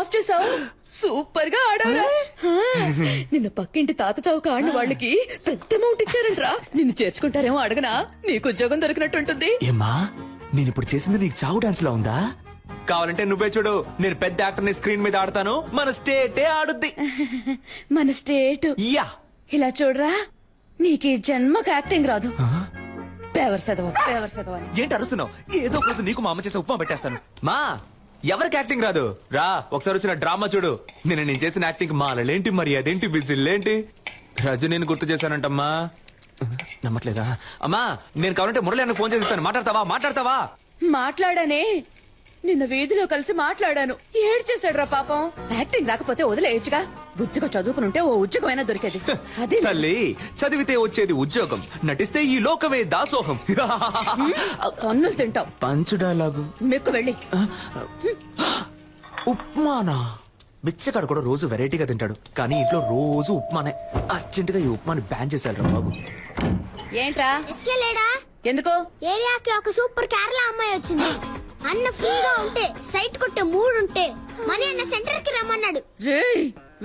Of చేసావు. Super గా ఆడావురా. నిన్న పక్కింటి తాత చౌక ఆడిన వాళ్ళకి పెద్ద అమౌంట్ ఇచ్చారంట్రా. నిన్ను చేర్చుకుంటారేమో అడగనా? నీకు ఉద్యోగం దొరికినట్టుంటుంది. ఏమ్మా నేను ఇప్పుడు చేసింది నీకు చావు డాన్స్ లో ఉందా? కావాలంటే నువ్వే చూడు, నేను పెద్ద యాక్టర్ ని స్క్రీన్ మీద ఆడతాను, మన స్టేటే ఆడుద్ది. మన స్టేట్ యా ఇలా చూడరా, నీకు ఈ జన్మకు యాక్టింగ్ రాదు. పేవర్ చదవ అని. ఏంటి అరుస్తున్నావు? ఏదో ఒక రోజు నీకు మా అమ్మ చేసే ఉప్మా పెట్టేస్తాను. మా ఎవరికి యాక్టింగ్ రాదు రా, ఒకసారి వచ్చిన డ్రామా చూడు. నేను చేసిన యాక్టింగ్ మాలలేంటి, మరి అదేంటి, విజిల్లేంటి, రజనీని గుర్తు చేశానంటమ్మా. నమ్మట్లేదా? అమ్మా నేను కావాలంటే మురళి అన్న ఫోన్ చేస్తాను, మాట్లాడతావా? మాట్లాడానే, నిన్న వీధిలో కలిసి మాట్లాడాను. ఏడ్చేశాడు రా పాపం. యాక్టింగ్ రాకపోతే వదిలేయచ్చుగా, బుద్ధిగా చదువుకునుంటే ఓ ఉద్యోగమైనా దొరికేది. అదే తల్లి, చదివితే వచ్చేది ఉద్యోగం, నటిస్తే ఈ లోకమే దాసోహం. కన్నులు తింటావు. పంచు డైలాగు మెక్కు వెళ్ళి. ఉప్మానా? బిచ్చగాడు కూడా రోజు వెరైటీగా తింటాడు, కానీ ఇంట్లో రోజు ఉప్మానే. అర్జెంటుగా ఈ ఉప్మాని బ్యాన్ చేశారు బాబు. ఏంట్రా లేడా? ఎందుకు? ఏరియాకి ఒక సూపర్ కేరళ అమ్మాయి వచ్చింది. అన్న ఫ్రీగా ఉంటే సైట్ కొట్టే మూడుంటే మనీ అన్న సెంటర్ కి రమ్మన్నాడు.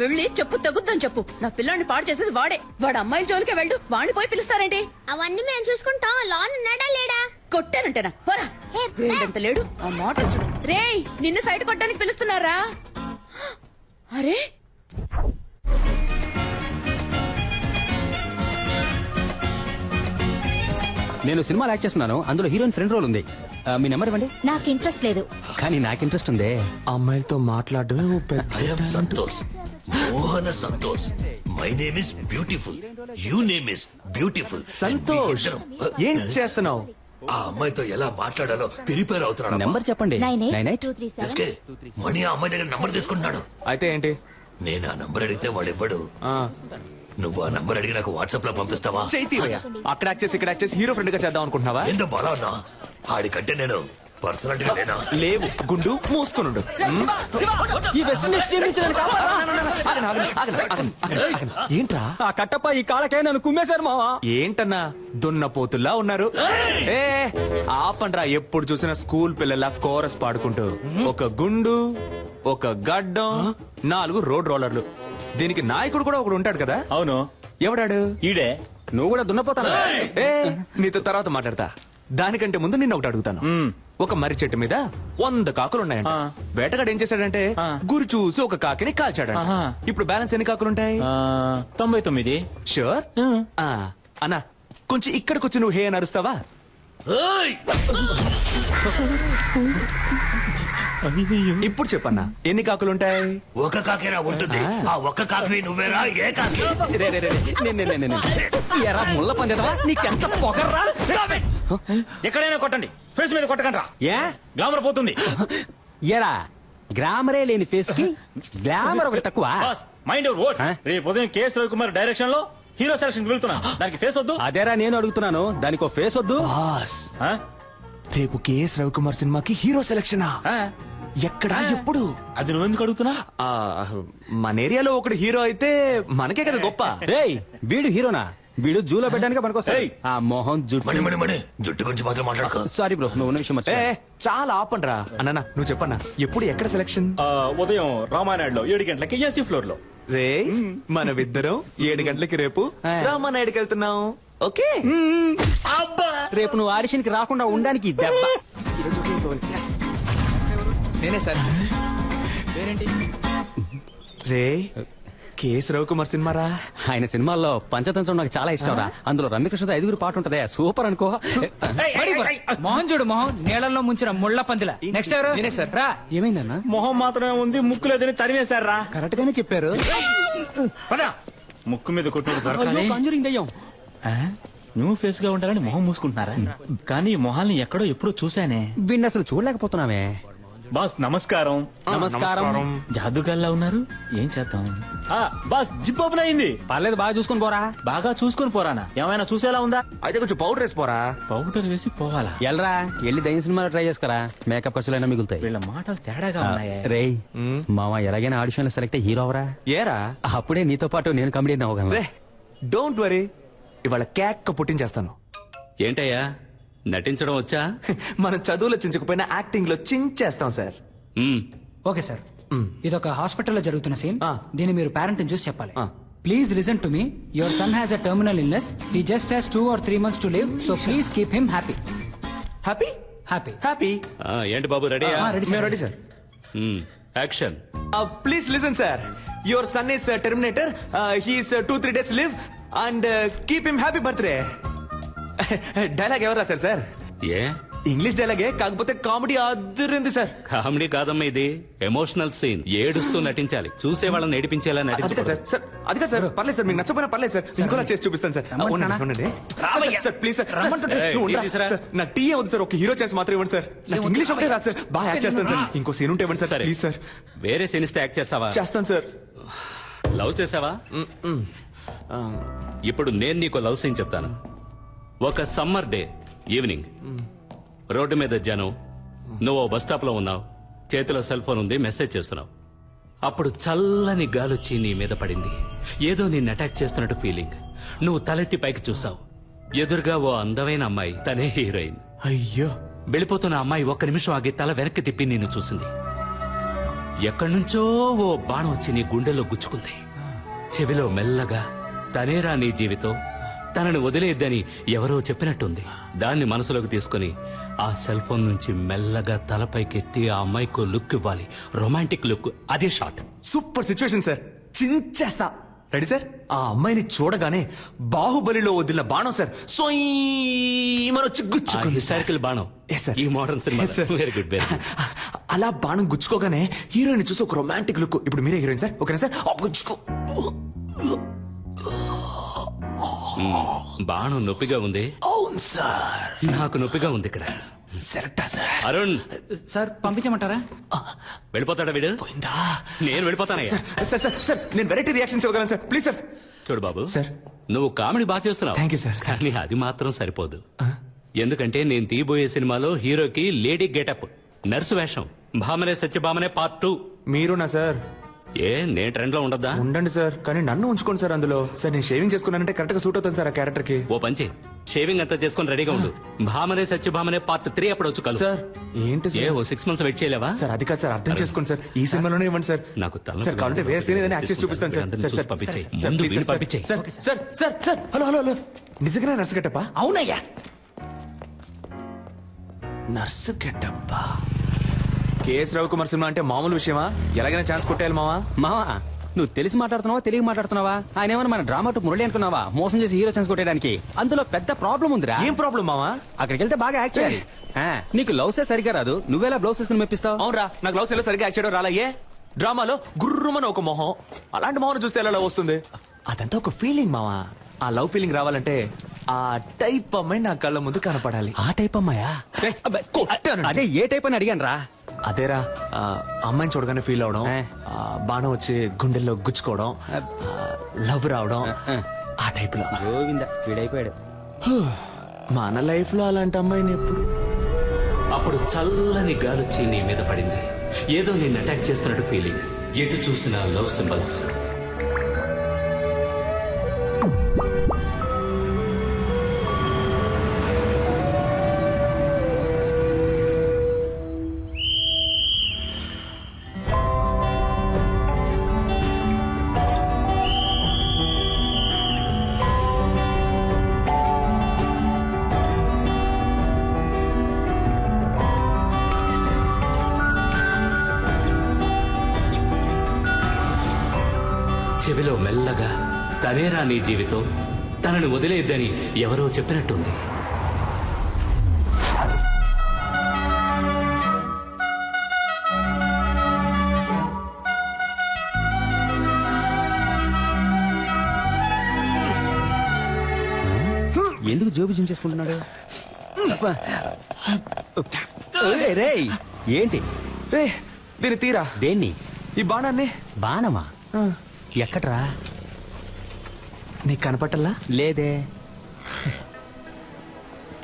వెళ్ళి చెప్పు, తగ్గుద్దని చెప్పు. నా పిల్లాన్ని పాడు చేసేది వాడే. వాడు అమ్మాయిల జోలికే వెళ్ళు, వాడిని పోయి పిలుస్తారేంటి? అవన్నీ మేము చూసుకుంటాం. లోన్ ఉన్నాడా లేడా? కొట్టానంటేనా? పోరా. వీడంత లేడు, ఆ మాట చూడు. రేయ్, నిన్ను సైట్ కొట్టడానికి పిలుస్తున్నారా? అరే నేను సినిమాలో యాక్ట్ చేస్తున్నాను, అందులో హీరోయిన్ ఫ్రెండ్ రోల్ ఉంది. మీ నెంబర్ ఇవ్వండి. నాకు ఇంట్రెస్ట్ లేదు. కానీ నాకు ఇంట్రెస్ట్ ఉంది. అమ్మాయిలతో మాట్లాడడమే ఓ పెద్ద. I am Santosh. Mohana Santosh. My name is beautiful. You name is beautiful. Santosh, ఏం చేస్తున్నావు? ఆ అమ్మాయితో ఎలా మాట్లాడాలో ప్రిపేర్ అవుతున్నాడు. నెంబర్ చెప్పండి. 9823 మణి ఆ అమ్మాయి దగ్గర నంబర్ తీసుకుంటున్నాడు. అయితే ఏంటి? నేను ఆ నంబర్ అడిగితే వాడు ఇవ్వడు. ఆ, నువ్వు ఆ నంబర్ అడిగి నాకు వాట్సాప్ లో పంపిస్తావా? చైతీవయ్య, అక్కడ యాక్ట్ చేసి ఇక్కడ యాక్ట్ చేసి హీరో ఫ్రెండ్ గా చేద్దాం అనుకుంటున్నావా? ఎంత బలా ఉన్నా ఆడికంటే నేను పర్సనాలిటీగా లేనా? లేవు, గుండు మూసుకునుండు. ఏంట్రా ఆ కట్టప్ప ఈ కాళ్ళకే నన్ను కుమ్మేశారు మావా. ఏంటన్నా దున్నపోతుల్లా ఉన్నారు? ఏ ఆపండ్రా, ఎప్పుడు చూసినా స్కూల్ పిల్లల కోరస్ పాడుకుంటూ. ఒక గుండు, ఒక గడ్డం, 4 రోడ్ రోలర్లు. దీనికి నాయకుడు కూడా ఒకడు ఉంటాడు కదా? అవును. ఎవడాడు? ఈడే. నువ్వు కూడా దున్నపోతాను. ఏ నీతో తర్వాత మాట్లాడతా. దానికంటే ముందు నిన్న ఒకటి అడుగుతాను. ఒక మర్రి చెట్టు మీద 100 కాకులున్నాయంట. వేటగాడు ఏం చేశాడంటే గురి చూసి ఒక కాకిని కాల్చాడంట. ఇప్పుడు బ్యాలెన్స్ ఎన్ని కాకులుంటాయి? 99. షూర్? అన్నా కొంచెం ఇక్కడికొచ్చి నువ్వు హే అని అరుస్తావా? ఏయ్! ఇప్పుడు చెప్పన్నా, ఎన్ని కాకులుంటాయి? ఒక కాకేరా ఉంటుంది. ఆ ఒక్క కాకి నువ్వేరా? ఏ కాకి? ఎరా ముళ్ళ పందేదవా, నీకెంత పొగర్రా? ఎక్కడైనా కొట్టండి, ఫేస్ మీద కొట్టకండి రా. ఏ గ్లామర్ పోతుంది. ఎరా గ్రామరే లేని ఫేస్ కి గ్లామర్ ఒకటి తక్కువ. Boss mind your words. రేపు ఉదయం కేఎస్ రవికుమార్ డైరెక్షన్ లో హీరో సెలక్షన్ వెళ్తున్నా. దానికి ఫేస్ వద్దు. అదేరా నేను అడుగుతున్నాను, దానికి ఫేస్ వద్దు. బాస్, రేపు కేఎస్ రవికుమార్ సినిమాకి హీరో సెలక్షనా? ఎక్కడా, ఎప్పుడు? అది నువ్వెందుకు అడుగుతున్నా? మన ఏరియాలో ఒకడు హీరో అయితే మనకే కదా గొప్ప. రేయ్ వీడు హీరోనా? వీడు జూలో పెట్టడానికి పనికొస్తాయి. ఆ మొహం మణి జుట్టు. మణి మణి జుట్టు గురించి మాత్రం మాట్లాడక. సారీ బ్రో, నువ్వు ఉన్న విషయం ఏ మర్చిపోయా. చాలా ఆపండ్రా. అన్న నువ్వు చెప్పన్నా, ఎప్పుడు ఎక్కడ సెలక్షన్? ఉదయం రామానాయుడులో 7 గంటలకి ఏసీ ఫ్లోర్ లో. రే మనమిద్దరం 7 గంటలకి రేపు రామానాయుడికి వెళ్తున్నాం. ఓకే? రేపు నువ్వు ఆడిషన్ కి రాకుండా ఉండడానికి ఈ దెబ్బ. నేనే సార్. రే కేఎస్ రవికుమార్ సినిమా రా. ఆయన సినిమాల్లో పంచతంత్రం నాకు చాలా ఇష్టం రా. అందులో రమ్యకృష్ణతో 5 పాట ఉంటదే, సూపర్ అనుకో. మోహన్ చూడు, మోహన్ నీళ్ళల్లో ముంచిన ముళ్ళ పందిల. నెక్స్ట్ ఎవరు? నేనే సార్. రా. ఏమైందన్నా? మొహం మాత్రమే ఉంది, ముక్కు లేదని తరిమేశారు రా. కరెక్ట్ గానే చెప్పారు. పద. ముక్కు మీద కొట్టు దొరకాలి. కంజూరింగ్ దయ్యం. న్యూ ఫేస్ గా ఉండాలని మొహం మూసుకుంటున్నారా? కానీ ఈ మొహాల్ని ఎక్కడో ఎప్పుడో చూసానే. వీడిని అసలు చూడలేకపోతున్నామే. బాస్ నమస్కారం. నమస్కారం. జాదుగాల్లా ఉన్నారు, ఏం చేద్దాం? బాస్ జిప్ ఓపెన్ అయింది. పర్లేదు, బాగా చూసుకుని పోరా. బాగా చూసుకొని పోరానా? ఏమైనా చూసేలా ఉందా? అయితే కొంచెం పౌడర్ వేసిపోరా. పౌడర్ వేసి పోవాలా? ఎల్రా వెళ్ళి దయ్యం సినిమాలో ట్రై చేసుకురా, మేకప్ ఖర్చులైనా మిగులుతాయి. వీళ్ళ మాటలు తేడాగా ఉన్నాయే. రేయ్ మామ, ఎలాగైనా ఆడిషన్ లో సెలెక్ట్ హీరో అవరా. ఏరా అప్పుడే నీతో పాటు నేను కమెడియన్ అవ్వగలను. రే డోంట్ వరీ, ఇవాళ కేక్ పుట్టించేస్తాను. ఏంటయ్యా నటించడం వచ్చా? మనం చదువులో చించకపోయినా యాక్టింగ్ లో చించేస్తాం సార్. Okay sir. ఇదొక హాస్పిటల్లో జరుగుతున్న సీన్. ఆ. దీన్ని మీరు పేరెంట్ చూసి చెప్పాలి. ఆ. Please listen to me. Your son has a terminal illness. He just has 2 or 3 months to live. So please keep him happy. Happy happy. Happy ఏంటి బాబు రెడీయా? రెడీ మేము ready sir. Action. Please listen sir. Your son is Terminator. He's 2-3 days live and keep him happy birthday. Dialogue ఎవరు రాశారు sir? ఏ English డైలాగే, కాకపోతే comedy అదిరింది sir. Comedy కాదమ్మా, ఇది emotional scene. ఏడుస్తూ నటించాలి, చూసే వాళ్ళని ఏడిపించేలా అది కాదు నటించాలి. సార్. సార్ అది కాదు సార్. పర్లేదు సార్, మీకు నచ్చపోయినా పర్లేదు సార్. ఇంకోలా చేసి చూపిస్తాను సార్. రమ్మంటున్నానా? ఉండండి. Sir please sir. రమ్మంటుంటే. నువ్వు టీ ఉండరా? తీసురా. సార్, నాకు టీ వద్దు సార్. ఒక హీరో చేసి మాత్రం ఇవ్వండి సార్. నాకు ఇంగ్లీష్ ఒకటే రాదు సార్. బాగా యాక్ట్ చేస్తాను సార్. ఇంకో సీన్ ఉంటే ఇవ్వండి సార్. సరే ప్లీజ్ సార్. వేరే సీన్ ఇస్తే యాక్ట్ చేస్తావా? చేస్తాను సార్. లవ్ చేసావా? ఇప్పుడు నేను నీకు లవ్ సీన్ చెప్తాను. ఒక సమ్మర్ డే ఈవినింగ్, రోడ్డు మీద జనం, నువ్వు బస్ స్టాప్ లో ఉన్నావు, చేతిలో సెల్ ఫోన్ ఉంది, మెసేజ్ చేస్తున్నావు. అప్పుడు చల్లని గాలొచ్చి నీ మీద పడింది. ఏదో నిన్ను అటాక్ చేస్తున్నట్టు ఫీలింగ్. నువ్వు తలెత్తి పైకి చూసావు. ఎదురుగా ఓ అందమైన అమ్మాయి, తనే హీరోయిన్. అయ్యో, వెళ్ళిపోతున్న అమ్మాయి ఒక్క నిమిషం ఆగి తల వెనక్కి తిప్పి నిన్ను చూసింది. ఎక్కడి నుంచో ఓ బాణం వచ్చి నీ గుండెలో గుచ్చుకుంది. చెవిలో మెల్లగా, తనేరా నీ జీవితం, తనని వదిలేద్దని ఎవరో చెప్పినట్టుంది. దాన్ని మనసులోకి తీసుకుని ఆ సెల్ ఫోన్ నుంచి మెల్లగా తలపైకెత్తి ఆ అమ్మాయికో లుక్ ఇవ్వాలి. Romantic look. అదే షాట్. Super situation sir. చించేస్తా. Ready sir? ఆ అమ్మాయిని చూడగానే బాహుబలిలో వదిలిన బాణం సార్ వచ్చి గుచ్చుకుంది. హిస్టారికల్ బాణం. Yes, sir. ఈ modern cinema. Yes, sir. Very good, very good. అలా బాణం గుచ్చుకోగానే హీరోయిన్ చూసి ఒక రొమాంటిక్ లుక్. ఇప్పుడు మీరే హీరోయిన్ సార్. ఓకేనా సార్? గుచ్చుకో. బాణం నొప్పిగా ఉంది. అవును సార్. నాకు నొప్పిగా ఉంది ఇక్కడ. సెరక్టా సార్. అరుణ్, సార్ పంపించమంటారా? వెళ్ళిపోతాడా వీడు? పోయిందా? నేను వెళ్ళిపోతానయ్యా. సార్ సార్ సార్, నేను వెరైటీ రియాక్షన్స్ ఇవ్వగలను సార్. Please sir. చూడు బాబు, సార్. నువ్వు కామెడీ బాగా చేస్తున్నావు. Thank you, sir. కానీ అది మాత్రం సరిపోదు. ఎందుకంటే నేను తీయబోయే సినిమాలో హీరోకి లేడీ గెటప్, నర్సు వేషం, భామనే సత్యభామనే పార్ట్ 2. మీరునా సార్? ఏ నేను ట్రెండ్ లో ఉండద్దా? ఉండండి సార్, కానీ నన్ను ఉంచుకోండి సార్ అందులో. సార్ నేను షేవింగ్ చేసుకున్నానంటే కరెక్ట్ గా సూట్ అవుతాను సార్ ఆ క్యారెక్టర్ కి. ఓ పంచి, షేవింగ్ అంతా చేసుకుని రెడీగా ఉండు. భామనే సత్యభామనే పార్ట్ 3 అప్పుడు వచ్చి కలు. సార్ ఏంటి ఏ సార్? ఓ 6 months వెయిట్ చేయలేవా? సార్ అది కాదు సార్, అర్థం చేసుకోండి సార్. ఈ సినిమాలోనే ఇవ్వండి సార్. నాకు తల సార్ కావాలంటే వేరే సీన్ ఏదైనా యాక్ట్ చేసి చూపిస్తాను సార్. సార్ సార్ పంపించేయ్. సార్, ముందు ప్లీజ్ వీడిని సార్. పంపించేయ్. Sir sir sir sir, hello hello hello, నిజంగానే నర్సు గెటప్పా? అవునయ్యా. నర్సు గెటప్పా? కేఎస్ రవికుమార్ సినిమా అంటే మామూలు విషయమా? ఎలాగైనా ఛాన్స్ కొట్టేయాలి మావా. మావా, నువ్వు తెలిసి మాట్లాడుతున్నావా తెలియక మాట్లాడుతున్నావా? ఆయన ఏమన్నా మన డ్రామా టు మురళి అనుకున్నావా? మోసం చేసి హీరో ఛాన్స్ కొట్టేయడానికి. అందులో పెద్ద ప్రాబ్లం ఉందిరా. ఏం ప్రాబ్లం మావా? అక్కడికి వెళ్తే బాగా యాక్ట్ చేయాలి. నీకు లవ్సే సరిగా రాదు, నువ్వేలా బ్లౌజ్ వేసుకుని మెప్పిస్తావు? అవునరా, నాకు లవ్ లో సరిగ్గా యాక్ట్ చేయడం రాలయ్యే. డ్రామాలో గుర్రుమని ఒక మొహం, అలాంటి మొహం చూస్తే ఎలా లవ్ వస్తుంది? అదంతా ఒక ఫీలింగ్ మావా. ఆ లవ్ ఫీలింగ్ రావాలంటే ఆ టైప్ అమ్మాయి నా కళ్ళ ముందు కనపడాలి. ఆ టైప్ అమ్మాయా? ఏయ్, కొట్టాను. అదే ఏ టైప్ అని అడిగాను రా. అదేరా, అమ్మాయిని చూడగానే ఫీల్ అవడం, బాణం వచ్చి గుండెల్లో గుచ్చుకోవడం, లవ్ రావడం, ఆ టైప్ లో. గోవింద వీడైపోయాడు. మన లైఫ్ లో అలాంటి అమ్మాయిని ఎప్పుడు. అప్పుడు చల్లని గాలొచ్చి నీ మీద పడింది. ఏదో నిన్ను అటాక్ చేస్తున్నట్టు ఫీలింగ్. ఎటు చూసిన లవ్ సింబల్స్. చెవిలో మెల్లగా, తనేరా నీ జీవితం, తనని వదిలేద్దని ఎవరో చెప్పినట్టుంది. ఎందుకు జోబు చించేసుకుంటున్నాడు? రేయ్, ఏంటి? రే, దీన్ని తీరా. దేన్ని? ఈ బాణాన్ని. బాణమా? ఎక్కడ్రా? నీకు కనపట్టల్లా? లేదే.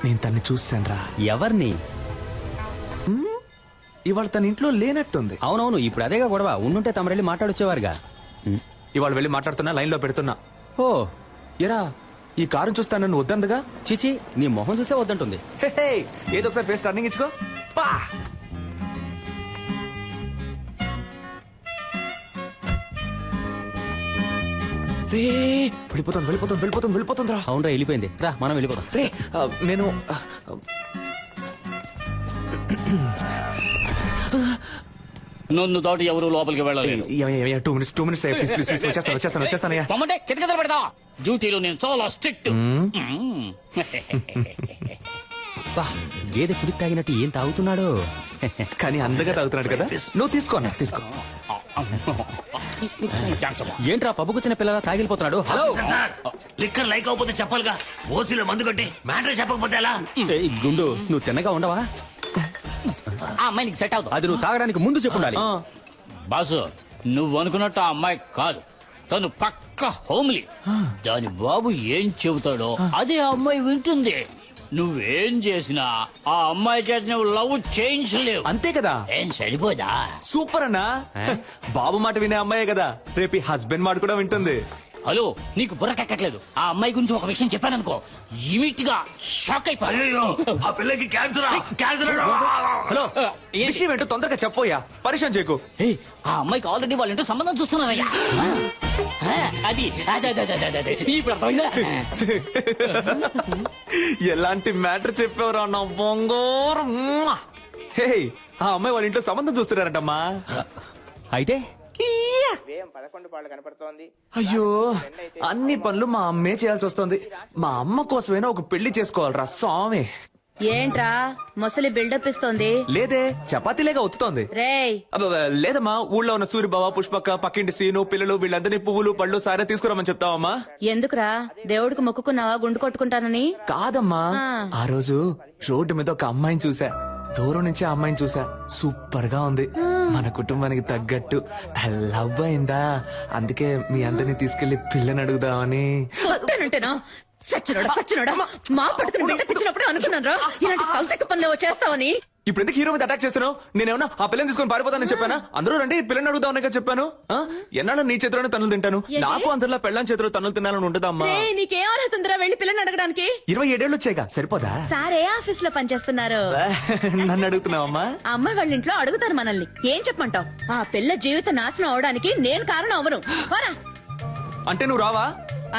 నేను తన్ని చూశాను రా. ఎవరిని? ఇవాళ తన ఇంట్లో లేనట్టుంది. అవునవును, ఇప్పుడు అదేగా గొడవ. ఉండుంటే తమరెళ్ళి మాట్లాడొచ్చేవారుగా. ఇవాళ వెళ్ళి మాట్లాడుతున్నా, లైన్ లో పెడుతున్నా. ఓ ఎరా, ఈ కారు చూస్తాను నన్ను వద్దందుగా. చిచి, నీ మొహం చూసే వద్దంటుంది. ఏదో ఒకసారి ఫేస్ టర్నింగ్ ఇచ్చుకో. పా రే వెళ్ళిపోతుందిరా అవునరా వెళ్ళిపోయింది. రా మనం వెళ్ళిపోదాం. రే నేను నన్ను దాటి ఎవరు లోపలికి వెళ్ళలేదు. 2 minutes ప్లీజ్ వచ్చేస్తానయ్యా. పొమ్మంటే కిటకథలు పెడతా. డ్యూటీలో నేను చాలా స్ట్రిక్ట్. బా, గేదె కుడి తాగినట్టు ఏం తాగుతున్నాడు. కానీ అందగా తాగుతున్నాడు కదా. నువ్వు తీసుకో అన్న తీసుకో. ఏంట్రా పబ్బుకొచ్చిన పిల్లలా తాగిలిపోతున్నాడు. హలో సార్ లిక్కర్ లైక్ అవకపోతే చెప్పాలిగా. ఓసీలో మందు కొట్టి మ్యాటర్ చెప్పకపోతే ఎలా? ఏయ్, గుండు నువ్వు తిన్నగా ఉండవా? ఆ అమ్మాయి నీకు సెట్ అవుతుంది. అది నువ్వు తాగడానికి ముందు చెప్పుండాలి. బాసు నువ్వు అనుకున్నట్టు ఆ అమ్మాయి కాదు, తను పక్క హోమ్లీ. దాని బాబు ఏం చెబుతాడో అదే ఆ అమ్మాయి వింటుంది. నువ్వేం చేసినా ఆ అమ్మాయి చేత నువ్వు లవ్ చేయించలేవు. అంతే కదా. ఏం సరిపోదా? సూపర్ అన్నా. బాబు మాట వినే అమ్మాయే కదా రేపు హస్బెండ్ మాట కూడా వింటుంది. హలో నీకు బుర్రకెక్కట్లేదు. ఆ అమ్మాయి గురించి ఒక విషయం చెప్పాననుకో ఇమీట్ గా షాక్ అయిపోయి. అయ్యో ఆ పిల్లకి క్యాన్సర్. హలో విషయం ఏంటో తొందరగా చెప్పోయా. పరిచయం చేయకు. ఆ అమ్మాయికి ఆల్రెడీ వాళ్ళంటూ సంబంధం చూస్తున్నారయ్యా. అది అదే ఇప్పుడు అర్థమైందా? ఎలాంటి మ్యాటర్ చెప్పావురా నా బొంగోరం. హే ఆ అమ్మాయి వాళ్ళ ఇంట్లో సంబంధం చూస్తున్నారంటమ్మా. అయితే అయ్యో అన్ని పనులు మా అమ్మే చేయాల్సి వస్తుంది. మా అమ్మ కోసమైనా ఒక పెళ్లి చేసుకోవాలరా స్వామి. ఏంట్రా ముసలి బిల్డప్ ఇస్తోంది? లేదే చపాతీలేగా ఒత్తుతోంది. రేయ్ లేదమ్మా ఊళ్ళో ఉన్న సూరిబావ పుష్పక్క పక్కింటి సీను పిల్లలు వీళ్ళందరినీ పువ్వులు పళ్ళు సారే తీసుకురామని చెప్తావమ్మా. ఎందుకురా దేవుడికి మొక్కుకున్నావా గుండు కొట్టుకుంటానని? కాదమ్మా ఆ రోజు రోడ్డు మీద ఒక అమ్మాయిని చూసా. దూరం నుంచి ఆ అమ్మాయిని చూసా. సూపర్ గా ఉంది. మన కుటుంబానికి తగ్గట్టు లవ్ అయిందా. అందుకే మీ అందరినీ తీసుకెళ్లి పిల్లని అడుగుదామని. కొట్టానంటేనా? సచ్చినోడా మా పట్టుకుని బిల్డప్ ఇచ్చినప్పుడు అనుకున్నాను రా ఇలాంటి కల్తెక్క పనులు చేస్తావని. ఇప్పుడు ఎందుకు హీరో మీద అటాక్ చేస్తున్నావు? నేనేమన్నా ఆ పిల్లని తీసుకొని పారిపోతానని చెప్పానా? అందరూ రండి పిల్లని అడుగుదామని చెప్పాను. ఎన్నాళ్ళ నీ చేతిలోనే తన్నులు తింటాను. నాకు అందరిలో పెళ్ళాం చేతిలో తన్నులు తినాలని ఉంటుందమ్మా. నీకేం అర్హత ఉందిరా వెళ్ళి పిల్లని అడగడానికి? 27 ఏళ్ళు వచ్చాయిగా సరిపోదా? సారే ఆఫీస్ లో పనిచేస్తున్నారు. నన్ను అడుగుతున్నావమ్మా. ఆ అమ్మాయి వాళ్ళ ఇంట్లో అడుగుతారు మనల్ని. ఏం చెప్పమంటావు? ఆ పిల్ల జీవిత నాశనం అవడానికి నేను కారణం అవను. వారా అంటే నువ్వు రావా?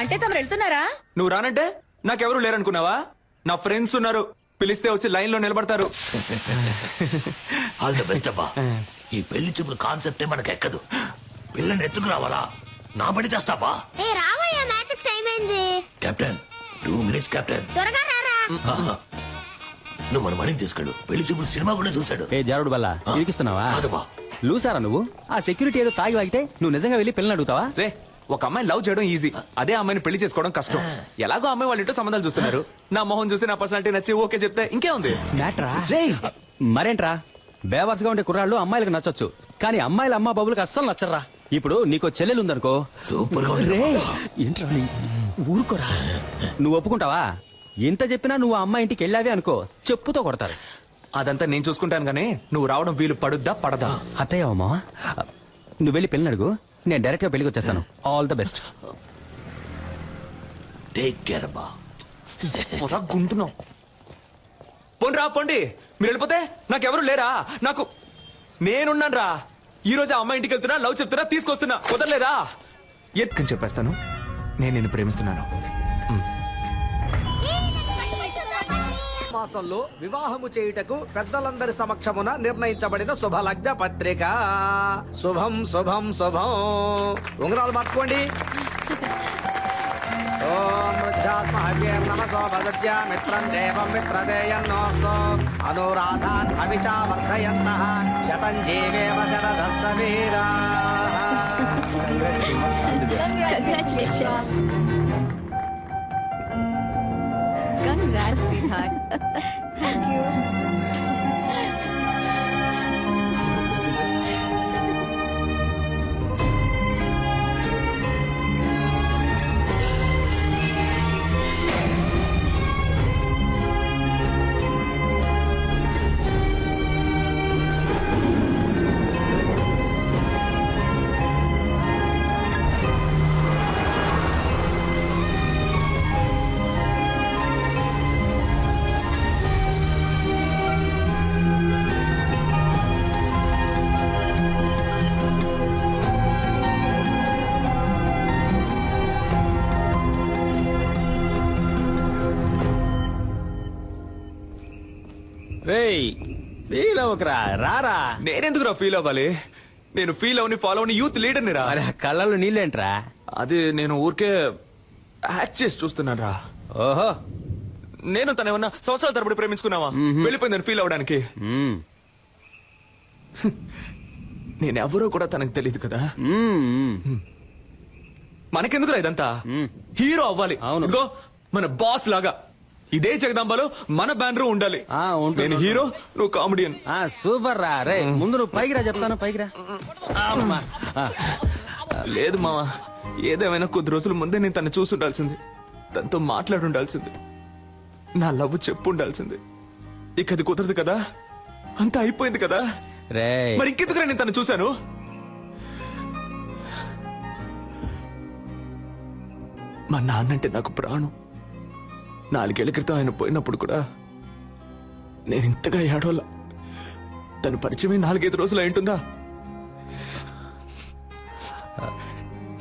అంటే తమరు వెళ్తున్నారా? నువ్వు రానంటే నాకెవరు లేరనుకున్నావా? నా ఫ్రెండ్స్ ఉన్నారు. పిలిస్తే వచ్చి లైన్ లో నిలబడతారు. ఆల్ ద బెస్ట్ అబ్బా. ఈ పెళ్లి చూపుల కాన్సెప్టే మనకు ఎక్కదు. పిల్లని ఎత్తుకు రావాలా? నా పని చేస్తావా? ఏ రావయ్యా మ్యాచ్ టైం అయింది. Captain 2 minutes captain. త్వరగా రారా. నువ్వు మన మణిని తీసుకెళ్ళు. పెళ్లి చూపులు సినిమా కూడా చూశాడు. ఏ జారుడు బల్లా ఇరికిస్తున్నావా? కాదబ్బా. లూసారా నువ్వు? ఆ సెక్యూరిటీ ఏదో తాగి వాగితే నువ్వు నిజంగా వెళ్ళి పిల్లని అడుగుతావా? రే ఒక అమ్మాయిని లవ్ చేయడం ఈజీ. అదే అమ్మాయిని పెళ్లి చేసుకోవడం కష్టం. ఎలాగో అమ్మాయి వాళ్ళ ఇంట్లో సంబంధాలు చూస్తున్నారు. నా మొహం చూసి నా పర్సనాలిటీ నచ్చి ఓకే చెప్తే ఇంకే ఉంది. మ్యాట్రా మరేంట్రా బేవర్స్గా ఉండే కుర్రాళ్ళు అమ్మాయిలకు నచ్చొచ్చు, కానీ అమ్మాయిల అమ్మ బాబులకు అస్సలు నచ్చరా. ఇప్పుడు నీకో చెల్లెలు ఉందనుకో. సూపర్ గా రే ఏంట్రా ఊరుకోరా. నువ్వు ఒప్పుకుంటావా? ఎంత చెప్పినా నువ్వు ఆ అమ్మాయి ఇంటికి వెళ్ళావే అనుకో చెప్పుతో కొడతారు. అదంతా నేను చూసుకుంటాను కానీ నువ్వు రావడం వీలు పడుద్దా పడదా? అత్తయ్యవా మావా? నువ్వు వెళ్ళి పెళ్ళి అడుగు, నేను డైరెక్ట్ గా పెళ్లికి వచ్చేస్తాను. All the best. Take care అబ్బా. గుంటున్నావు. పోండి పోండి. మీరు వెళ్ళిపోతే నాకెవరు లేరా? నాకు నేనున్నాను రా. ఈ రోజు ఆ అమ్మాయి ఇంటికి వెళ్తున్నా, లవ్ చెప్తున్నా, తీసుకొస్తున్నా. కుదరలేదా? ఎత్తుకని చెప్పేస్తాను. నేను నిన్ను ప్రేమిస్తున్నాను. మాసంలో వివాహము చేయుటకు పెద్దలందరి సమక్షమున నిర్ణయించబడిన శుభలగ్న పత్రిక. శుభం శుభం శుభం. ఉంగరాలు మార్చుకోండి. ఓం నమసో భద్య మిత్రం దేవం మిత్రదేయన్నోస్తో అనురాధాన్ అవిచా వర్ధయంతః శతం జీవేవ శరదస్స వీరాః. Congratulations. Congrats, sweetheart. Thank you. రేయ్ ఫీల్ అవ్వకరా, రారా. నేనెందుకురా ఫీల్ అవ్వాలి? నేను ఫీల్ అవని ఫాలో అవని యూత్ లీడర్ని రా. మరి ఆ కళ్ళల్లో నీళ్ళేంట్రా? అది నేను ఊరికే యాక్ట్ చేసి చూస్తున్నాను రా. ఓహో. నేను తను ఏమన్నా సంవత్సరాల తరబడి ప్రేమించుకున్నావా? వెళ్ళిపోయిందని ఫీల్ అవడానికి. మ్మ్. నేనెవరో కూడా తనకు తెలియదు కదా. మ్మ్. మనకెందుకురా ఇదంతా? హీరో అవ్వాలి. అవును. ఇదిగో మన బాస్ లాగా ఇదే జగదాంబలో మన బ్యానర్ ఉండాలి. ఉంటుంది. నేను హీరో, నువ్వు కామెడియన్. సూపర్ రా. రే ముందు నువ్వు పైకి రా, చెప్తాను. పైకి రా. అమ్మా. లేదు మావా, ఏదేమైనా కొద్ది రోజుల ముందే నేను తను చూసి ఉండాల్సింది, తనతో మాట్లాడి ఉండాల్సింది, నా లవ్ చెప్పు ఉండాల్సింది. ఇక అది కుదరదు కదా, అంతా అయిపోయింది కదా. రే మరి ఇంకెందుకురా నేను తను చూశాను? మా నాన్నంటే నాకు ప్రాణం. 4 ఏళ్ల క్రితం ఆయన పోయినప్పుడు కూడా నేను ఇంతగా ఏడోలా. తను పరిచయమే 4-5 రోజులు అయింటుందా?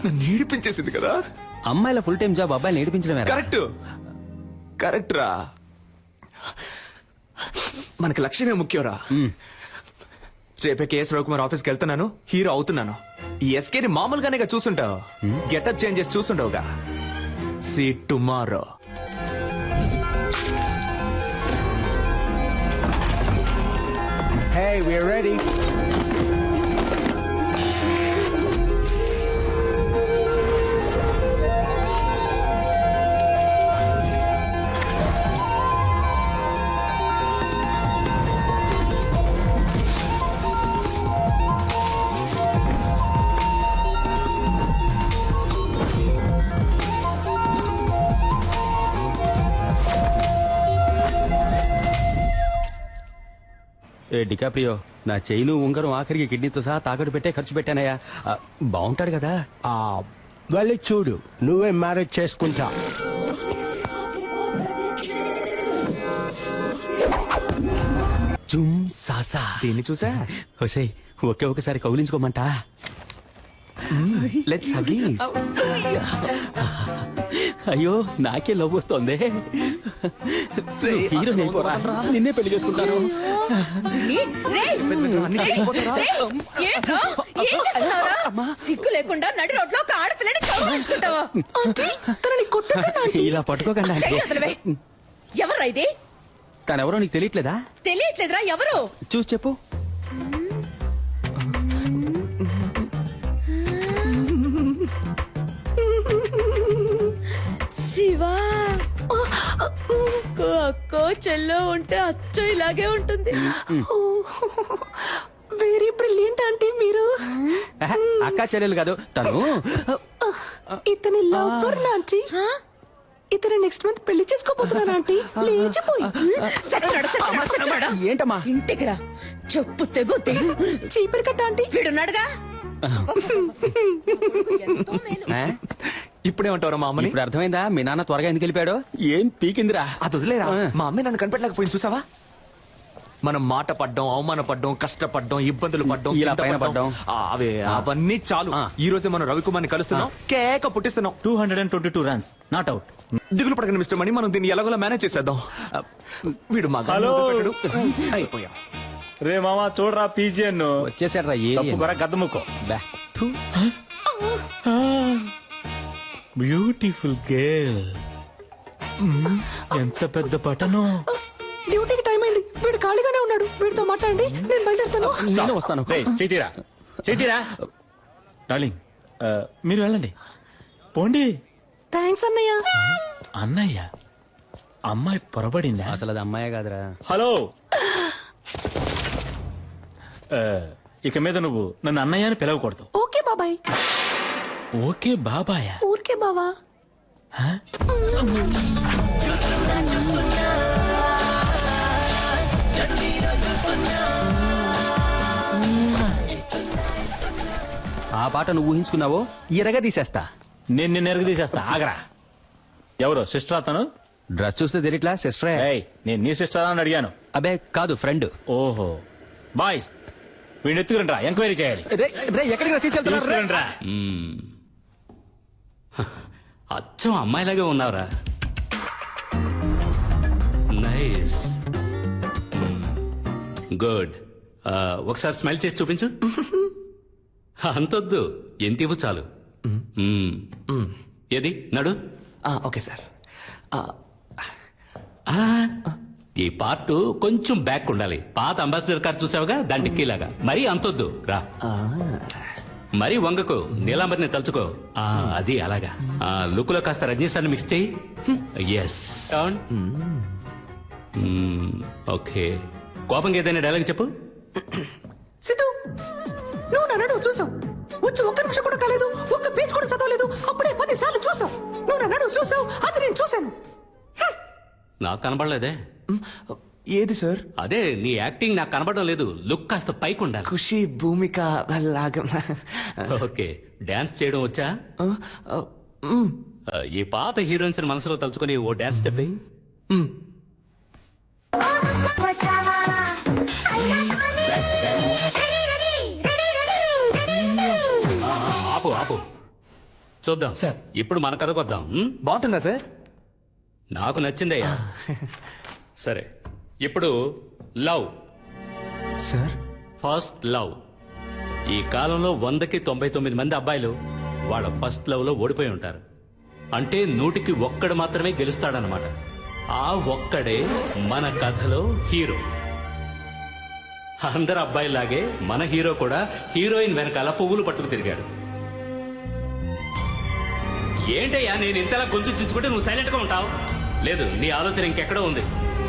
నన్ను ఏడిపించేసింది కదా. అమ్మాయిల ఫుల్ టైం జాబ్ అబ్బాయిని నేర్పించడమే. కరెక్ట్ కరెక్ట్ రా. మనకి లక్ష్యమే ముఖ్యంరా. రేపే కేఎస్ రవికుమార్ ఆఫీస్కి వెళ్తున్నాను, హీరో అవుతున్నాను. ఈ ఎస్కేని మామూలుగానే చూసుంటావు, గెటప్ చేంజ్ చేసి చూసుంటావుగా. See tomorrow. Hey, we're ready. ఏ డికాప్రియో, నా చైను ఉంగరం ఆఖరికి కిడ్నీతో సహా తాకట్టు పెట్టే ఖర్చు పెట్టానయ్యా. బాగుంటాడు కదా. వెళ్ళి చూడు, నువ్వే మ్యారేజ్ చేసుకుంటా. జుమ్ సాసా. దీన్ని చూసా? ఒసే ఒకే ఒకసారి కౌలించుకోమంటా. లెట్స్ హగీస్. అయ్యో నాకే లవ్ వస్తోంది. హీరో అయిపోరా, నిన్నే పెళ్లి చేసుకుంటాను. సిగ్గు లేకుండా నడి రోడ్లో ఒక ఆడపిల్లని కౌగిలించుకుంటావా? ఇలా పట్టుకోకండి. ఎవరా ఇది? తనెవరో నీకు తెలియట్లేదా? తెలియట్లేదురా. ఎవరు? చూసి చెప్పు. శివా. అక్కో చెల్లో ఉంటే అచ్చో ఇలాగే ఉంటుంది. వెరీ బ్రిలియంట్ ఆంటీ మీరు. అక్క చెల్లెలు కాదు తను. ఇతని లవ్ ఆంటీ. ఇతను నెక్స్ట్ మంత్ పెళ్లి చేసుకోబోతున్నాను ఆంటీ. లేచిపోయి ఏంటమ్మా? ఇంటికి రా, చెప్పు తెగుద్ది. చీపురు కట్ట ఆంటీ. వీడున్నాడుగా. ఇప్పుడేమంటారా మా అమ్మని? ఇప్పుడు అర్థమైందా మీ నాన్న త్వరగా ఎందుకు వెళ్ళిపోయాడు? ఏం పీకిందిరా. అది వదిలేరా. మా అమ్మాయి నన్ను కనిపెట్టలేకపోయింది చూసావా? మనం మాట పడ్డం, అవమాన పడ్డం, కష్టపడ్డం, ఇబ్బందులు పడ్డం, ఇలా కింద పైన పడ్డం. అవన్నీ చాలు. ఈ రోజే మనం రవికుమార్ని కలుస్తున్నాం, కేక పుట్టిస్తున్నాం. 222 రన్స్, నాట్ అవుట్. దిగులు పడకండి మిస్టర్ మణి, మనం దీన్ని ఎలాగోలా మేనేజ్ చేసేద్దాం. వీడు మా హలో. అయిపోయాం. రే మామా చూడరా పీజియన్ వచ్చేసాడ్రా. గద్దముక్కో. Beautiful girl. ఎంత పెద్ద పటను. డ్యూటీకి టైం అయింది, వీడు ఖాళీగానే ఉన్నాడు. వీడితో మాట్లాడండి, నేను బయలుదేరుతాను. నేను వస్తాను. చేతిరా డార్లింగ్, మీరు వెళ్ళండి. పోండి. థ్యాంక్స్ అన్నయ్య. అన్నయ్య, అమ్మాయి పొరబడిందా? అసలు అది అమ్మాయే కాదురా. హలో. ఇక మీద నువ్వు నన్ను అన్నయ్య అని పిలవకూడదు. ఓకే బాబాయ్. ఓకే బాబాయ్. ఊరికే బావా. ఆ పాట నువ్వు ఊహించుకున్నావో ఎరగా తీసేస్తా. నేను నిన్ను ఎరుగు తీసేస్తా. ఆగరా. ఎవరు సిస్టర్ అతను? డ్రెస్ చూస్తే తెలియట్లా సిస్టరే. నేను నీ సిస్టర్ అని అడిగాను. అబే కాదు, ఫ్రెండ్. ఓహో బాయ్స్, వీడిని ఎత్తుకురండి రా, ఎంక్వైరీ చేయాలి. ఎక్కడికి తీసుకెళ్తున్నా? అచ్చం అమ్మాయిలాగే ఉన్నావురా. నైస్. గుడ్. ఒకసారి స్మైల్ చేసి చూపించు. అంతొద్దు, ఎంత ఇవ్వు చాలు. ఏది నడు. Okay sir. ఈ పార్ట్ కొంచెం బ్యాక్ ఉండాలి. పాత అంబాసిడర్ కార్ చూసావుగా, దాని డిక్కీలాగా. మరీ అంతొద్దు, రా. మరీ వంగకు, నీలాంబరిని తలుచుకో. అది అలాగా. లుక్ లో కాస్త రజనీ సార్ని మిక్స్ చేయి. ఎస్. ఓకే. కోపంగా ఏదైనా డైలాగ్ చెప్పు. సిద్ధు, నువ్వు నన్ను చూసావు. వచ్చి ఒక్క నిమిషం కూడా కాలేదు, ఒక్క పేజ్ కూడా చదవలేదు, అప్పుడే 10 సార్లు చూసావు. నువ్వు నన్ను చూసావు, అది నేను చూశాను. నాకు కనబడలేదే. ఏది సార్? అదే నీ యాక్టింగ్ నాకు కనబడడం లేదు. లుక్ కాస్త పైకి ఉండాలి. ఖుషి భూమిక లాగా. ఓకే. డాన్స్ చేయడం వచ్చా? ఈ పాత హీరోయిన్స్ మనసులో తలుచుకొని ఓ డాన్స్ స్టెప్. ఆపు ఆపు, చూద్దాం సార్. ఇప్పుడు మన కథకు వద్దాం. బాగుంటుందా సార్? నాకు నచ్చిందయ్యా. సరే, ఇప్పుడు లవ్ సార్. First love. ఈ కాలంలో 100కి 99 మంది అబ్బాయిలు వాళ్ళ ఫస్ట్ లవ్ లో ఓడిపోయి ఉంటారు. అంటే 100కి ఒక్కడు మాత్రమే గెలుస్తాడనమాట. ఆ ఒక్కడే మన కథలో హీరో. అందరు అబ్బాయిలాగే మన హీరో కూడా హీరోయిన్ వెనకాల పువ్వులు పట్టుకు తిరిగాడు. ఏంటయ్యా నేను ఇంతలా గొంతు చించుకుంటే నువ్వు సైలెంట్ గా ఉంటావు? లేదు, నీ ఆలోచన ఇంకెక్కడో ఉంది.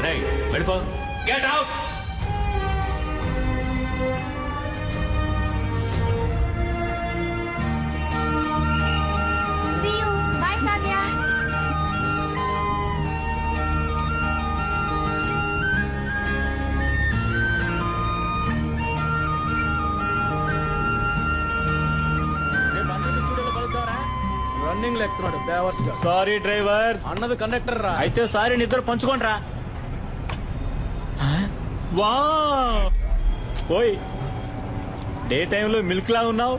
రైట్, వెళ్ళిపో. Get out. See you. Bye, Katya. Running లెక్కున్నాడు బేవర్స్ గా. Sorry driver. అన్నది కండక్టర్ రా. అయితే సారీ, నిద్ర పంచుకోండిరా. వా ఓయ్, డే టైంలో మిల్క్ లా ఉన్నావు,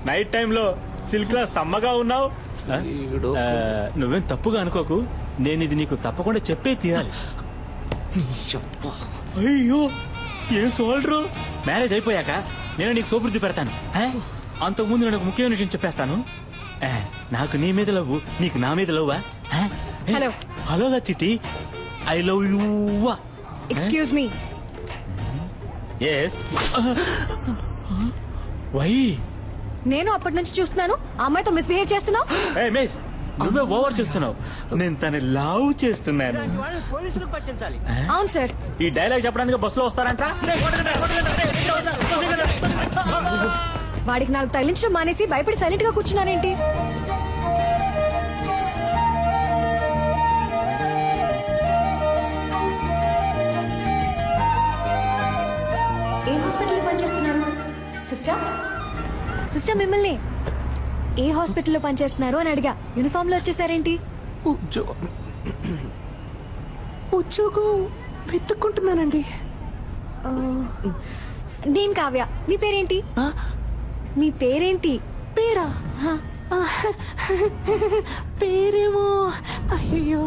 నైట్ టైంలో సిల్క్ లా సమ్మగా ఉన్నావు. నువ్వేం తప్పుగా అనుకోకు, నేను ఇది నీకు తప్పకుండా చెప్పే తీరాలి. అయ్యో ఏ సోల్డ్రు. మ్యారేజ్ అయిపోయాక నేను నీకు సోపుర్ది పెడతాను. అంతకుముందు నేను ఒక ముఖ్యమైన విషయం చెప్పేస్తాను. నాకు నీ మీద లవ్వు, నీకు నా మీద లవ్వా? హలో హలోగా Chitti, I love you. Excuse me. Yes. Why? నేను అప్పటి నుంచి చూస్తున్నాను ఆ అమ్మాయితో మిస్బిహేవ్ చేస్తున్నావు. మిస్, నువ్వే ఓవర్ చేస్తున్నావు. నేను తన లవ్ చేస్తున్నాను. పోలీసులకు పట్టించాలి. అవును సార్. ఈ డైలాగ్ చెప్పడానికి బస్సులో వస్తారంట. వాడికి నాకు తగిలించడం మానేసి భయపడి సైలెంట్ గా కూర్చున్నారేంటి? ఏ హాస్పిటల్లో పనిచేస్తున్నారు సిస్టర్? సిస్టర్ మిమ్మల్ని ఏ హాస్పిటల్లో పనిచేస్తున్నారు అని అడిగా. యూనిఫామ్ లో వచ్చేసారేంటి? ఉద్యోగం వెతుక్కుంటున్నానండి. నేను కావ్య. మీ పేరేంటి? మీ పేరేంటి? పేరా? పేరేమో అయ్యో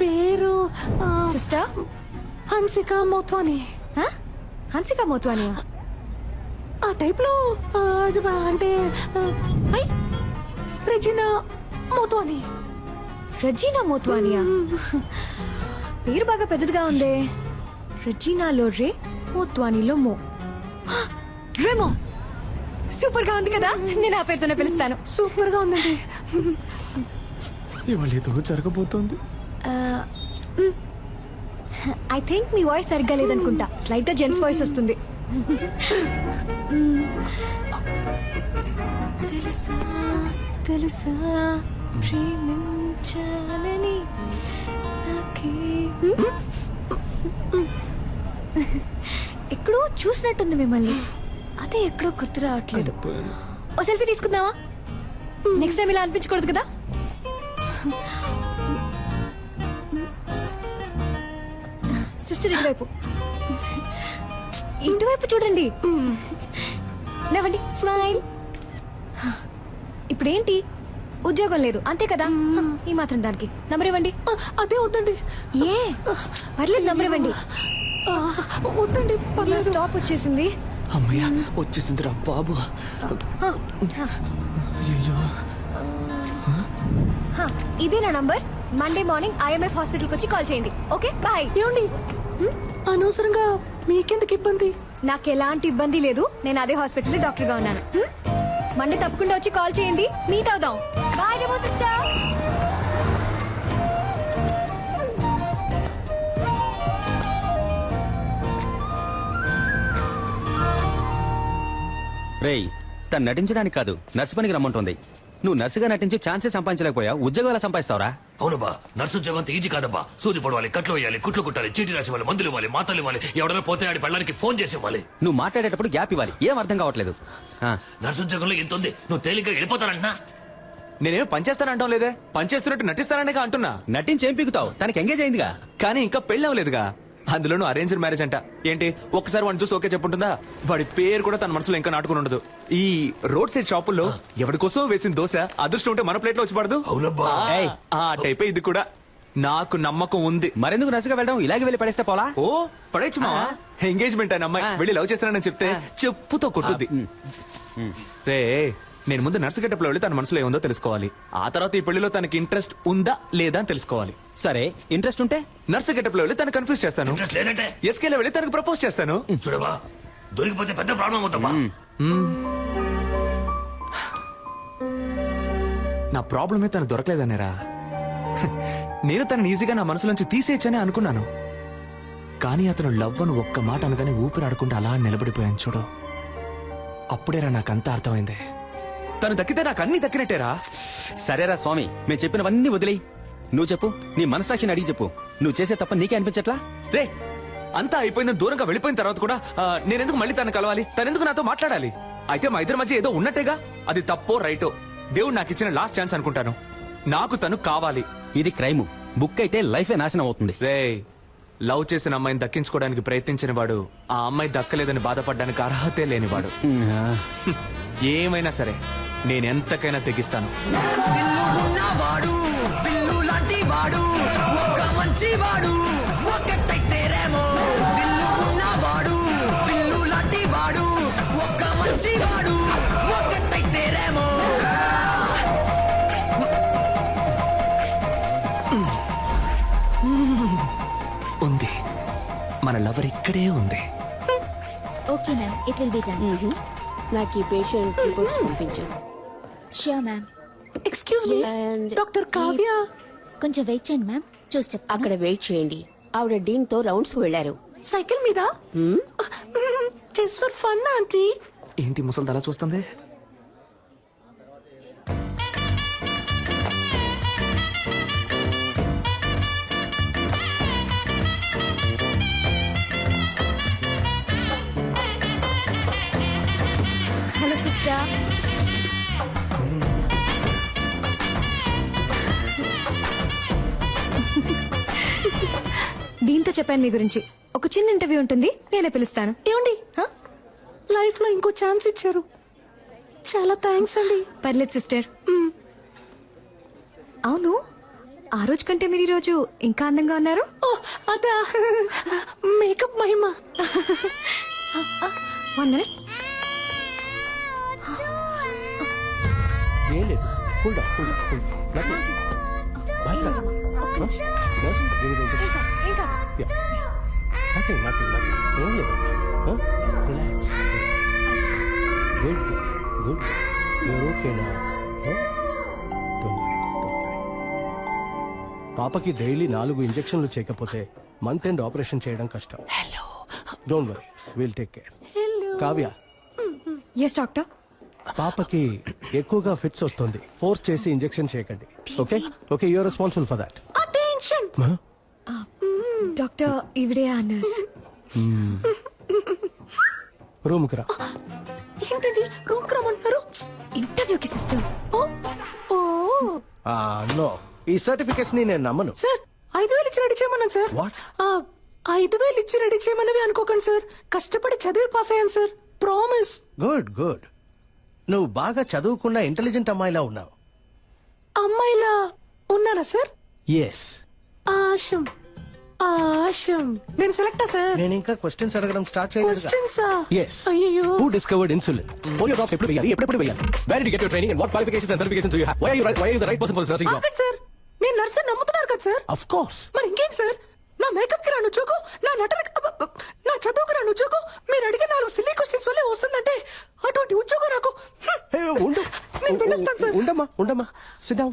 పేరు సిస్టర్ హన్సిక మోత్వాని. హన్సిక మోత్వాని ఆ టైప్ లో అంటే రెజినా మోత్వాని. రెజీనా మోత్వానియా? పేరు బాగా పెద్దదిగా ఉందే. రెజీనాలో రే, మోత్వానీలో మో. రేమో. సూపర్ గా ఉంది కదా, నేను ఆ పేరుతోనే పిలుస్తాను. సూపర్ గా ఉందండి. ఇవాళ ఏదో జరగబోతోంది. ఐ థింక్ మీ వాయిస్ సరిగ్గా లేదనుకుంటా. స్లైట్ గా జెంట్స్ వాయిస్ వస్తుంది. తెలుసా తెలుసా ప్రేమించాలని నాకే. ఎక్కడో చూసినట్టుంది మిమ్మల్ని, అదే ఎక్కడో గుర్తు రావట్లేదు. ఓ సెల్ఫీ తీసుకుందామా? నెక్స్ట్ టైం ఇలా అనిపించకూడదు కదా. సిస్టర్ ఇటువైపు, ఇటువైపు చూడండి. నవ్వండి, స్మైల్. ఇప్పుడేంటి, ఉద్యోగం లేదు అంతే కదా, ఈ మాత్రం దానికి నంబర్ ఇవ్వండి. అదే వద్దండి. ఏ పర్లేదు, నంబర్ ఇవ్వండి. వద్దండి పర్లేదు. స్టాప్ వచ్చేసింది. అమ్మయ్య వచ్చేసిందిరా బాబు. ఇదే నా నంబర్. మండే మార్నింగ్ IMF హాస్పిటల్కి వచ్చి కాల్ చేయండి. Okay bye. ఏమండి అనవసరంగా మీకెందుకు ఇబ్బంది? నాకు ఎలాంటి ఇబ్బంది లేదు. నేను అదే హాస్పిటల్ డాక్టర్ గా ఉన్నాను. మండే తప్పకుండా వచ్చి కాల్ చేయండి. మీట్ అవుదాం. Bye Remo sister. రేయ్, తను నటించడానికి కాదు నర్సు పనికి రమ్మంటుంది. నువ్వు నర్సుగా నటించి ఛాన్సే సంపాదించలేకపోయా, ఉద్యోగం ఎలా సంపాదిస్తావురా? అవునబ్బా, నర్సు ఉద్యోగం అంత ఈజీ కాదబ్బా. సూది పడవాలి, కట్లు వేయాలి, కుట్లు కుట్టాలి, చీటీ రాసి ఇవ్వాలి, మందులు ఇవ్వాలి, మాతలు ఇవ్వాలి, ఎవడైనా పోతే ఆడి పెళ్ళడానికి ఫోన్ చేసి ఇవ్వాలి. నువ్వు మాట్లాడేటప్పుడు గ్యాప్ ఇవ్వాలి. ఏం అర్థం కావట్లేదు. నర్సు ఉద్యోగంలో ఎంత ఉంది, నువ్వు తేలిగ్గా వెళ్ళిపోతానంటున్నా. నేనేం పనిచేస్తానంటాం లేదే, పనిచేస్తున్నట్టు నటిస్తాననే అంటున్నా. నటించి ఏం పీకుతావు? తనకి ఎంగేజ్ అయిందిగా. కానీ ఇంకా పెళ్ళి అవ్వలేదుగా. అందులోనూ అరేంజ్డ్ మ్యారేజ్ అంట. ఏంటి ఒక్కసారి వాడిని చూసి ఓకే చెప్పుంటుందా? వాడి పేరు కూడా తన మనసులో ఇంకా నాటుకుని ఉండదు. ఈ రోడ్ సైడ్ షాపుల్లో ఎవరి కోసం వేసిన దోశ అదృష్టం ఉంటే మన ప్లేట్ లో వచ్చి పడదు. అవునబ్బా. ఆ టైపే ఇది కూడా. నాకు నమ్మకం ఉంది. మరెందుకు నర్సుగా వెళ్ళడం? ఇలాగే వెళ్ళి పడేస్తే పోలా? ఓ పడేచ్చు మావా. ఎంగేజ్మెంట్ అయిన అమ్మాయి వెళ్ళి లవ్ చేస్తానని చెప్తే చెప్పుతో కొట్టుద్ది. రే, నేను ముందు నర్సు గెటప్లో వెళ్ళి తన మనసులో ఏముందో తెలుసుకోవాలి. ఆ తర్వాత ఈ పెళ్లిలో తనకి ఇంట్రెస్ట్ ఉందా లేదా అని తెలుసుకోవాలి. సరే, ఇంట్రెస్ట్ ఉంటే నర్సు గెటప్లో వెళ్ళి తను కన్ఫ్యూజ్ చేస్తాను. ఇంట్రెస్ట్ లేదంటే ఎస్కేలో వెళ్ళి తనకు ప్రపోజ్ చేస్తాను. చూడవా, దొరికిపోతే పెద్ద ప్రాబ్లం అవుతావా. నా ప్రాబ్లమే తను దొరకలేదనేరా. నేను తనని ఈజీగా నా మనసులోంచి తీసేయచ్చనే అనుకున్నాను. కానీ అతను లవ్ అని ఒక్క మాట అనగానే ఊపిరాడకుండా అలా నిలబడిపోయాను చూడు. అప్పుడేరా నాకంతా అర్థమైంది. తను దక్కితే నాకు అన్ని దక్కినట్టేరా. సరేరా స్వామి, మేము చెప్పినవన్నీ వదిలేయి. నువ్వు చెప్పు, నీ మనసాక్షిని అడిగి చెప్పు. నువ్వు చేసే తప్ప నీకే అనిపించట్లా? రే, అంతా అయిపోయిందని దూరంగా వెళ్ళిపోయిన తర్వాత కూడా నేనెందుకు మళ్ళీ తను కలవాలి? తనెందుకు నాతో మాట్లాడాలి? అయితే మా ఇద్దరి మధ్య ఏదో ఉన్నట్టేగా. అది తప్పో రైటో దేవుడు నాకు ఇచ్చిన లాస్ట్ ఛాన్స్ అనుకుంటాను. నాకు తను కావాలి. ఇది క్రైమ్. బుక్ అయితే లైఫే నాశనం అవుతుంది. రే, లవ్ చేసిన అమ్మాయిని దక్కించుకోవడానికి ప్రయత్నించిన వాడు ఆ అమ్మాయి దక్కలేదని బాధపడడానికి అర్హతే లేనివాడు. ఏమైనా సరే నేనెంతకైనా తెగిస్తాను. ఉంది, మన లవర్ ఇక్కడే ఉంది. Okay ma'am, it will be done. నాకు ఈ పేషెంట్ రిపోర్ట్స్ పంపించు. Sure ma'am. Excuse me, doctor Kavya. కొంచెం వెయిట్ చేయండి మ్యామ్, చూసి చెప్తాను. అక్కడ వెయిట్ చేయండి. ఆవిడ డీన్ తో రౌండ్స్ వెళ్లారు. సైకిల్ మీద? Just for fun aunty. ఏంటి ముసలి అలా చూస్తుంది? Hello sister. దీంతో చెప్పాను మీ గురించి. ఒక చిన్న ఇంటర్వ్యూ ఉంటుంది, నేనే పిలుస్తాను. ఏమండి, లైఫ్ లో ఇంకో ఛాన్స్ ఇచ్చారు. చాలా థ్యాంక్స్ అండి. పర్లేదు సిస్టర్. అవును, ఆ రోజు కంటే మీరు ఈ రోజు ఇంకా అందంగా ఉన్నారు. అదా మేకప్ మహిమ. 1 minute. ఏం లేదు. Hold on, hold on, hold on. Nothing. Bye, Nurse, give me the injection. ఇంకా Yeah. Nothing, nothing, nothing. ఏం లేదు. Relax. Good, good. You're okay now. Huh? Don't worry, don't worry. పాపకి డైలీ 4 ఇంజెక్షన్లు చేయకపోతే month end operation చేయడం కష్టం. Hello. Don't worry, will take care. Kavya, yes doctor. పాపకి ఎక్కువగా ఫిట్స్ వస్తుంది. ఫోర్స్ చేసి ఇంజెక్షన్ చేయకండి. Okay okay, you are responsible for that. Attention. Doctor, ఈవిడే ఆ నర్స్. రూమ్ కి రా. ఏంటండి రూమ్ కి రమ్మంటున్నారు? ఇంటర్వ్యూకి సిస్టర్. నో, ఈ సర్టిఫికెట్స్ ని నేను నమ్మను. సార్, 5,000 ఇచ్చి రెడీ చేయమన్నాను సార్. What? 5,000 ఇచ్చి రెడీ చేయమన్నవి అనుకోకండి సార్. కష్టపడి చదివి పాస్ అయ్యాను సార్, ప్రామిస్. Good good. నువ్వు బాగా చదువుకున్న ఇంటెలిజెంట్ అమ్మాయిలా ఉన్నావు. అమ్మాయిలా ఉన్నారా సార్? ఎస్. ఆశం ఆశం నేను సెలెక్టా సార్ నేను ఇంకా క్వశ్చన్స్ అడగడం స్టార్ట్ చేయలేదు. క్వశ్చన్సా Yes. అయ్యో Who discovered insulin? Polio drops ఎప్పుడు వేయాలి, ఎప్పుడు వేయాలి? Where did you get your training and what qualifications and certifications do you have? Why are you the right person for this nursing job? ఆగండి sir నేను nurse నమ్ముతున్నారు కదా sir Of course. మరి ఇంకేంటి సార్ నా మేకప్ కి రాను ఉద్యోగం నా నా చదువుకు రాను ఉద్యోగం మీరు అడిగే 4 సిల్లీ క్వశ్చన్స్ వల్లే వస్తుందంటే అటువంటి ఉద్యోగం నాకు Hey, ఉండు. నేను పిలుస్తాను సార్ ఉండమ్మా. Sit down.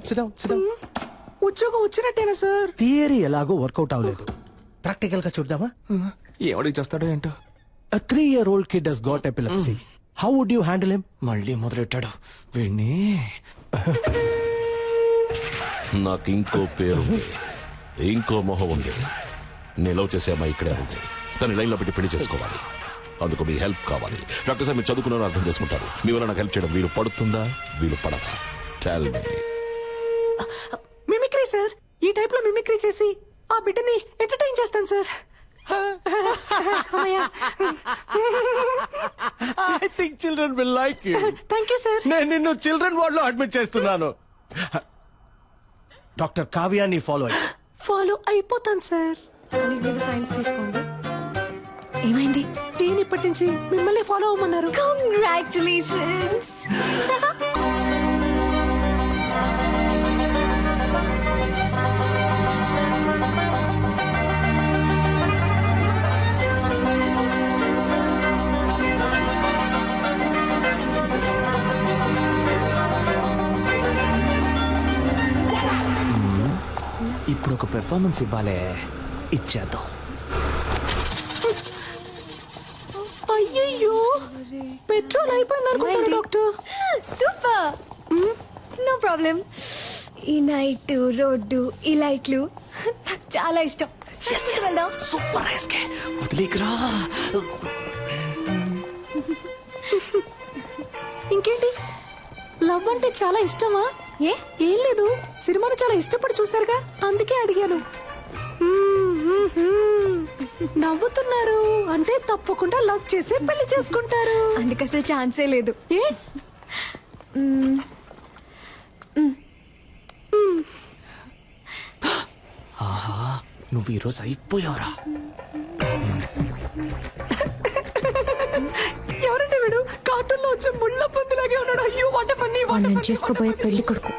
ఉద్యోగం వచ్చినట్టేనా సార్ థియరీ ఎలాగో వర్కౌట్ అవ్వలేదు. ప్రాక్టికల్ గా చూద్దామా? ఎవడికి చేస్తాడో ఏంటో. A 3-year-old kid has got epilepsy. How would you handle him? మళ్ళీ మొదలెట్టాడు వీణ్ణి. నాకు ఇంకో పేరుంది, ఇంకో మొహం ఉంది. నేను లవ్ చేసే అమ్మాయి ఇక్కడే ఉంది. తను లైన్ లో పెట్టి పెళ్లి చేసుకోవాలి. అందుకు మీ హెల్ప్ కావాలి. డాక్టర్ సార్ మీరు చదువుకున్నారని అర్థం చేసుకుంటారు. మీ వల్ల నాకు హెల్ప్ చేయడం వీలు పడుతుందా, వీలు పడదా? Tell me. మిమిక్రీ సార్ ఈ టైప్ లో మిమిక్రీ చేసి ఆ బిడ్డని ఎంటర్టైన్ చేస్తాను sir. I think children will like you. Thank you sir నేను నిన్ను చిల్డ్రన్ వార్డ్ లో అడ్మిట్ చేస్తున్నాను. డాక్టర్ కావ్యాన్ని ఫాలో అయిపోతాను సార్. సైన్స్ తీసుకోండి. ఏమైంది? టీని ఇప్పటి నుంచి మిమ్మల్ని ఫాలో అవ్వమన్నారు. కంగ్రాచులేషన్స్. ఇప్పుడు ఒక పెర్ఫార్మెన్స్ ఇవ్వాలే, ఇచ్చేద్దాం. అయ్యయ్యో పెట్రోల్ అయిపోయింది అనుకుంటాను డాక్టర్. సూపర్. No problem. ఈ నైట్ రోడ్డు ఈ లైట్లు నాకు చాలా ఇష్టం. వెళ్దాం. సూపర్ వదిలేకరా. ఇంకేంటి లవ్ అంటే చాలా ఇష్టమా? ఏం లేదు, సినిమాని చాలా ఇష్టపడి చూసారుగా అందుకే అడిగాను. నవ్వుతున్నారు అంటే తప్పకుండా లవ్ చేసి పెళ్లి చేసుకుంటారు. అందుకు అసలు ఛాన్సే లేదు. ఏ ఆహా నువ్వు ఈరోజు అయిపోయావురా. ఎవరంటే వీడు కార్టూన్ లో వచ్చి ముళ్ళ పందిలాగే ఉన్నాడు. అయ్యో వాట పని నేను చేసుకోబోయే పెళ్లి కొడుకు.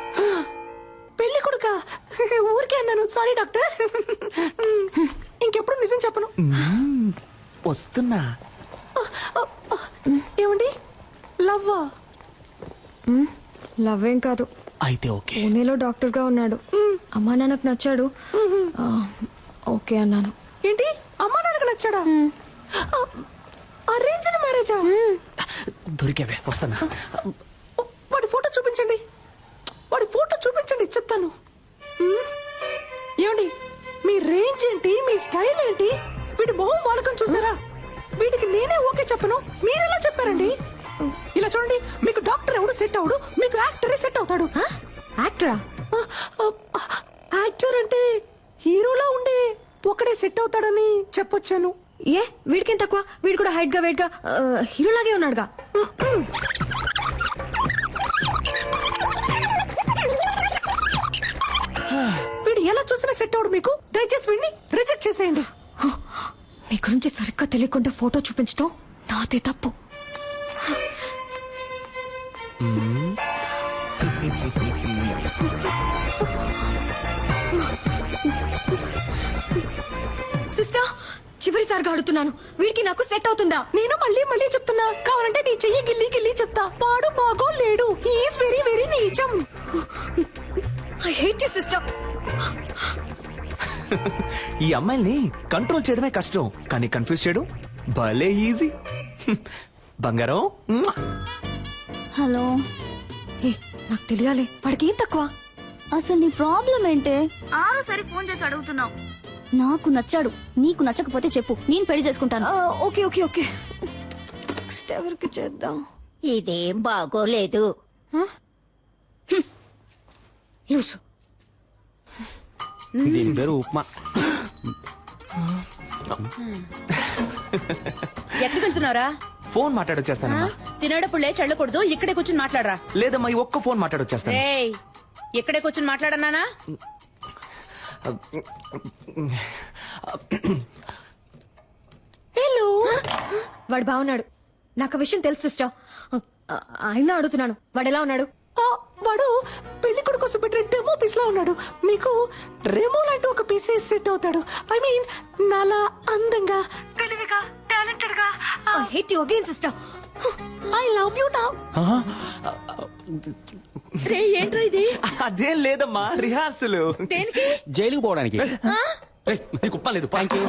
పెళ్లి కొడుక ఊరికే అన్నాను, సారీ డాక్టర్. ఇంకెప్పుడు నిజం చెప్పను. వస్తున్నా. ఏమండి లవ్వా? లవ్ ఏం కాదు. అయితే ఓకే. పూణేలో డాక్టర్ గా ఉన్నాడు. అమ్మా నాన్నకు నచ్చాడు. ఓకే అన్నాను. ఏంటి అమ్మా నాన్నకు నచ్చాడా? అరేంజ్డ్ మ్యారేజా? దొరికావే, వస్తానా. వాడి ఫోటో చూపించండి, వాడి ఫోటో చూపించండి చెప్తాను. ఏమండి మీ రేంజ్ ఏంటి, మీ స్టైల్ ఏంటి, వీడి మొహం వాలకం చూసారా? వీడికి నేనే ఓకే చెప్పను, మీరెలా చెప్పారండి? ఇలా చూడండి, మీకు డాక్టర్ ఎవడు సెట్ అవడు, మీకు యాక్టరే సెట్ అవుతాడు. యాక్టరా? యాక్టర్ అంటే హీరోలా ఉండే ఒకడే సెట్ అవుతాడని చెప్పొచ్చాను. ఏ వీడికేం తక్కువ? వీడు కూడా హైట్ గా వెయిట్ గా హీరోలాగే ఉన్నాడుగా. వీడు ఎలా చూసినా సెట్ అవడు మీకు. దయచేసి వీడిని రిజెక్ట్ చేసేయండి. మీ గురించి సరిగ్గా తెలియకుండా ఫోటో చూపించడం నాదే తప్పు. సిస్టర్ చివరిసారిగా అడుగుతున్నాను, వీడికి నాకు సెట్ అవుతుందా? నేను మళ్ళీ మళ్ళీ చెప్తున్నా, కావాలంటే నీ చెయ్యి గిల్లి గిల్లి చెప్తా. వాడు బాగో లేడు, హీఈస్ వెరీ వెరీ నీచం. I hate you sister. ఈ అమ్మాయిల్ని కంట్రోల్ చేయడమే కష్టం, కానీ కన్ఫ్యూజ్ చేయడం భలే ఈజీ. బంగారం. హలో. ఏ నాకు తెలియాలి, వాడికి ఏం తక్కువ? అసలు నీ ప్రాబ్లం ఏంటే? ఆరోసారి ఫోన్ చేసి అడుగుతున్నావు. నాకు నచ్చాడు, నీకు నచ్చకపోతే చెప్పు, నేను పెళ్లి చేసుకుంటాను. Okay okay okay. నెక్స్ట్ ఎవరికి చేద్దాం? ఇదేం బాగోలేదు. లూసు. దీని పేరు ఉప్మా. ఎక్కడికి వెళ్తున్నారా? ఫోన్ మాట్లాడొచ్చేస్తానమ్మా. తినేటప్పుడు లేచి వెళ్ళకూడదు, ఇక్కడే కూర్చుని మాట్లాడరా. లేదమ్మా, ఈ ఒక్క ఫోన్ మాట్లాడొచ్చేస్తాను. ఇక్కడే కూర్చుని మాట్లాడన్నానా? హలో. వాడు బాగున్నాడు. నాకు ఆ విషయం తెలుసు సిస్టర్. ఆయన అడుగుతున్నాను, వాడు ఎలా ఉన్నాడు? వాడు పెళ్లి కొడుకు కోసం పెట్టిన డెమో పీస్ లా ఉన్నాడు. మీకు రెమో లాంటి ఒక పీస్ సెట్ అవుతాడు. ఐ మీన్ నాలా అందంగా, తెలివిగా, టాలెంటెడ్ గా. I hate you again sister. I love you now. రే ఏంట్రా ఇది? అదేం లేదమ్మా, రిహార్సల్. దేనికి? జైలుకి పోవడానికి. నీకు ఉప్ప లేదు. Thank you.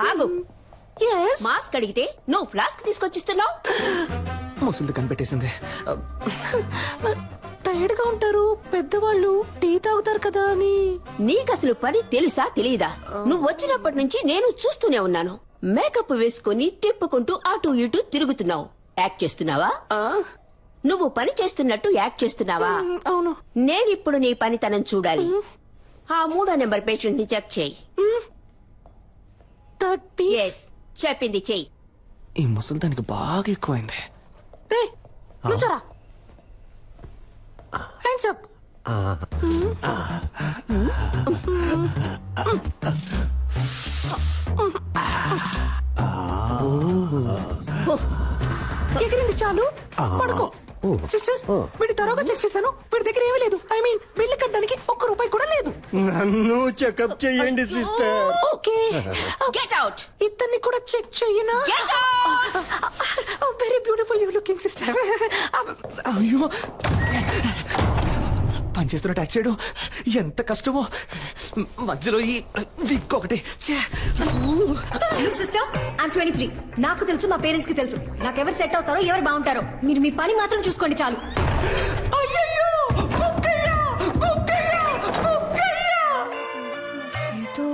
ఆగు. yes మాస్క్ అడిగితే నువ్వు ఫ్లాస్క్ తీసుకొచ్చిస్తున్నావు. ముసలిది కనిపెట్టేసింది. టైర్డ్ గా ఉంటారు పెద్దవాళ్ళు, టీ తాగుతారు కదా అని. నీకు అసలు పని తెలుసా తెలియదా? నువ్వు వచ్చినప్పటి నుంచి నేను చూస్తూనే ఉన్నాను. మేకప్ వేసుకుని తిప్పుకుంటూ అటు ఇటు తిరుగుతున్నావు. యాక్ట్ చేస్తున్నావా? నువ్వు పని చేస్తున్నట్టు యాక్ట్ చేస్తున్నావా? అవును. నేనిప్పుడు నీ పనితనం చూడాలి. ఆ 3వ నెంబర్ పేషెంట్ ని చెక్ చేయి. Yes, చెప్పింది చెయ్యి. ఈ ముసలి దానికి బాగా ఎక్కువైంది. రే నుంచోరా. Hands up. ఎగిరింది చాలు, పడుకో. సిస్టర్, వీడి తరోగా చెక్ చేశాను. వీడి దగ్గర ఏమీ లేదు. ఐ మీన్ బిల్లు కట్టడానికి ₹1 కూడా లేదు. నన్ను చెకప్ చేయండి సిస్టర్. Okay, get out. ఇతన్ని కూడా చెక్ చెయ్యనా? Very beautiful you looking sister. అయ్యో, పనిచేస్తున్న ట్యాక్స్ చేయడం ఎంత కష్టమో. మధ్యలో ఈ విక్ ఒకటి. Sister, I'm 23. నాకు తెలుసు, మా పేరెంట్స్ కి తెలుసు నాకెవరు సెట్ అవుతారో, ఎవరు బాగుంటారో. మీరు మీ పని మాత్రం చూసుకోండి చాలు. ఏదో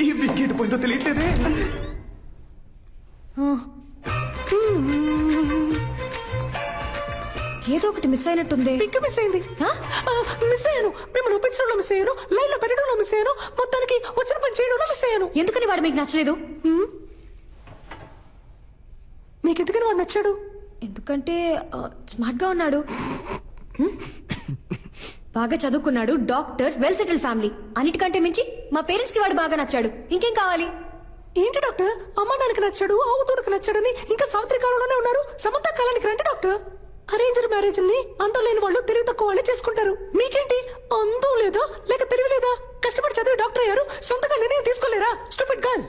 ఈ విక్ ఎటు పోయిందో తెలియట్లేదే. ఏదో ఒకటి మిస్ అయినట్టుంది. పిక్ మిస్ అయింది. మిస్ అయ్యాను. మిమ్మల్ని ఒప్పించడంలో మిస్ అయ్యాను. లైన్ లో పెట్టడంలో మిస్ అయ్యాను. మొత్తానికి వచ్చిన పని చేయడంలో మిస్ అయ్యాను. ఎందుకని వాడు మీకు నచ్చలేదు? మీకు ఎందుకని వాడు నచ్చాడు? ఎందుకంటే స్మార్ట్ గా ఉన్నాడు, బాగా చదువుకున్నాడు, డాక్టర్, వెల్ సెటిల్ ఫ్యామిలీ. అన్నిటికంటే మించి మా పేరెంట్స్ కి వాడు బాగా నచ్చాడు. ఇంకేం కావాలి? ఏంటి డాక్టర్, అమ్మ నాన్నకి నచ్చాడు, ఆవుతోడుకు నచ్చాడని ఇంకా సావిత్రి కాలంలోనే ఉన్నారు. సమంత కాలానికి రండి డాక్టర్. అరేంజ్డ్ మ్యారేజ్ ని అందం లేని వాళ్ళు తెలివి తక్కువ వాళ్ళే చేసుకుంటారు. మీకేంటి అందం లేదా లేక తెలివి లేదా? కష్టపడి చదివి డాక్టర్ అయ్యారు, సొంతగా నిర్ణయం తీసుకోలేరా? Stupid girl.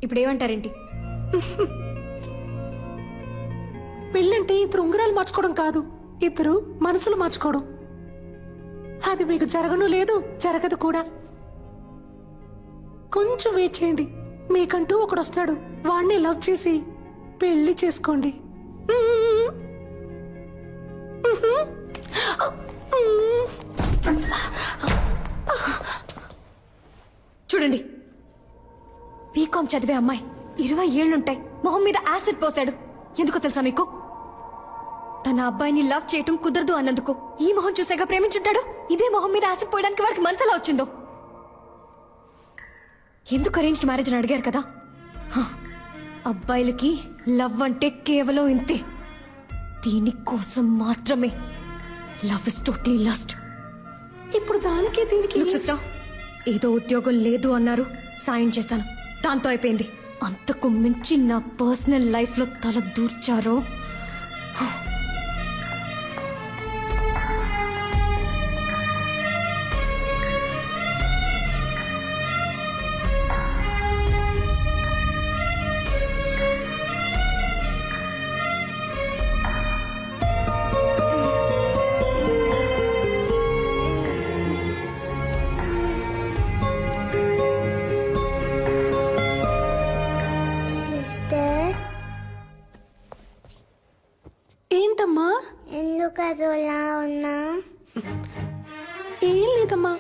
ఇప్పుడు ఏమంటారేంటి? పెళ్ళంటే ఇద్దరు ఉంగరాలు మార్చుకోవడం కాదు, ఇద్దరు మనసులు మార్చుకోవడం. అది మీకు జరగను లేదు, జరగదు కూడా. కొంచెం వెయిట్ చేయండి, మీకంటూ ఒకడు వస్తాడు. వాడిని లవ్ చేసి పెళ్లి చేసుకోండి. చూడండి, బీకామ్ చదివే అమ్మాయి, 20 ఏళ్లుంటాయి, మొహం మీద యాసిడ్ పోసాడు. ఎందుకో తెలుసా మీకు? తన అబ్బాయిని లవ్ చేయటం కుదరదు అన్నందుకు. ఈ మొహం చూసాక ప్రేమించుంటాడు. ఇదే మొహం మీద యాసిడ్ పోయడానికి వాడికి మనసులా వచ్చిందో. ఎందుకు అరేంజ్డ్ మ్యారేజ్ అని అడిగారు కదా? అబ్బాయిలకి లవ్ అంటే కేవలం ఇంతే. దీనికోసం మాత్రమే. Love is totally lust. ఇప్పుడు దానికి దీనికి సిస్టర్, ఏదో ఉద్యోగం లేదు అన్నారు, సాయం చేశాను, దాంతో అయిపోయింది. అంతకు మించి నా పర్సనల్ లైఫ్ లో తల దూర్చారో. ఏంటమ్మా, ఎందుకు అదోలా ఉన్నా? ఏం లేదమ్మా,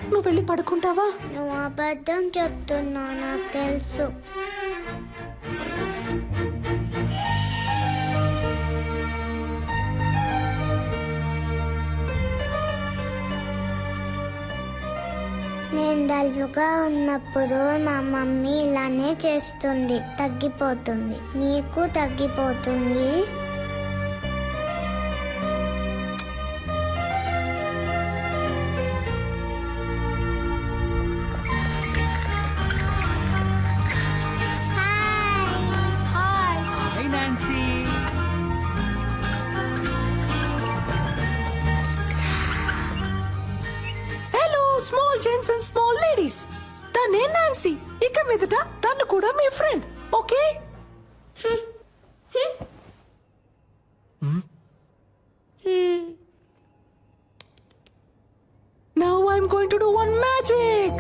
నువ్వు వెళ్ళి పడుకుంటావా? నువ్వు అబద్ధం చెప్తున్నావు, నాకు తెలుసు. నేను డల్గా ఉన్నప్పుడు మా మమ్మీ ఇలానే చేస్తుంది, తగ్గిపోతుంది. నీకు తగ్గిపోతుంది. Nancy. Hello small gents and small ladies, తనే నాన్సీ. ఇక మీదట తను కూడా మీ friend, okay? Now I'm going to do one magic.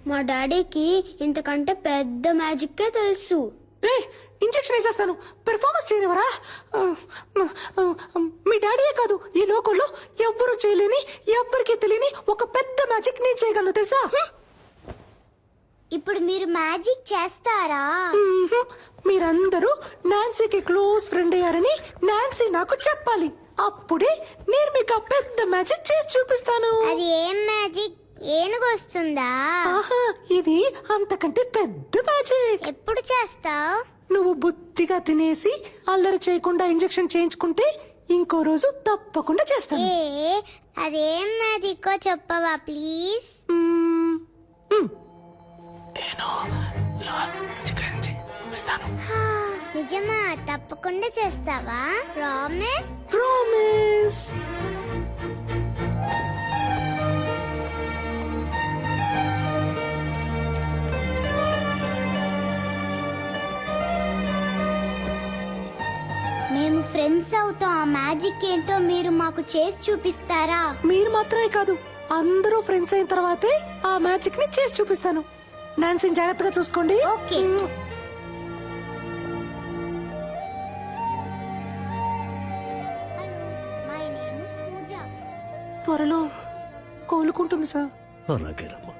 మా డాడీకి ఇంతకంటే పెద్ద మ్యాజిక్కే తెలుసు. రే ఇంజెక్షన్ వేసేస్తాను, పెర్ఫార్మెన్స్ చేయనివరా? మీ డాడీయే కాదు, ఈ లోకంలో ఎవ్వరూ చేయలేని, ఎవ్వరికీ తెలియని ఒక పెద్ద మ్యాజిక్ నేను చేయగలను, తెలుసా? ఇప్పుడు మీరు మ్యాజిక్ చేస్తారా? మీరందరూ నాన్సీకి క్లోజ్ ఫ్రెండ్ అయ్యారని నాన్సీ నాకు చెప్పాలి. అప్పుడే నేను మీకు ఆ పెద్ద మ్యాజిక్ చేసి చూపిస్తాను. అది ఏం మ్యాజిక్? ఏనుగొస్తుందా? ఆహా, ఇది అంతకంటే పెద్ద మ్యాజిక్. ఎప్పుడు చేస్తావు? నువ్వు బుద్ధిగా తినేసి అల్లరి చేయకుండా ఇంజెక్షన్ చేయించుకుంటే ఇంకో రోజు తప్పకుండా చేస్తాను. అదేం మ్యాజిక్కో చెప్పవా ప్లీజ్? నిజమా? తప్పకుండా చేస్తావా? ప్రామిస్? ప్రామిస్. మేము ఫ్రెండ్స్ అవుతాం. ఆ మ్యాజిక్ ఏంటో మీరు మాకు చేసి చూపిస్తారా? మీరు మాత్రమే కాదు, అందరూ ఫ్రెండ్స్ అయిన తర్వాతే ఆ మ్యాజిక్ ని చేసి చూపిస్తాను. నాన్సీని జాగ్రత్తగా చూసుకోండి. ఓకే. త్వరలో కోలుకుంటుంది సార్. అలాగేనమ్మా.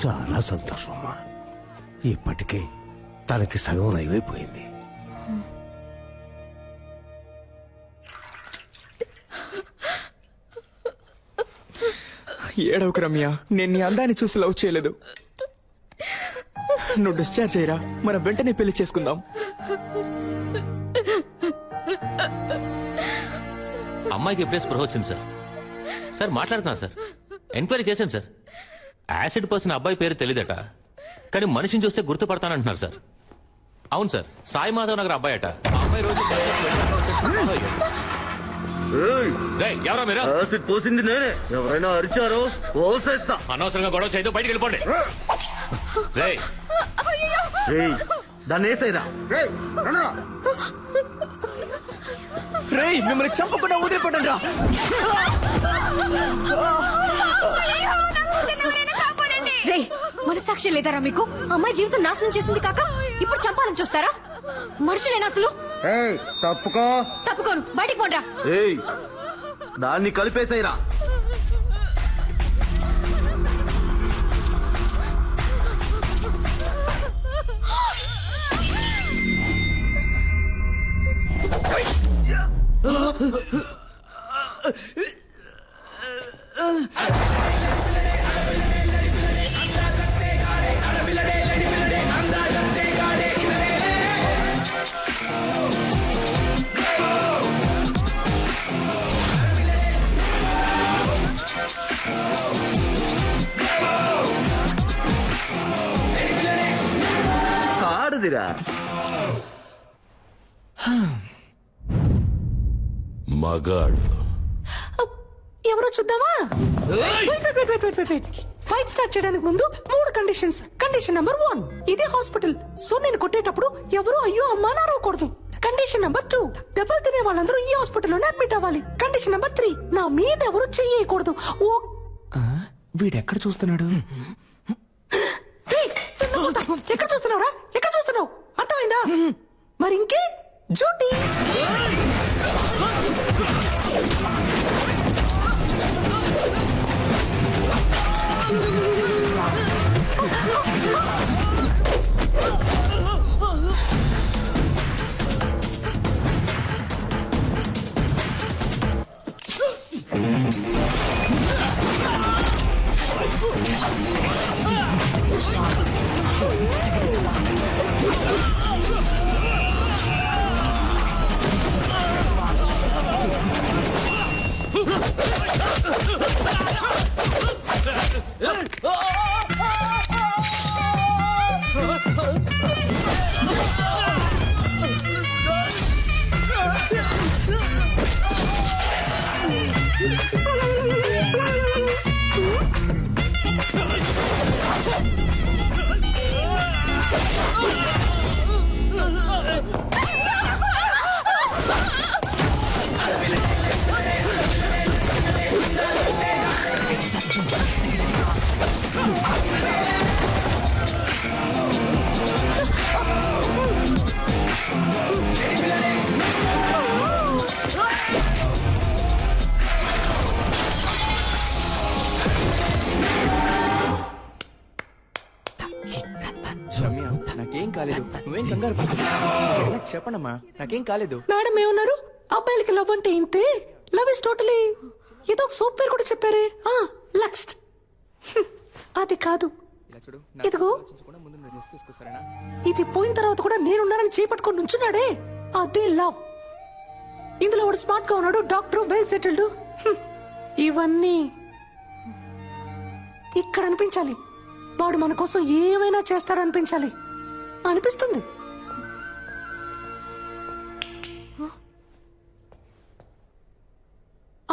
చాలా సంతోషం అమ్మా. ఇప్పటికే తనకి సగం నయమైపోయింది. ఏడవకు రమ్య, నేను నీ అందాన్ని చూసి లవ్ చేయలేదు. నువ్వు డిశ్చార్జ్ అయ్యరా, మనం వెంటనే పెళ్లి చేసుకుందాం. అమ్మాయికి ఎప్పుడే స్పృహ వచ్చింది సార్. సార్ మాట్లాడుతున్నా సార్, ఎంక్వైరీ చేశాను సార్. యాసిడ్ పోసిన అబ్బాయి పేరు తెలియదట, కానీ మనిషిని చూస్తే గుర్తుపడతానంటున్నారు సార్. అవును సార్, సాయి మాధవ్ నగర్ అబ్బాయి అట. ఆ అబ్బాయి రోజు ఎవరా మీరు? యాసిడ్ పోసింది నేనే. ఎవరైనా అరిచారో ఓసేస్తా. అనవసరంగా గొడవ చేయదు, బయటికి వెళ్ళిపోండి. దాన్ని వేసేరా. రేయ్, మిమ్మల్ని చంపకుండా వదిలిపోండి రా. రే, మనసాక్షి లేదారా మీకు? అమ్మాయి జీవితం నాశనం చేసింది కాక ఇప్పుడు చంపాలని చూస్తారా? మనుషులేనా అసలు? తప్పుకో. తప్పుకోను, బయటికి పోండ్రా. దాన్ని కలిపేసేరా. కాడుదిరా. మగాడు ఎవరో చూద్దామా? ఫైట్ స్టార్ట్ చేయడానికి ముందు 3 కండిషన్స్. కండిషన్ నెంబర్ 1, ఇది హాస్పిటల్, సో నేను కొట్టేటప్పుడు ఎవరు అయ్యో అమ్మా నారవకూడదు. కండిషన్ నెంబర్ 2, దెబ్బలు తినే వాళ్ళందరూ ఈ హాస్పిటల్లోనే అడ్మిట్ అవ్వాలి. కండిషన్ నెంబర్ 3, నా మీద ఎవరు చెయ్యకూడదు. వీడెక్కడ చూస్తున్నాడు? ఎక్కడ చూస్తున్నావురా? ఎక్కడ చూస్తున్నావు? అర్థమైందా? మరి ఇంకే జూటీస్. రమ్య నాకేం కాలేదు నువ్వేం కంగారు చెప్పండమ్మా నాకేం కాలేదు. మేడం ఏమన్నారు? అబ్బాయిలకి లవ్ అంటే ఇంతే, లవ్ ఇస్ టోటలీ ఏదో ఒక సూప్ పేరు కూడా చెప్పారే, లక్స్ట్. అది కాదు, ఇదిగో ఇది పోయిన తర్వాత కూడా నేనున్నానని చేపట్టుకొని నుంచున్నాడే, అదే లవ్. ఇందులో వాడు స్మార్ట్ గా ఉన్నాడు, డాక్టర్, వెల్ సెటిల్డ్. ఇవన్నీ ఇక్కడ అనిపించాలి. వాడు మన కోసం ఏమైనా చేస్తాడనిపించాలి అనిపిస్తుంది.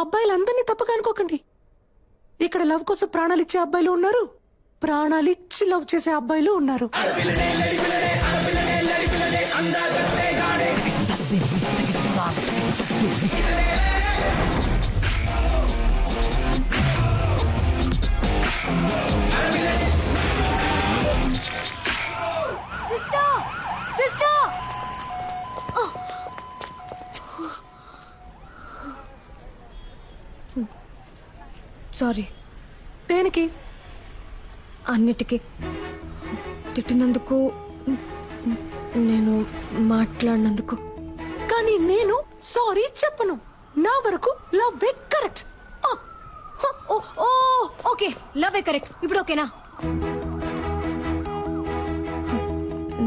అబ్బాయిలందరినీ తప్పగా అనుకోకండి. ఇక్కడ లవ్ కోసం ప్రాణాలు ఇచ్చే అబ్బాయిలు ఉన్నారు, ప్రాణాలు ఇచ్చి లవ్ చేసే అబ్బాయిలు ఉన్నారు. Sister, sister, sorry. దేనికి? అన్నిటికీ. తిట్టినందుకు, నేను మాట్లాడినందుకు. కానీ నేను సారీ చెప్పను. నా వరకు love correct. Okay, love correct. ఇప్పుడు ఓకేనా?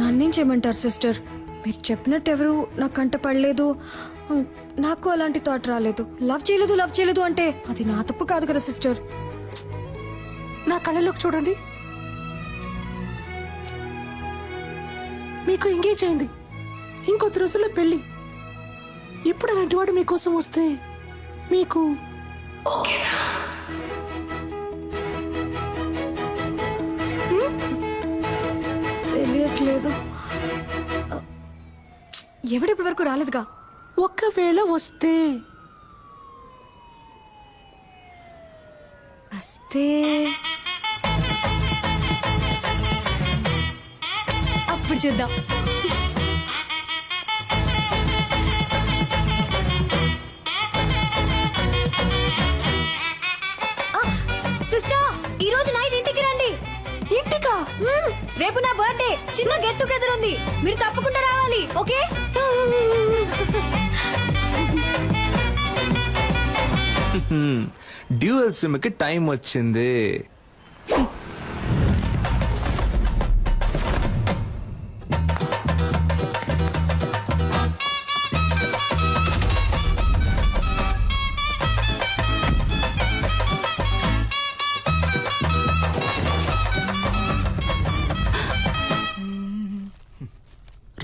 నన్నేం చేయమంటారు సిస్టర్? మీరు చెప్పినట్టు ఎవరు నా కంట పడలేదు, నాకు అలాంటి థాట్ రాలేదు. లవ్ చేయలేదు అంటే అది నా తప్పు కాదు కదా సిస్టర్. నా కళ్ళలోకి చూడండి. మీకు ఎంగేజ్ అయింది, ఇంకొద్ది రోజుల్లో పెళ్లి. ఇప్పుడు అలాంటి వాడు మీకోసం వస్తే మీకు తెలియట్లేదు. ఎవడిప్పటి వరకు రాలేదుగా. ఒకవేళ వస్తే అప్పుడు చూద్దాం. సిస్టర్, ఈ రోజు నైట్ ఇంటికి రండి. ఇంటికా? రేపు నా బర్త్డే, చిన్న గెట్ టుగెదర్ ఉంది, మీరు తప్పకుండా రావాలి. ఓకే? డ్యూయల్ సిమ్ కి టైం వచ్చింది.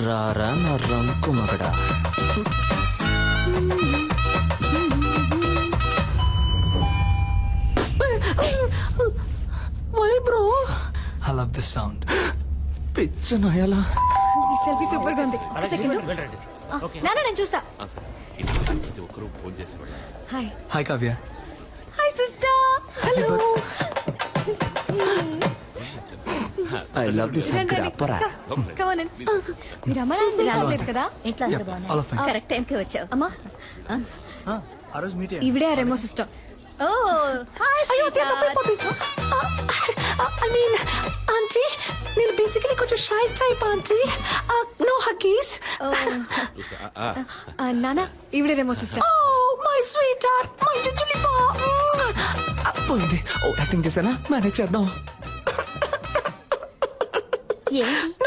రారా నా రంకు మగడా. Why bro? I love this sound. పిచ్చ నయలా. ఈ సెల్ఫీ సూపర్ గా ఉంది. ఒక సెకండ్. నాన్న నేను చూస్తా. Hi. Hi Kavya. Hi sister. Hello. I love this sound. అప్పరా. Come on in. మీరు అమ్మ నాన్న రాలేదు కదా? ఇంట్లో అందరూ బాగున్నారు. కరెక్ట్ టైంకి వచ్చావు. అమ్మా, ఆ రోజు మీట్ ఈవిడే రెమో సిస్టర్. అయ్యో అదే తప్పైపోతుంది. ఐ మీన్ ఆంటీ, నేను బేసికలీ కొంచెం shy type aunty. No huggies. నానా ఈవిడే Remo sister. My sweetheart, my చుచులిపా. పోయింది. ఓ యాక్టింగ్ చేశానా? మేనేజ్ చేద్దాం.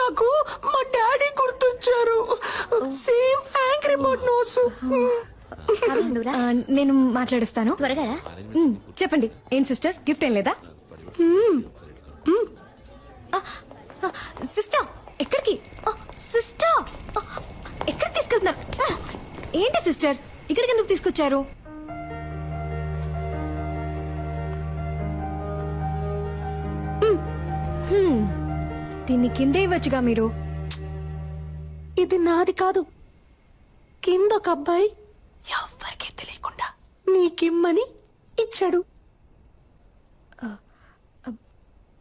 నాకు మా డాడీ గుర్తొచ్చారు. Same angry bird nose. నేను మాట్లాడిస్తాను. త్వరగా చెప్పండి. ఏం సిస్టర్, గిఫ్ట్ ఏం లేదా? సిస్టర్ ఎక్కడికి? సిస్టర్ ఎక్కడికి తీసుకెళ్తున్నారు? ఏంటి సిస్టర్, ఇక్కడికి ఎందుకు తీసుకొచ్చారు? దీన్ని కిందే ఇవ్వచ్చుగా మీరు. ఇది నాది కాదు. కింద ఒక అబ్బాయి ఎవ్వరికీ తెలియకుండా నీకిమ్మని ఇచ్చాడు.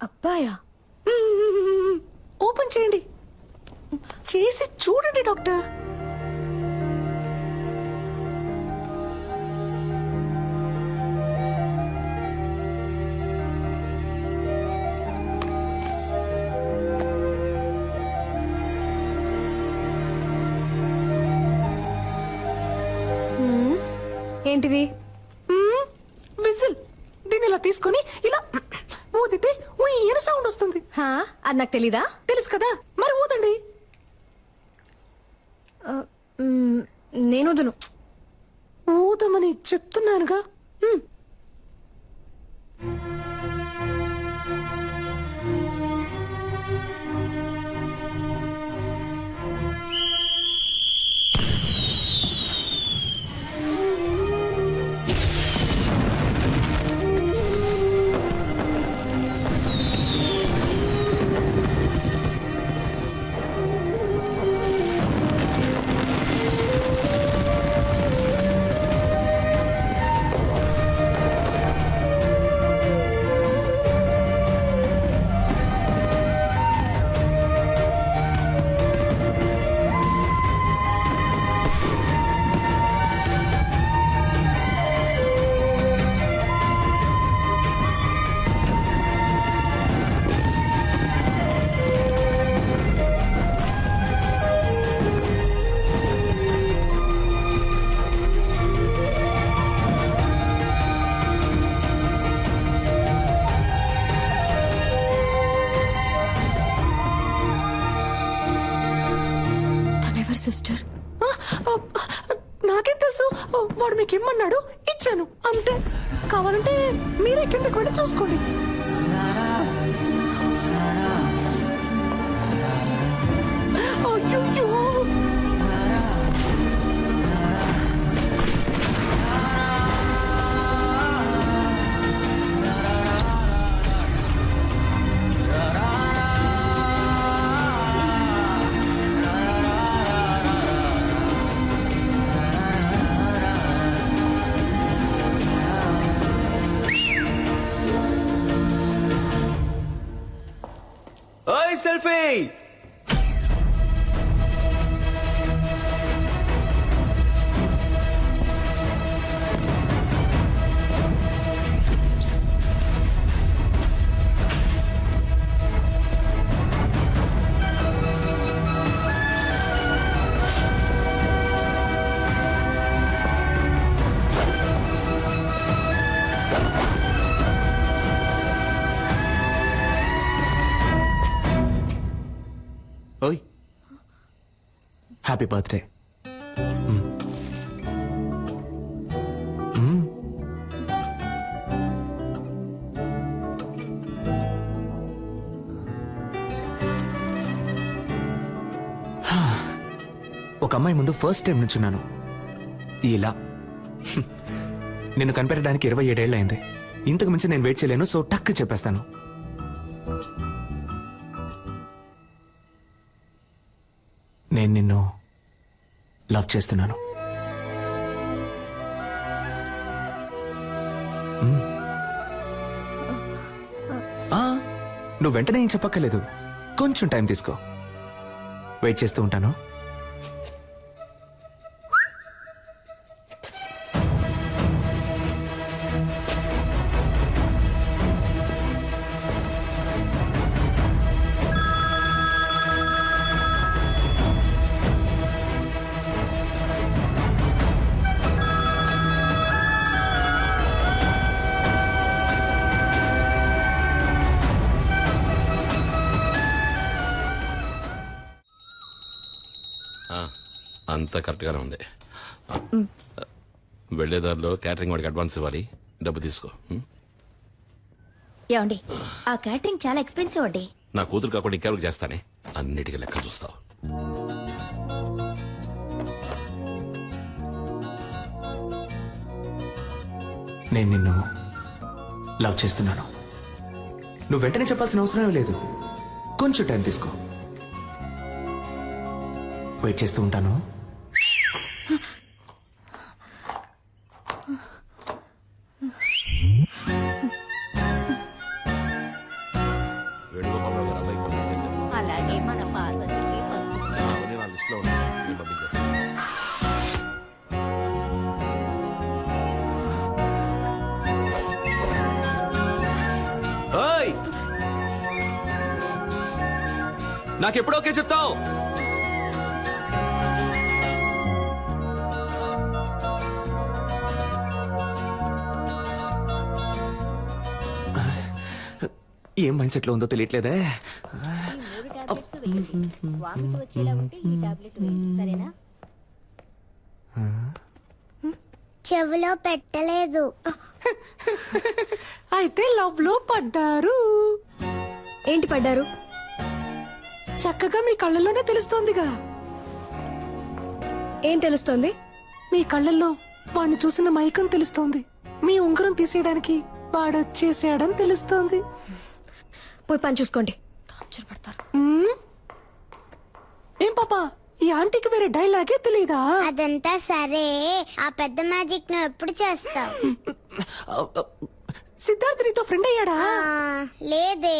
అబ్బాయా? ఓపెన్ చేయండి. చేసి చూడండి డాక్టర్. ఏంటిది? విజిల్. దీన్ని ఇలా తీసుకొని ఇలా ఊదితే ఊయన సౌండ్ వస్తుంది. అది నాకు తెలీదా? తెలుసు కదా, మరి ఊదండి. నేను వదును. ఊదమని చెప్తున్నానుగా. సిస్టర్ నాకేం తెలుసు. వాడు మీకు ఇమ్మన్నాడు, ఇచ్చాను అంతే. కావాలంటే మీరే కిందకి వెళ్ళి చూసుకోండి. అయ్యో ఓయ్ సెల్ఫీ. ఓయ్ హ్యాపీ బర్త్డే. ఒక అమ్మాయి ముందు ఫస్ట్ టైం నుంచున్నాను ఇలా. నిన్ను కనిపెట్టడానికి 27 ఏళ్ళు అయింది. ఇంతకు మించి నేను వెయిట్ చేయలేను. సో టక్ చెప్పేస్తాను. నేను నిన్ను లవ్ చేస్తున్నాను. నువ్వు వెంటనే ఏం చెప్పక్కర్లేదు. కొంచెం టైం తీసుకో. వెయిట్ చేస్తూ ఉంటాను. అంతా కరెక్ట్ గానే ఉంది. వెళ్లేదారిలో క్యాటరింగ్ వాడికి అడ్వాన్స్ ఇవ్వాలి, డబ్బు తీసుకో. ఏమండి ఆ క్యాటరింగ్ చాలా ఎక్స్పెన్సివ్ అండి. నా కూతురు కాకుండా ఇంకెవరికి చేస్తానే, అన్నిటికీ లెక్క చూస్తావు. నేను నిన్ను లవ్ చేస్తున్నాను. నువ్వు వెంటనే చెప్పాల్సిన అవసరం లేదు, కొంచెం టైం తీసుకో. వెయిట్ చేస్తూ ఉంటాను. వేణుగోపాలరావు గారు అబ్బాయికి పంపించేశారు. అలాగే మన పాతకి అవన్నీ నా లిస్టులో ఉన్నాయి, నేను పంపించేస్తాను. ఓయ్, నాకెప్పుడు ఓకే చెప్తావు? ఏం మైండ్ సెట్ లో ఉందో తెలియట్లేదే. చెవిలో పెట్టలేదు. అయితే లవ్ లో పడ్డారు. ఏంటి పడ్డారు? చక్కగా మీ కళ్ళల్లోనే తెలుస్తోందిగా. ఏం తెలుస్తోంది? మీ కళ్ళల్లో వాడిని చూసిన మైకం తెలుస్తోంది. మీ ఉంగరం తీసేయడానికి వాడొచ్చేసాడని తెలుస్తోంది. పోయి పని చూసుకోండి. టార్చర్ పడతారు. ఏం పాపా, ఈ ఆంటీకి వేరే డైలాగే తెలీదా? అదంతా సరే, ఆ పెద్ద మ్యాజిక్ నువ్వు ఎప్పుడు చేస్తావు? సిద్ధార్థ్ నీతో ఫ్రెండ్ అయ్యాడా? లేదే.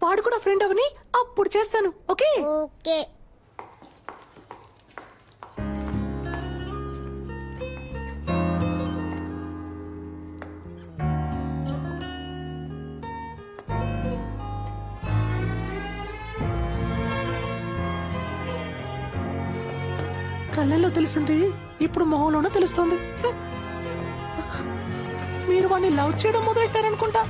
వాడు కూడా ఫ్రెండ్ అవని అప్పుడు చేస్తాను. Okay okay. కళ్ళల్లో తెలిసింది ఇప్పుడు మొహంలోనూ తెలుస్తోంది. మీరు వాడిని లవ్ చేయడం మొదలెట్టారనుకుంటా.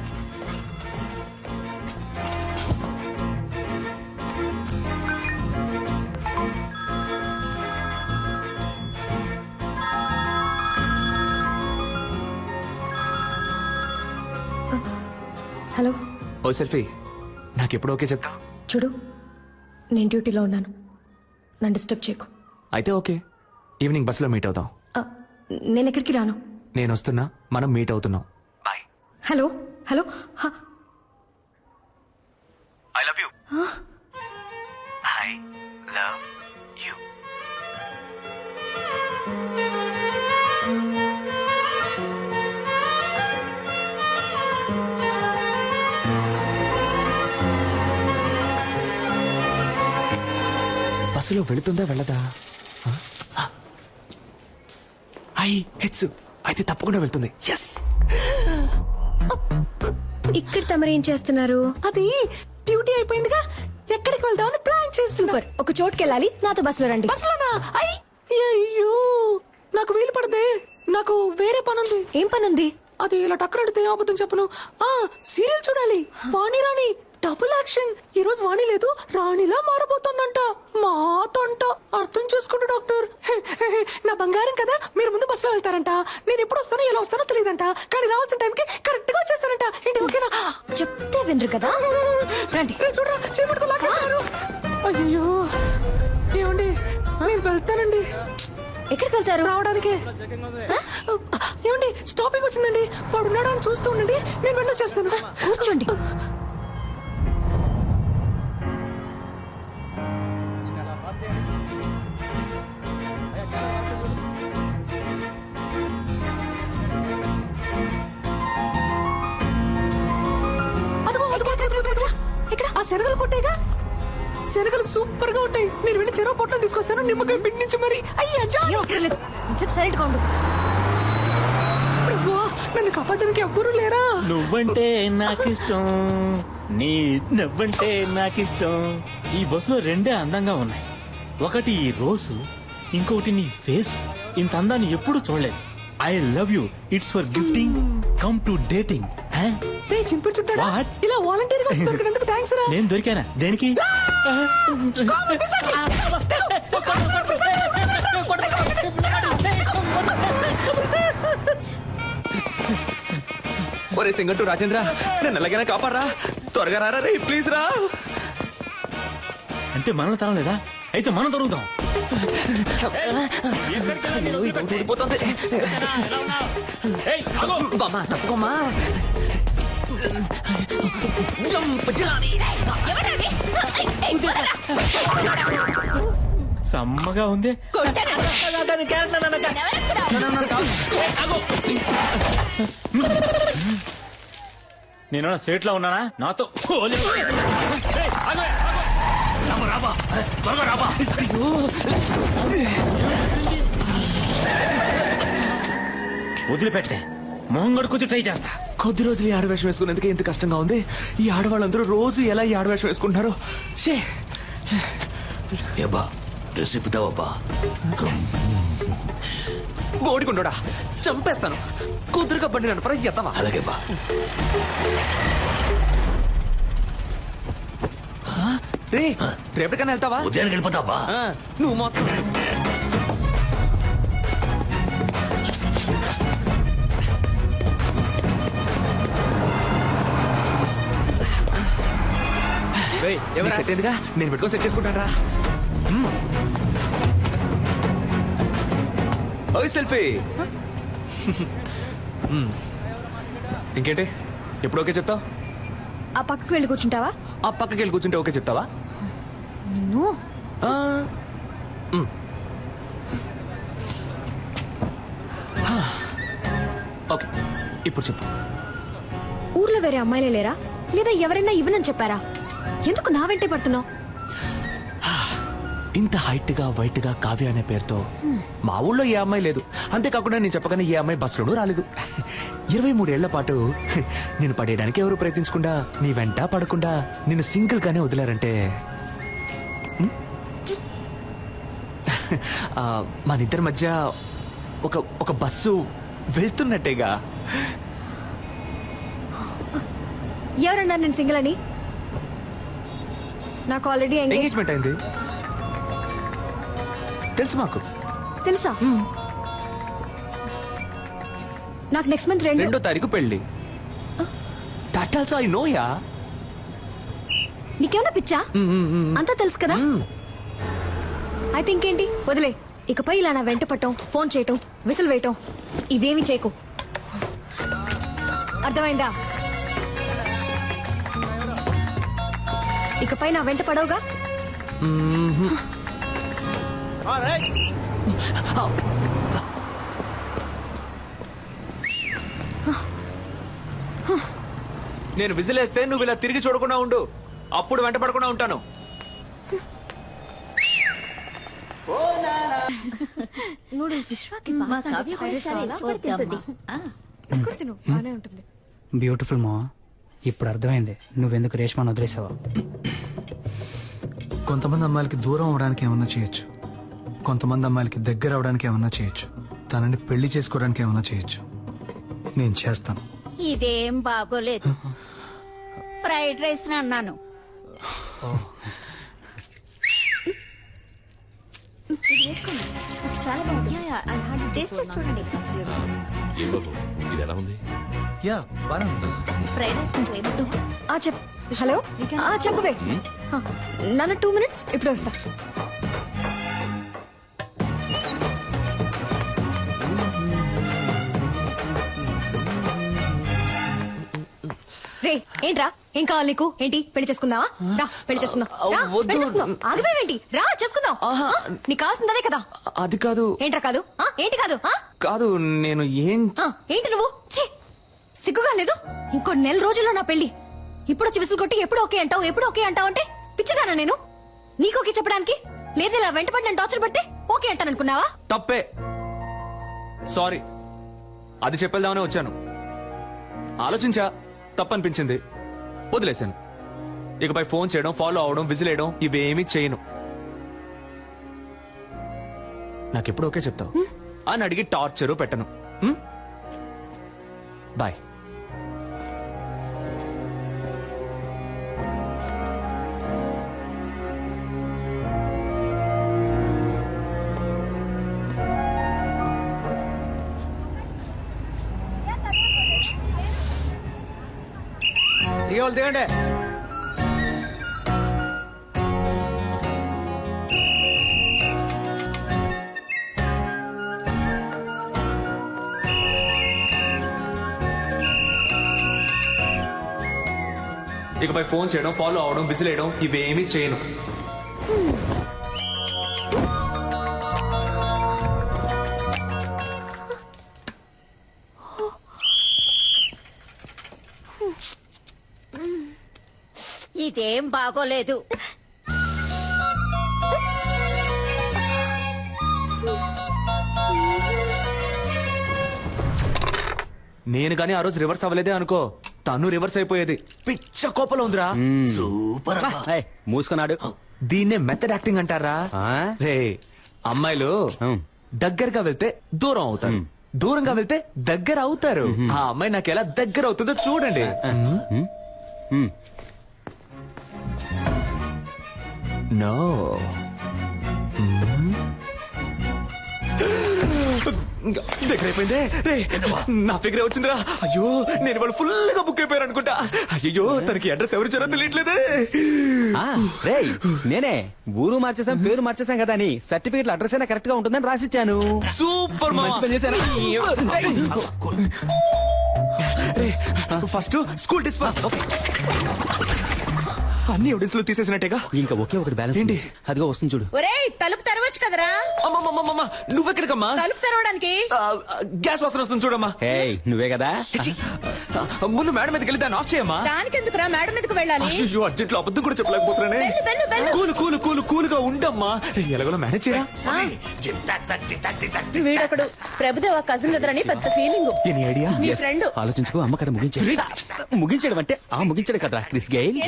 హలో. ఓ సెల్ఫీ, నాకెప్పుడు ఓకే చెప్తా? చూడు, నేను డ్యూటీలో ఉన్నాను, నన్ను డిస్టర్బ్ చేయకు. అయితే ఓకే, ఈవినింగ్ బస్సులో మీట్ అవుదాం. నేను ఎక్కడికి రాను. నేను వస్తున్నా, మనం మీట్ అవుతున్నాం. Bye. Hello hello. I love you. I love you. బస్సులో వెళుతుందా వెళ్ళదా? హెడ్స్ అయితే తప్పకుండా వెళ్తుంది. ఎస్. ఇక్కడ తమరేం చేస్తున్నారు? అది డ్యూటీ అయిపోయిందిగా, ఎక్కడికి వెళ్దామని ప్లాన్ చేస్తున్నా. సూపర్. ఒక చోటుకి వెళ్ళాలి, నాతో బస్సులో రండి. బస్సులోనా? అయ్యో, నాకు వీలు పడదే, నాకు వేరే పనుంది. ఏం పనుంది? అది ఇలా టక్కరడితే అబద్ధం చెప్పను. సీరియల్ చూడాలి, వాణి రాణి డబుల్ యాక్షన్. ఈ రోజు వాణి లేదు, రాణిలా మారబోతోందంట. మాతంట. అర్థం చేసుకుంటూ డాక్టర్. నా బంగారం కదా, మీరు ముందు బస్సులో వెళ్తారంట. నేను ఎప్పుడు వస్తానో ఎలా వస్తానో తెలియదంట, కానీ రావాల్సిన టైంకి కరెక్ట్ గా వచ్చేస్తానంట. ఏంటి ఓకేనా? చెప్తే వినరు కదా. రండి. చూడరా, చేపట్టుకోలేకపోయారు. అయ్యో, ఏమండి, నేను వెళ్తానండి. ఎక్కడికి వెళ్తారు? రావడానికి. ఏమండి, స్టాపింగ్ వచ్చిందండి, వాడు ఉన్నాడు అని చూస్తూ ఉండండి, నేను వెళ్ళొచ్చేస్తాను. కూర్చోండి. ఇక్కడ ఆ శనగలు కొట్టేగా, శనగలు సూపర్ గా ఉంటాయి. నేను వెళ్ళి చెరువు పొట్లం తీసుకొస్తాను, నిమ్మకాయ పిండించి మరి. అయ్యా, సైలెంట్ గా ఉండు. నన్ను కాపాడడానికి ఎవ్వరూ లేరా? నువ్వంటే నాకిష్టం, నీ నవ్వంటే నాకిష్టం. ఈ బస్సులో రెండే అందంగా ఉన్నాయి, ఒకటి ఈ రోజు, ఇంకొకటి నీ ఫేస్. ఇంత అందాన్ని ఎప్పుడు చూడలేదు. I love you. It's for gifting, come to dating. చింపుడు చుట్టారా? ఇలా వాలంటీర్ గా వచ్చి దొరికినందుకు థ్యాంక్స్ రా. నేను దొరికానా? దేనికి? ఒరే సింగట్టు రాజేంద్ర నన్ను ఎలాగైనా కాపాడరా, త్వరగా రారా రే, ప్లీజ్ రా. అంటే మనం తరం లేదా? అయితే మనం దొరుకుతాం. ఊడిపోతుంది. బామ్మా తప్పుకోమ్మా. సమ్మగా ఉంది. నేను సేట్ లో ఉన్నానా? నాతో వదిలిపెట్టే మొహం గడుకొచ్చి ట్రై చేస్తా. కొద్ది రోజులు ఈ ఆడవేషం వేసుకునేందుకే ఇంత కష్టంగా ఉంది. ఈ ఆడవాళ్ళందరూ రోజు ఎలా ఈ ఆడవేషం వేసుకుంటున్నారు? ఏబా డ్రెస్ ఇప్పుతావబ్బా. గోడికుండోడా చంపేస్తాను. కుదురుగా బండి నడపరా ఎత్తవా? అలాగే బా. రే రేపటికన్నా వెళ్తావా? ఉదయానికి వెళ్ళిపోతావా? నువ్వు మొత్తం సెట్ అయిందిగా, నేను పెట్టుకొని సెట్ చేసుకుంటాను రా. ఓయ్ సెల్ఫీ. ఇంకేంటి ఎప్పుడు ఓకే చెప్తావు? ఆ పక్కకు వెళ్ళి కూర్చుంటావా? ఆ పక్కకి వెళ్ళి కూర్చుంటే ఓకే చెప్తావా? నిన్ను ఓకే ఇప్పుడు చెప్పు. ఊర్లో వేరే అమ్మాయిలే లేరా? లేదా ఎవరైనా ఇవ్వనని చెప్పారా? ఎందుకు నా వెంటే పడుతున్నావు? ఇంత హైట్ గా వైట్ గా కావ్య అనే పేరుతో మా ఊళ్ళో ఏ అమ్మాయి లేదు. అంతేకాకుండా నేను చెప్పగానే ఏ అమ్మాయి బస్సులోనూ రాలేదు. 23 ఏళ్ల పాటు నేను పడేయడానికి ఎవరు ప్రయత్నించకుండా నీ వెంట పడకుండా నిన్ను సింగిల్ గానే వదిలారంటే మన ఇద్దరి మధ్య ఒక బస్సు వెళ్తున్నట్టేగా. ఎవరన్నారు నేను సింగిల్ అని? నాకు ఆల్రెడీ ఎంగేజ్మెంట్ అయింది తెలుసు. మాకు తెలుసా? నాకు నెక్స్ట్ మంత్ 2వ తారీఖు పెళ్లి. That also I know yeah. నీకేమన్నా పిచ్చా? అంతా తెలుసు కదా. అయితే ఇంకేంటి వదిలే. ఇకపై ఇలా నా వెంట పట్టం, ఫోన్ చేయటం, విసిల్ వేయటం ఇవేమి చేయకు. అర్థమైందా? ఇకపై నా వెంట పడవుగా. నేను విజిలేస్తే నువ్వు ఇలా తిరిగి చూడకుండా ఉండు. అప్పుడు వెంట పడకుండా ఉంటాను. బ్యూటిఫుల్ మా. ఇప్పుడు అర్థమైంది నువ్వెందుకు రేష్మాను వదిలేసావా. కొంతమంది అమ్మాయిలకి దూరం అవడానికి ఏమన్నా చేయొచ్చు, కొంతమంది అమ్మాయిలకి దగ్గర అవడానికి ఏమన్నా చేయొచ్చు, తనని పెళ్లి చేసుకోవడానికి ఏమన్నా చేయొచ్చు. నేను చేస్తాను. ఇదేం బాగోలేదు. ఫ్రైడ్ రైస్ అన్నాను. చాలా బాగుంది. టేస్ట్ చేసి చూడండి. ఇది ఎలా ఉంది? యా బాగా ఫ్రైడ్ రైస్ కొంచెం ఏమిటో. హలో చెప్పవే. నాన్న 2 minutes ఇప్పుడే వస్తా. రే ఏంట్రా, ఏం కావాలి నీకు? ఏంటి పెళ్లి చేసుకుందావా? రా పెళ్లి చేసుకుందాం. పెళ్లి చేసుకుందాం. ఆగిపోయావేంటి? రా చేసుకుందాం. నీకు కావాల్సిందే కదా. అది కాదు. ఏంట్రా కాదు? ఏంటి కాదు? కాదు నేను ఏంటి నువ్వు? సిగ్గుగా లేదు? ఇంకో 1 నెల రోజుల్లో నా పెళ్లి. ఇప్పుడు వచ్చి విసులు కొట్టి ఎప్పుడు ఓకే అంటావు, ఎప్పుడు ఓకే అంటావు అంటే పిచ్చిదానా నేను? నీకు ఓకే చెప్పడానికి? లేదా ఇలా వెంటపడి నేను టార్చర్ పడితే ఓకే అంటాననుకున్నావా? తప్పే. సారీ, అది చెప్పేద్దామనే వచ్చాను. ఆలోచించా, తప్పనిపించింది, వదిలేశాను. ఇకపై ఫోన్ చేయడం, ఫాలో అవడం, విజిలేయడం ఇవేమీ చేయను. నాకెప్పుడు ఓకే చెప్తావు అని అడిగి టార్చరు పెట్టను. బాయ్. దిగండి దిగండి. ఇకపై ఫోన్ చేయడం, ఫాలో అవడం, విసిలేయడం ఇవేమీ చేయను. ఇదేం బాగోలేదు. నేను గానీ ఆ రోజు రివర్స్ అవ్వలేదే అనుకో, తను రివర్స్ అయిపోయేది. పిచ్చ కోపంలో ఉందిరా. సూపర్ అబ్బా. మూసుకున్నాడు. దీన్నే మెథడ్ యాక్టింగ్ అంటారా? రే, అమ్మాయిలు దగ్గరగా వెళ్తే దూరం అవుతారు, దూరంగా వెళ్తే దగ్గర అవుతారు. ఆ అమ్మాయి నాకు ఎలా దగ్గర అవుతుందో చూడండి. నో, దగ్గర అయిపోయిందే. రే, నా ఫిగరే వచ్చిందిరా. అయ్యో, నేను వాళ్ళు ఫుల్ గా బుక్ అయిపోయారు అనుకుంటా. అయ్యో, తనకి అడ్రస్ ఎవరు ఇచ్చారో తెలియట్లేదే. రే, నేనే ఊరు మార్చేసాం, పేరు మార్చేసాం కదా అని సర్టిఫికెట్ అడ్రస్ అయినా కరెక్ట్ గా ఉంటుందని రాసిచ్చాను. సూపర్, మంచి పని చేశాను. First school disperse. అన్ని ఎవిడెన్స్ లో తీసేసినట్టేగా. ఇంకా ఒకే ఒకటి బ్యాలెన్స్ ఏంటి? అదిగో వస్తుంది చూడు. ఒరేయ్, తలుపు తెరవచ్చు కదరా. నువ్వెక్కడికమ్మా? తలుపు తెరవడానికి గ్యాస్ వాసన వస్తుంది చూడమ్మా. నువ్వే కదా. ముందు మేడం మీదకి వెళ్ళి దాన్ని ఆఫ్ చేయమ్మా. దానికెందుకురా మేడం మీదకి వెళ్ళాలి? అయ్యో, అర్జెంట్ లో అబద్ధం కూడా చెప్పలేకపోతున్నానే. కూలు కూలు కూలు కూలుగా ఉండమ్మా. ఎలాగోలా మేనేజ్ చేయరా. వీడొకడు ప్రభుదేవ కజిన్ ఎదురని పెద్ద ఫీలింగ్. Any idea? నీ ఫ్రెండ్. ఆలోచించుకో. అమ్మ కదా ముగించాడు. ముగించడం అంటే ముగించడం కదరా క్రిస్ గెయిల్.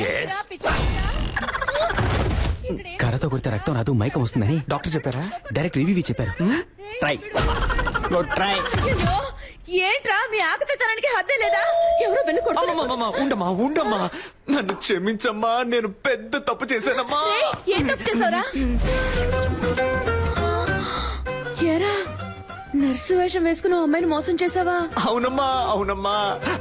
కర్రతో కొడితే రక్తం రాదు, మైకం వస్తుందని డాక్టర్ చెప్పారా? డైరెక్ట్ రివ్యూ చెప్పారు. Try try. ఏంట్రా మీ ఆకతానికి హద్దే లేదా? ఎవరో బెల్లు కొడుతున్నారు. ఉండమ్మా ఉండమ్మా, నన్ను క్షమించమ్మా. నేను పెద్ద తప్పు చేశానమ్మా. ఏం తప్పు చేసావురా? ఏరా, నర్సు వేషం వేసుకుని అమ్మాయిని మోసం చేసావా? అవునమ్మా అవునమ్మా.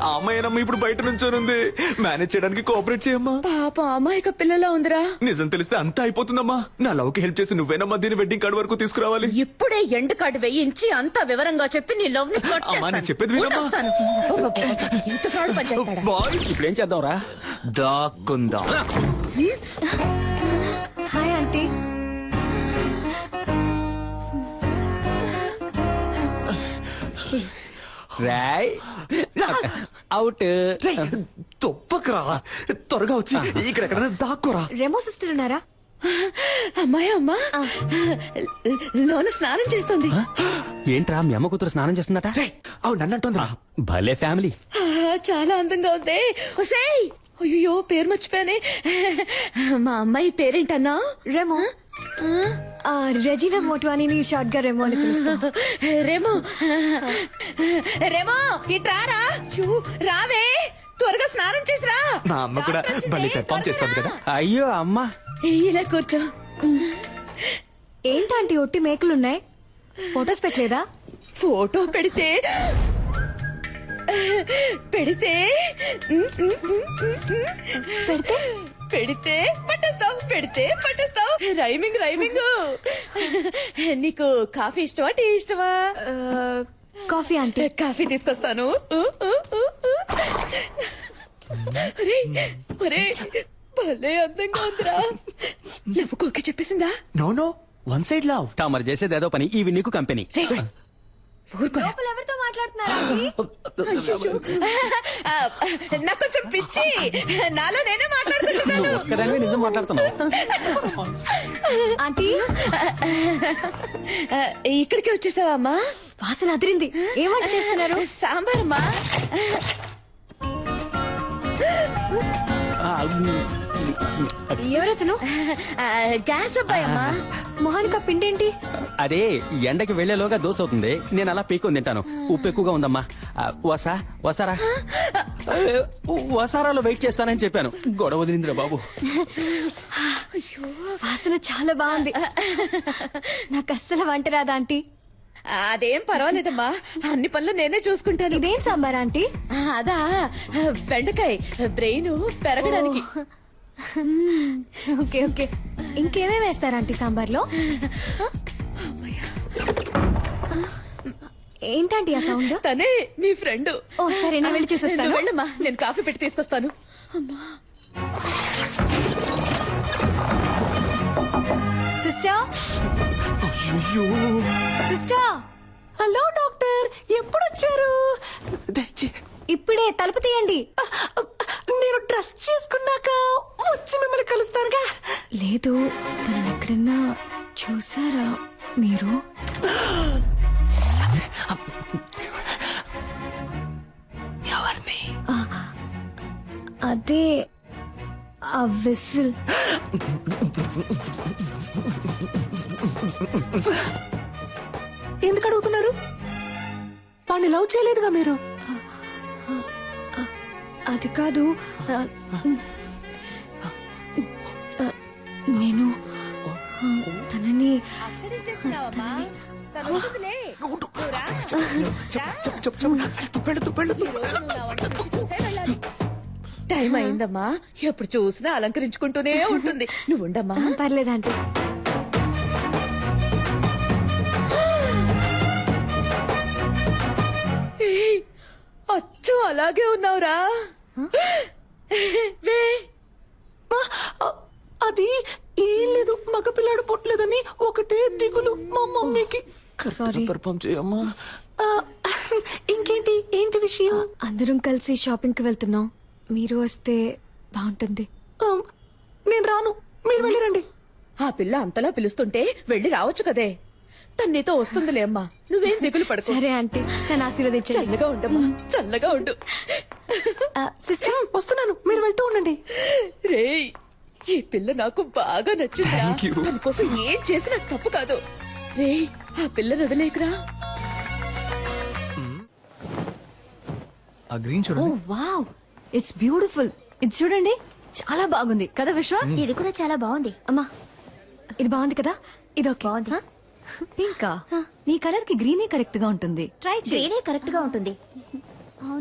ఆ అమ్మాయినమ్మా ఇప్పుడు బయట నుంచోనుంది. మేనేజ్ చేయడానికి కోఆపరేట్ చేయమ్మా. పాప అమాయక పిల్లలా ఉందిరా. నిజం తెలిస్తే అంతా అయిపోతుందమ్మా. నా లవ్ కి హెల్ప్ చేసి నువ్వేనమ్మా దీని వెడ్డింగ్ కార్డ్ వరకు తీసుకురావాలి. ఇప్పుడే ఎండ్ కార్డు వేయించి అంతా వివరంగా చెప్పి నీ లవ్ ని కట్ అమ్మా, నేను చెప్పేది వినమ్మా. ఇంత ఫ్రాడ్ పని చేస్తాడా? బాయ్స్ ఇప్పుడు ఏం చేద్దాం రా? దాక్కుందా. Hi aunty. రాయ్ అవుట్. తొప్పకరా, త్వరగా వచ్చి ఇక్కడ ఎక్కడైనా దాక్కోరా. రెమో సిస్టర్ ఉన్నారా? అమ్మాయి అమ్మా లోన స్నానం చేస్తుంది. ఏంట్రా మీ అమ్మ కూతురు స్నానం చేస్తుందట? అవును, నన్ను అంటుందిరా. భలే ఫ్యామిలీ. చాలా అందంగా ఉంది. ఒసేయ్, అయ్యో పేరు మర్చిపోయానే. మా అమ్మాయి పేరేంటన్నా? రెమో. రెజీనా మోట్వానీని షార్ట్ గా రెమో అని పిలుస్తాం. రెమో రెమో ఇట్రారా. రావే, త్వరగా స్నానం చేసిరా. మా అమ్మ కూడా భలే పెర్ఫామ్ చేస్తుంది కదా. అయ్యో అమ్మ, ఇలా కూర్చో. ఏంటంటే ఒట్టి మేకులున్నాయి, ఫొటోస్ పెట్టలేదా? ఫోటో పెడితే పెడితే పట్టేస్తావు, పెడితే పట్టేస్తావు. Rhyming rhyming. నీకు కాఫీ ఇష్టమా, టీ ఇష్టమా? కాఫీ అంటే. కాఫీ తీసుకొస్తాను. భలే అందంగా ఉందిరా. లవ్వుకోకే చెప్పేసిందా? No no, one side love. మరి చేసేది ఏదో పని. ఇవి నీకు కంపెనీ. ఎవరితో మాట్లాడుతున్నారా? నాకు కొంచెం పిచ్చి, నాలో నేనే మాట్లాడుతున్నాను. ఒక్కదానివే నిజం మాట్లాడుతున్నావు. ఆంటీ, ఇక్కడికి వచ్చేసావా అమ్మా? వాసన అదిరింది. ఏం వంట చేస్తున్నారు? సాంబార్ అమ్మా. ఎవరతను? గ్యాస్ అబ్బాయి అమ్మా. మొహానికి పిండేంటి? అదే ఎండకి వెళ్లేలోగా దోశ అవుతుంది. నేను అలా పీక్కొని తింటాను. ఉప్పు ఎక్కువగా ఉందమ్మా. వస్తారా? వసారాలో వెయిట్ చేస్తానని చెప్పాను. గొడవ వదిలిందిరా బాబు. వాసన చాలా బాగుంది. నాకు అస్సలు వంట రాదా ఆంటీ? అదేం పర్వాలేదమ్మా, అన్ని పనులు నేనే చూసుకుంటాను. ఇదేం సాంబార్ ఆంటీ? అదా బెండకాయ బ్రెయిన్ పెరగడానికి. Okay okay. ఇంకేమేమి వేస్తారు ఆంటీ సాంబార్లో? ఏంటంటే ఆ సౌండ్? తనే మీ ఫ్రెండ్. ఓ సరే, నేను వెళ్ళి చూసేస్తాను. వెళ్ళమ్మా, నేను కాఫీ పెట్టి తీసుకొస్తాను. అమ్మా సిస్టర్, సిస్టర్. హలో డాక్టర్, ఎప్పుడు వచ్చారు? ఇప్పుడే, తలుపు తీయండి. నేను డ్రెస్ చేసుకున్నాక వచ్చి మిమ్మల్ని కలుస్తానుగా. లేదు, తనని ఎక్కడన్నా చూసారా మీరు? ఎవరిని? అదే ఆ విసిల్. ఎందుకు అడుగుతున్నారు? వాడిని లవ్ చేయలేదుగా మీరు? అది కాదు, నేను తనని టైం అయిందమ్మా, ఎప్పుడు చూసినా అలంకరించుకుంటూనే ఉంటుంది. నువ్వు ఉండమ్మా. పర్లేదంటే. అచ్చు అలాగే ఉన్నావురా. అది ఏం లేదు, మగపిల్లాడు పుట్టలేదని ఒకటే దిగులు మా మమ్మీకి. సారీ. పర్ఫామ్ చేయమ్మా. ఇంకేంటి, ఏంటి విషయం? అందరం కలిసి షాపింగ్ కి వెళ్తున్నాం, మీరు వస్తే బాగుంటుంది. నేను రాను, మీరు వెళ్ళిరండి. ఆ పిల్ల అంతలా పిలుస్తుంటే వెళ్ళి రావచ్చు కదే. తన్నితో వస్తుందిలే అమ్మా, నువ్వేం దిగులు పడుకో. సరే ఆంటీ, నన్ను ఆశీర్వదించండి. చల్లగా ఉండమ్మా, చల్లగా ఉండు. సిస్టర్, వస్తున్నాను, మీరు వెళ్తూ ఉండండి. రేయ్, ఈ పిల్ల నాకు బాగా నచ్చిందా. తన కోసం ఏం చేసినా తప్పు కాదు. రేయ్, ఆ పిల్లని వదిలేకురా. ఆ గ్రీన్ చూడండి. Wow, it's beautiful. ఇది చూడండి, చాలా బాగుంది కదా విశ్వ? ఇది కూడా చాలా బాగుంది. అమ్మా, ఇది బాగుంది కదా? ఇది ఓకే. బాగుంది. పింకా, నీ కలర్ కి గ్రీనే కరెక్ట్ గా ఉంటుంది. ట్రై చేయి. గ్రీనే కరెక్ట్ గా ఉంటుంది.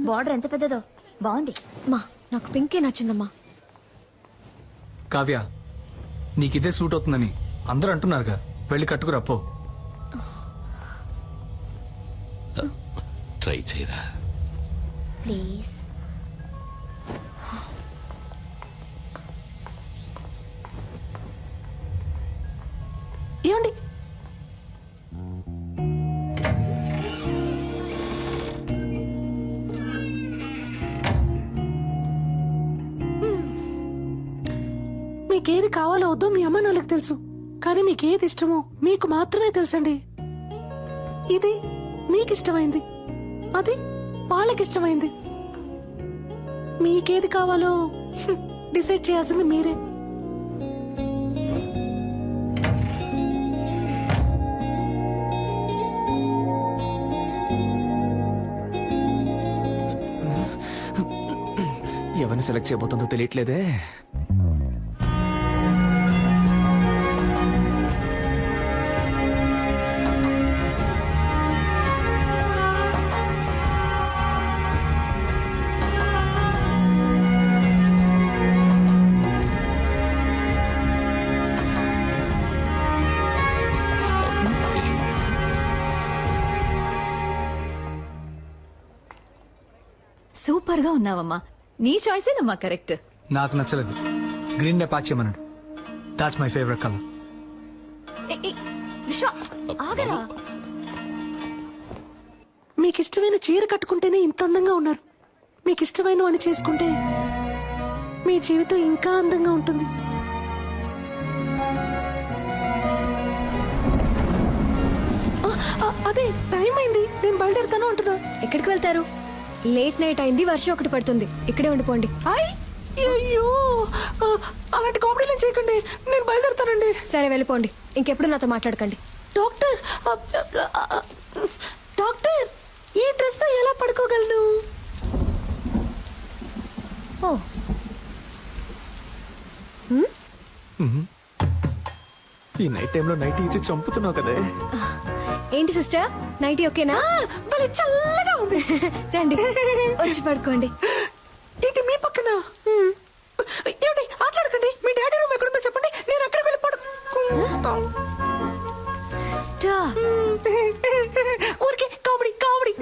బార్డర్ ఎంత పెద్దదో, బాగుంది. అమ్మా, నాకు పింకే నచ్చిందమ్మా. కావ్య, నీకు ఇదే సూట్ అవుతుందని అందరూ అంటున్నారుగా, వెళ్ళి కట్టుకురా పో. ట్రై చేయరా ప్లీజ్. ఏమండి, మీకేది కావాలో వద్దో మీ అమ్మ నాన్నలకు తెలుసు, కానీ మీకేది ఇష్టమో మీకు మాత్రమే తెలుసండి. ఇది మీకు ఇష్టమైంది, అది వాళ్ళకిష్టమైంది. మీకేది కావాలో డిసైడ్ చేయాల్సింది మీరే. ఎవరిని సెలెక్ట్ చేయబోతుందో తెలియట్లేదే. సూపర్ గా ఉన్నావమ్మా. నీ చాయిసేనమ్మా కరెక్ట్. నాకు నచ్చలేదు, గ్రీన్ డే ప్యాక్ చేయమన్నాడు. That's my favourite colour. విశ్వ, ఆగరా. మీకు ఇష్టమైన చీర కట్టుకుంటేనే ఇంత అందంగా ఉన్నారు. మీకు ఇష్టమైన వాడిని చేసుకుంటే మీ జీవితం ఇంకా అందంగా ఉంటుంది. అదే టైం అయింది, నేను బయలుదేరుతాను అంటున్నా. ఎక్కడికి వెళ్తారు? లేట్ నైట్ అయింది, వర్షం ఒకటి పడుతుంది. ఇక్కడే ఉండిపోండి. అయ్యో, అలాంటి కామెడీలు చేయకండి, నేను బయలుదేరుతానండి. సరే వెళ్ళిపోండి, ఇంకెప్పుడు నాతో మాట్లాడకండి. డాక్టర్, డాక్టర్, ఈ డ్రెస్ తో ఎలా పడుకోగలను? ఓ, ఈ నైట్ టైంలో నైట్ ఇచ్చి చంపుతున్నావు కదే. ఏంటి సిస్టర్ నైటీ ఓకేనా? భలే చల్లగా ఉంది. రండి వచ్చి పడుకోండి. ఏంటి మీ పక్కన? ఏమిటి ఆటలాడకండి. మీ డాడీ రూమ్ ఎక్కడుందో చెప్పండి, నేను అక్కడికి వెళ్ళి పడుకుంటాను. సిస్టర్ ఊరికే కామెడీ కామెడీ.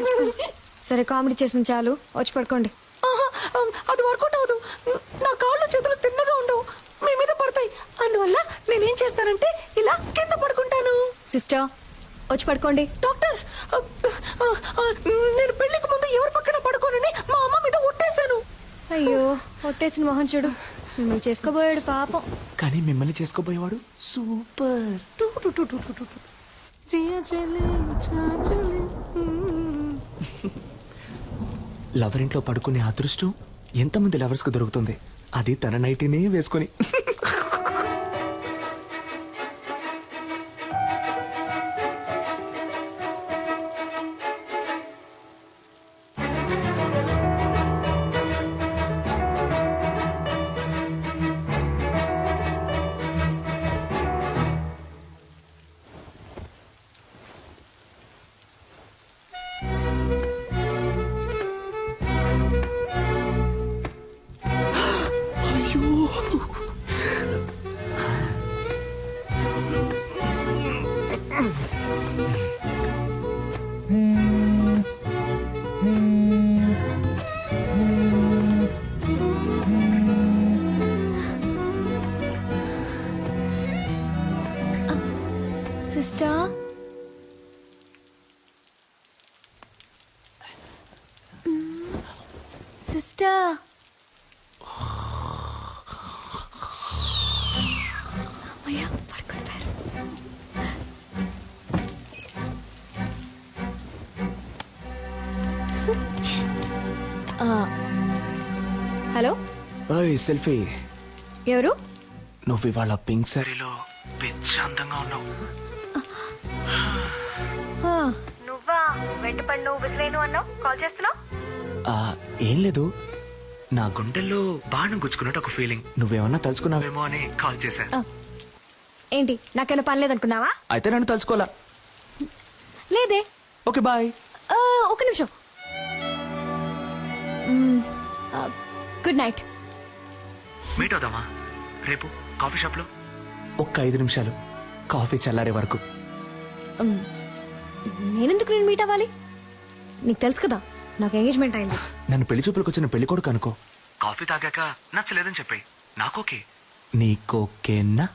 సరే కామెడీ చేసింది చాలు, వచ్చి పడుకోండి. అది వర్కౌట్ అవ్వదు. నా కాళ్ళు చేతులు తిన్నగా ఉండవు, మీ మీద పడతాయి. అందువల్ల నేనేం చేస్తానంటే ఇలా కింద పడుకుంటాను. సిస్టర్ వచ్చి పడుకోండి. డాక్టర్, నేను పెళ్లికి ముందు ఎవరి పక్కన పడుకోనని మా అమ్మ మీద ఒట్టేశాను. అయ్యో ఒట్టేసిన మొహం చూడు, మిమ్మల్ని చేసుకోబోయాడు పాపం. కానీ మిమ్మల్ని చేసుకోబోయేవాడు సూపర్. లవర్ ఇంట్లో పడుకునే అదృష్టం ఎంతమంది లవర్స్ కు దొరుకుతుంది, అది తన నైటీనే వేసుకుని. సిస్టర్ సిస్టర్ అమ్మయ్య పడుకుంటారు. Hello selfie. ఎవరు? నువ్వు ఇవాళ పింక్ సారీలో పిచ్చి అందంగా ఉన్నావు. నువ్వా? వెంటపడి నువ్వు విసిలేను అన్నావు, కాల్ చేస్తున్నావు? ఏం లేదు, నా గుండెల్లో బాణం గుచ్చుకున్నట్టు ఒక ఫీలింగ్. నువ్వేమన్నా తలుచుకున్నావేమో అని కాల్ చేశాను. ఏంటి నాకేమైనా పని లేదనుకున్నావా? అయితే నన్ను తలుచుకోవాలా? లేదే. Okay bye. ఒక నిమిషం. Good night. మీట్ అవుదామా రేపు కాఫీ షాప్ లో? ఒక్క 5 నిమిషాలు, కాఫీ చల్లారే వరకు. నేనెందుకు నేను మీట్ అవ్వాలి? నీకు తెలుసు కదా నాకు ఎంగేజ్మెంట్ అయింది. నన్ను పెళ్లి చూపులకు వచ్చిన పెళ్లి కొడుకు అనుకో. కాఫీ తాగాక నచ్చలేదని చెప్పాయి, నాకోకే. నీకోకేనా?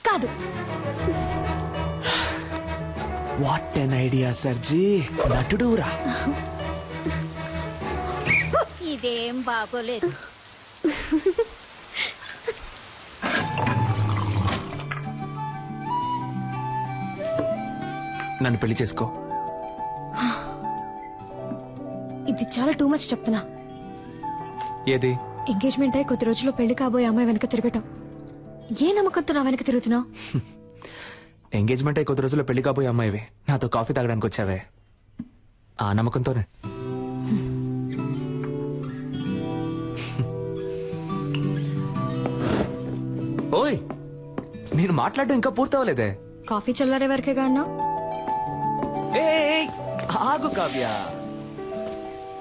కాదు. వాట్ ఎన్ ఐడియా సర్జీ, నటుడురా. ఇదేం బాగోలేదు. నన్ను పెళ్లి చేసుకో. ఇది చాలా టూ మచ్ చెప్తున్నా. ఏది? ఎంగేజ్మెంట్ అయి కొద్ది రోజుల్లో పెళ్లి కాబోయే అమ్మాయి వెనక తిరగటం. ఏ నమ్మకంతో నా వెనక తిరుగుతున్నావు? ఎంగేజ్మెంట్ అయి కొద్ది రోజుల్లో పెళ్లి కాబోయే అమ్మాయివి నాతో కాఫీ తాగడానికి వచ్చావే, ఆ నమ్మకంతోనే. ఓయ్, నేను మాట్లాడడం ఇంకా పూర్తవలేదే. కాఫీ చల్లారే వరకేగా అన్నావు. ఏయ్, ఆగు కావ్య,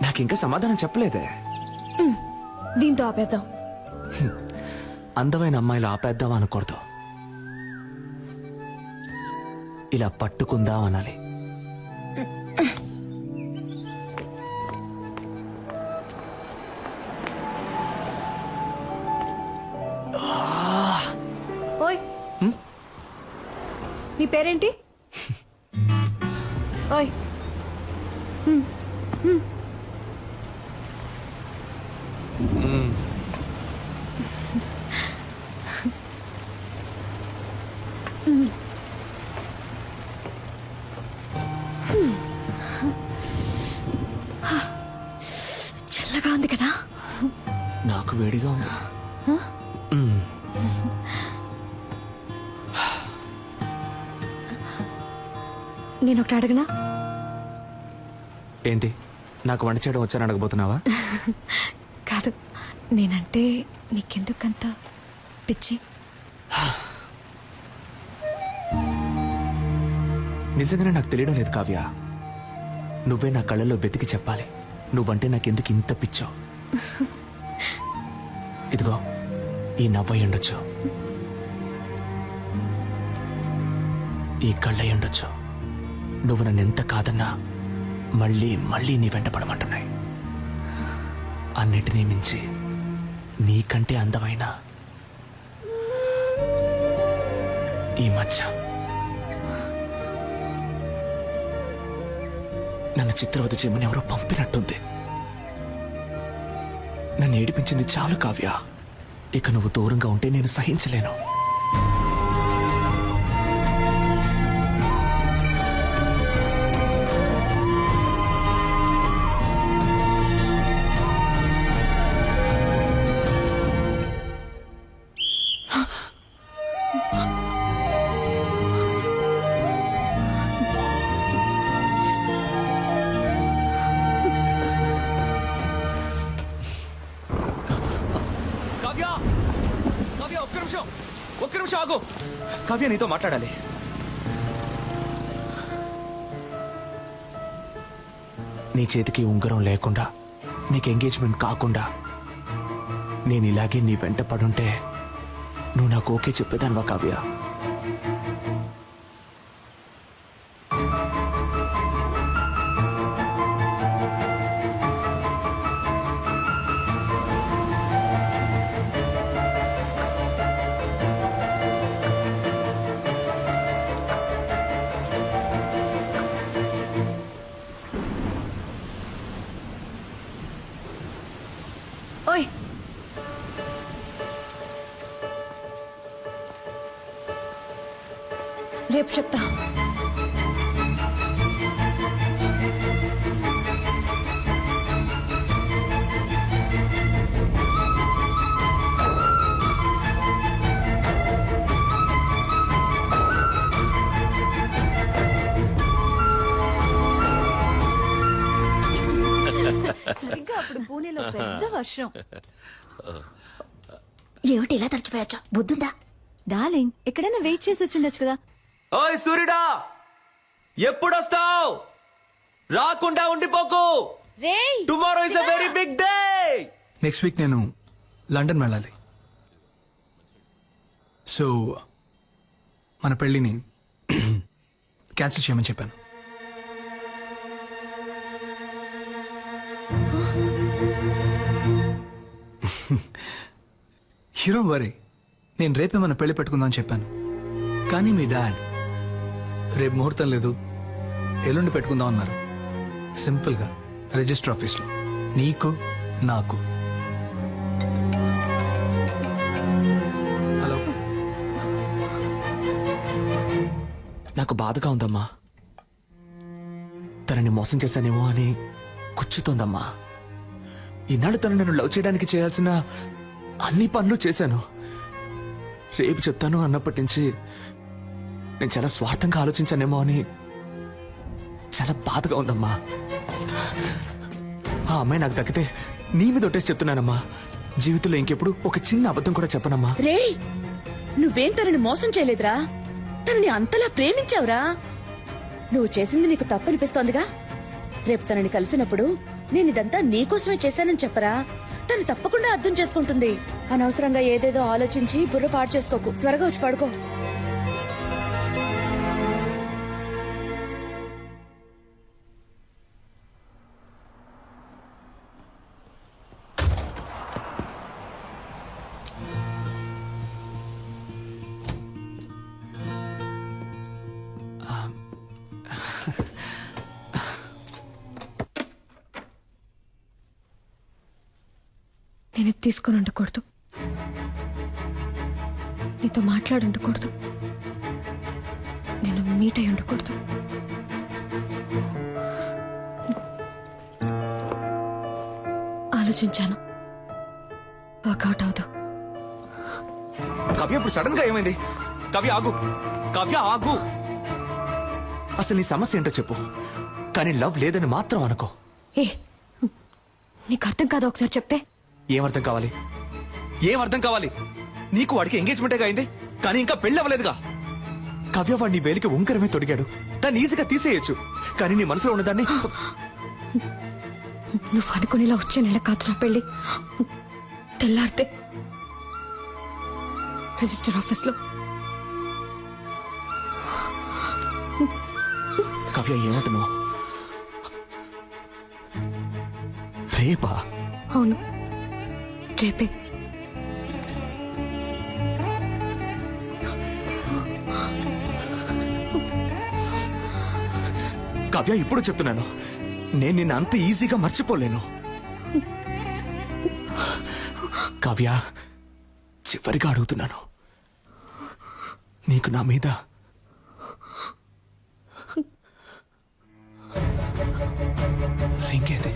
నాకింకా సమాధానం చెప్పలేదే. దీంతో ఆపేద్దాం. అందమైన అమ్మాయిలు ఆపేద్దాం అనకూడదు, ఇలా పట్టుకుందాం అనాలి. ఓయ్, నీ పేరేంటి? ఓయ్, చల్లగా ఉంది కదా? నాకు వేడిగా ఉంది. నేను ఒకటి అడగనా? ఏంటి, నాకు వంట చేయడం వచ్చాను అడగబోతున్నావా? కాదు, నేనంటే నీకెందుకంత పిచ్చి? నిజంగానే నాకు తెలియడం లేదు కావ్య. నువ్వే నా కళ్ళల్లో వెతికి చెప్పాలి నువ్వంటే నాకెందుకు ఇంత పిచ్చో. ఇదిగో ఈ నవ్వై ఉండొచ్చు, ఈ కళ్ళై ఉండొచ్చు. నువ్వు నన్ను ఎంత కాదన్నా మళ్ళీ మళ్ళీ నీ వెంట పడమంటున్నాయి. అన్నిటినీ మించి నీకంటే అందమైన ఈ మచ్చ నన్ను చిత్రవద చేయమని ఎవరో పంపినట్టుంది. నన్ను ఏడిపించింది చాలు కావ్య. ఇక నువ్వు దూరంగా ఉంటే నేను సహించలేను. ఒక్క నిమిషం ఆగు. కావ్య నీతో మాట్లాడాలి. నీ చేతికి ఉంగరం లేకుండా, నీకు ఎంగేజ్మెంట్ కాకుండా నేను ఇలాగే నీ వెంట పడుంటే నువ్వు నాకు ఓకే చెప్పేదానివా కావ్య? ఓయ్, రేపు చెప్తా. సరిగ్గా అప్పుడు పూణేలో పెద్ద వర్షం. ఏమిటి ఇలా తడిచిపోయొచ్చా? బుద్ధుందా? డార్లింగ్, ఎక్కడైనా వెయిట్ చేసి వచ్చిండొచ్చు కదా. ఓయ్ సూర్యుడా, ఎప్పుడొస్తావు? రాకుండా ఉండిపోకు. Tomorrow is a very big day. Next week నేను లండన్ వెళ్ళాలి. సో మన పెళ్ళిని క్యాన్సిల్ చేయమని చెప్పాను. హీరో వరీ, నేను రేపే మన పెళ్లి పెట్టుకుందామని చెప్పాను. కానీ మీ డాడ్ రేపు ముహూర్తం లేదు, ఎల్లుండి పెట్టుకుందాం అన్నారు. సింపుల్గా రిజిస్టర్ ఆఫీస్లో, నీకు నాకు. హలో, నాకు బాధగా ఉందమ్మా. తనని మోసం చేశానేమో అని కూర్చుతోందమ్మా. ఈనాడు తను నన్ను లవ్ చేయడానికి చేయాల్సిన అన్ని పనులు చేశాను. రేపు చెప్తాను అన్నప్పటి నుంచి నేను చాలా స్వార్థంగా ఆలోచించానేమో అని చాలా బాధగా ఉందమ్మా. ఆ అమ్మాయి నాకు దక్కితే నీ మీద ఒట్టేసి చెప్తున్నానమ్మా, జీవితంలో ఇంకెప్పుడు ఒక చిన్న అబద్ధం కూడా చెప్పనమ్మా. రే, నువ్వేం తనని మోసం చేయలేదురా, తనని అంతలా ప్రేమించావురా. నువ్వు చేసింది నీకు తప్పనిపిస్తోందిగా. రేపు తనని కలిసినప్పుడు నేను ఇదంతా నీకోసమే చేశానని చెప్పరా, తను తప్పకుండా అర్థం చేసుకుంటుంది. అనవసరంగా ఏదేదో ఆలోచించి బుర్ర పాడు చేసుకోకు. త్వరగా వచ్చి పడుకో. నేను ఇది తీసుకొని ఉండకూడదు, నీతో మాట్లాడి ఉండకూడదు, నేను మీట్ అయి ఉండకూడదు. ఆలోచించాను, వర్కౌట్ అవుతావు. కావ్య ఇప్పుడు సడన్ గా ఏమైంది? కావ్య ఆగు, కావ్య ఆగు. అసలు నీ సమస్య ఏంటో చెప్పు, కానీ లవ్ లేదని మాత్రం అనుకో. ఏ, నీకు అర్థం కాదు, ఒకసారి చెప్తే. ఏమర్థం కావాలి? ఏమర్థం కావాలి? నీకు వాడికి ఎంగేజ్మెంటే అయింది, కానీ ఇంకా పెళ్లి అవ్వలేదుగా. కావ్య వాడిని వేలికి ఉంకరమే తొడిగాడు, దాన్ని ఈజీగా తీసేయచ్చు. కానీ నీ మనసులో ఉన్నదాన్ని నువ్వు అనుకునేలా వచ్చే నెల కాదురా పెళ్ళి. తెల్లారితే రిజిస్టర్ ఆఫీస్లో. కావ్య ఏమంటున్నావు? రేపా? అవును, రేపే. కావ్య ఇప్పుడు చెప్తున్నాను, నేను నిన్ను అంత ఈజీగా మర్చిపోలేను. కావ్య చివరిగా అడుగుతున్నాను, నీకు నా మీద ఇంకేది?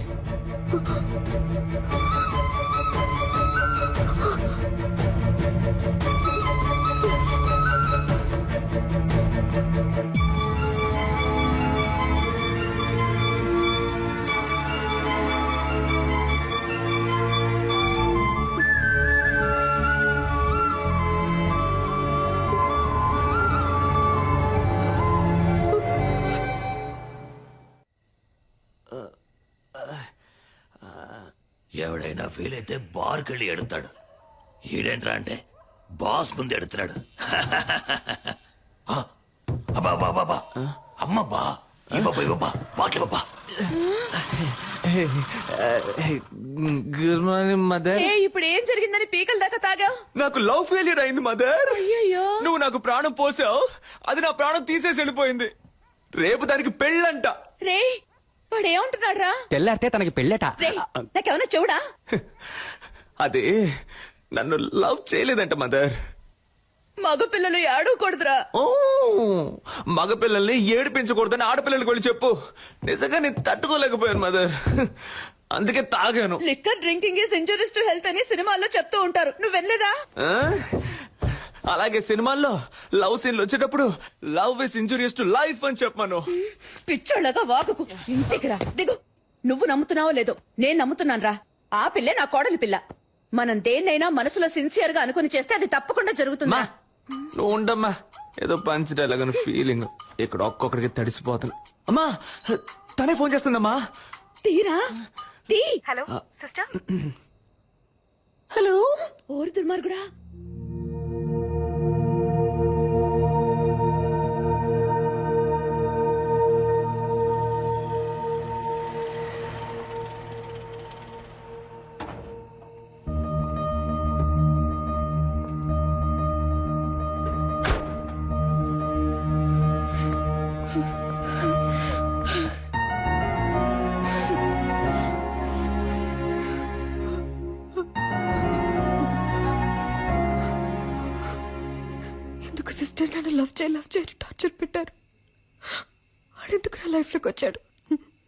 ఎవడైనా ఫీల్ అయితే బార్కి వెళ్ళి ఎడతాడు. ఈడేంట్రా అంటే బాస్ ముందు ఎడుతున్నాడు. అబ్బా అమ్మబ్బా ఇవ్వబ్బా బాట్లివ్వబ్బా. Good morning mother. ఇప్పుడు ఏం జరిగిందని పీకల దాకా తాగావు? నాకు లవ్ ఫెయిలియర్ అయింది మదర్. అయ్యయ్యో. నువ్వు నాకు ప్రాణం పోసావు, అది నా ప్రాణం తీసేసి వెళ్ళిపోయింది. రేపు దానికి పెళ్ళంట. రే వాడు ఏమంటున్నాడు రా? తెల్లారితే తనకి పెళ్ళట. రే నాకేమన్నా చెవుడా? అదే నన్ను లవ్ చేయలేదంట మదర్. మగపిల్లలు ఏడవకూడదురా. ఓ మగపిల్లల్ని ఏడిపించకూడదని ఆడపిల్లలకి వెళ్ళి చెప్పు. నిజంగా నేను తట్టుకోలేకపోయాను మదర్, అందుకే తాగాను. Liquor drinking is injurious to health అని సినిమాల్లో చెప్తూ ఉంటారు, నువ్వు వినలేదా? అలాగే సినిమాల్లో లవ్ సీన్లు వచ్చేటప్పుడు love is injurious to life అని చెప్పాను. పిచ్చోళ్ళగా వాగుకు, ఇంటికి రా, దిగు. నువ్వు నమ్ముతున్నావో లేదో నేను నమ్ముతున్నాను రా. ఆ పిల్లే నా కోడలి పిల్ల. మనం దేన్నైనా మనసులో సిన్సియర్ గా అనుకుని చేస్తే అది తప్పకుండా జరుగుతుందా? నువ్వు ఉండమ్మా, ఏదో పంచడేలాగని ఫీలింగ్. ఇక్కడ ఒక్కొక్కడికి తడిసిపోతాను. అమ్మా తనే ఫోన్ చేస్తుందమ్మా. తీరా తీ. Hello sister. హలో. ఓరి దుర్మార్గుడా. సిస్టర్ నన్ను లవ్ చేయి టార్చర్ పెట్టారు. వాడెందుకు నా లైఫ్ లోకి వచ్చాడు,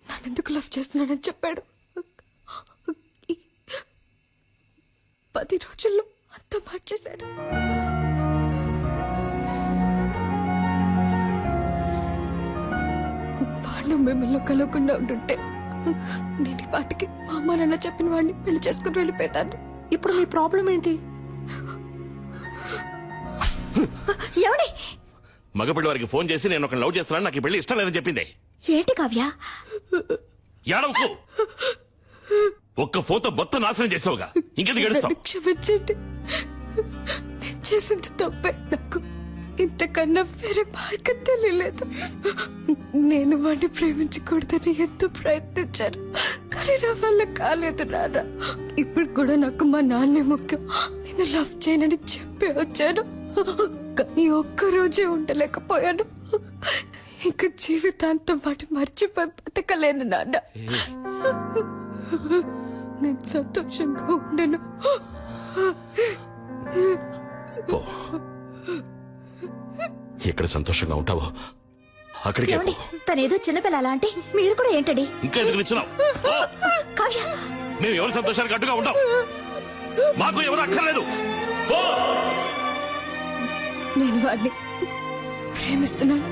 నన్నెందుకు లవ్ చేస్తున్నానని చెప్పాడు. 10 రోజుల్లో అంతా మార్చేశాడు. వాడు మిమ్మల్ని కలవకుండా ఉంటుంటే నేను ఈ పాటికి మా అమ్మ నాన్న చెప్పిన వాడిని పెళ్లి చేసుకుని వెళ్ళిపోతాను. ఇప్పుడు మీ ప్రాబ్లం ఏంటి? ఎవడి మగపిల్లి వారికి ఫోన్ చేసి నేను ఒక లవ్ చేస్తున్నాను, నాకు ఈ పెళ్లి ఇష్టం లేదని చెప్పింది. ఏంటి కావ్య? ఏడవకు. ఒక్క ఫోన్తో మొత్తం నాశనం చేసావుగా, ఇంకెందుకు ఏడుస్తావు? క్షమించండి, నేను చేసింది తప్పే. నాకు ఇంతకన్నా వేరే మార్గం తెలియలేదు. నేను వాడిని ప్రేమించకూడదని ఎంతో ప్రయత్నించాను, కానీ నా వల్ల కాలేదు నాన్న. ఇప్పుడు కూడా నాకు మా నాన్నే ముఖ్యం. నేను లవ్ చేయనని చెప్పి వచ్చాను, కానీ ఒక్కరోజే ఉండలేకపోయాను. ఇంక జీవితాంతం వాటి మర్చిపోయి బతకలేను నాన్న. నేను సంతోషంగా ఉండను. ఎక్కడ సంతోషంగా ఉంటావో అక్కడికి పో. తనేదో చిన్నపిల్ల అలా అంటే మీరు కూడా ఏంటండి ఇంకా ఎదురు నిచ్చున్నావు? కావ్య, మేము ఎవరి సంతోషానికి అడ్డుగా ఉంటాం? మాకు ఎవరు అక్కర్లేదు. పో. నేను వాడిని ప్రేమిస్తున్నాను.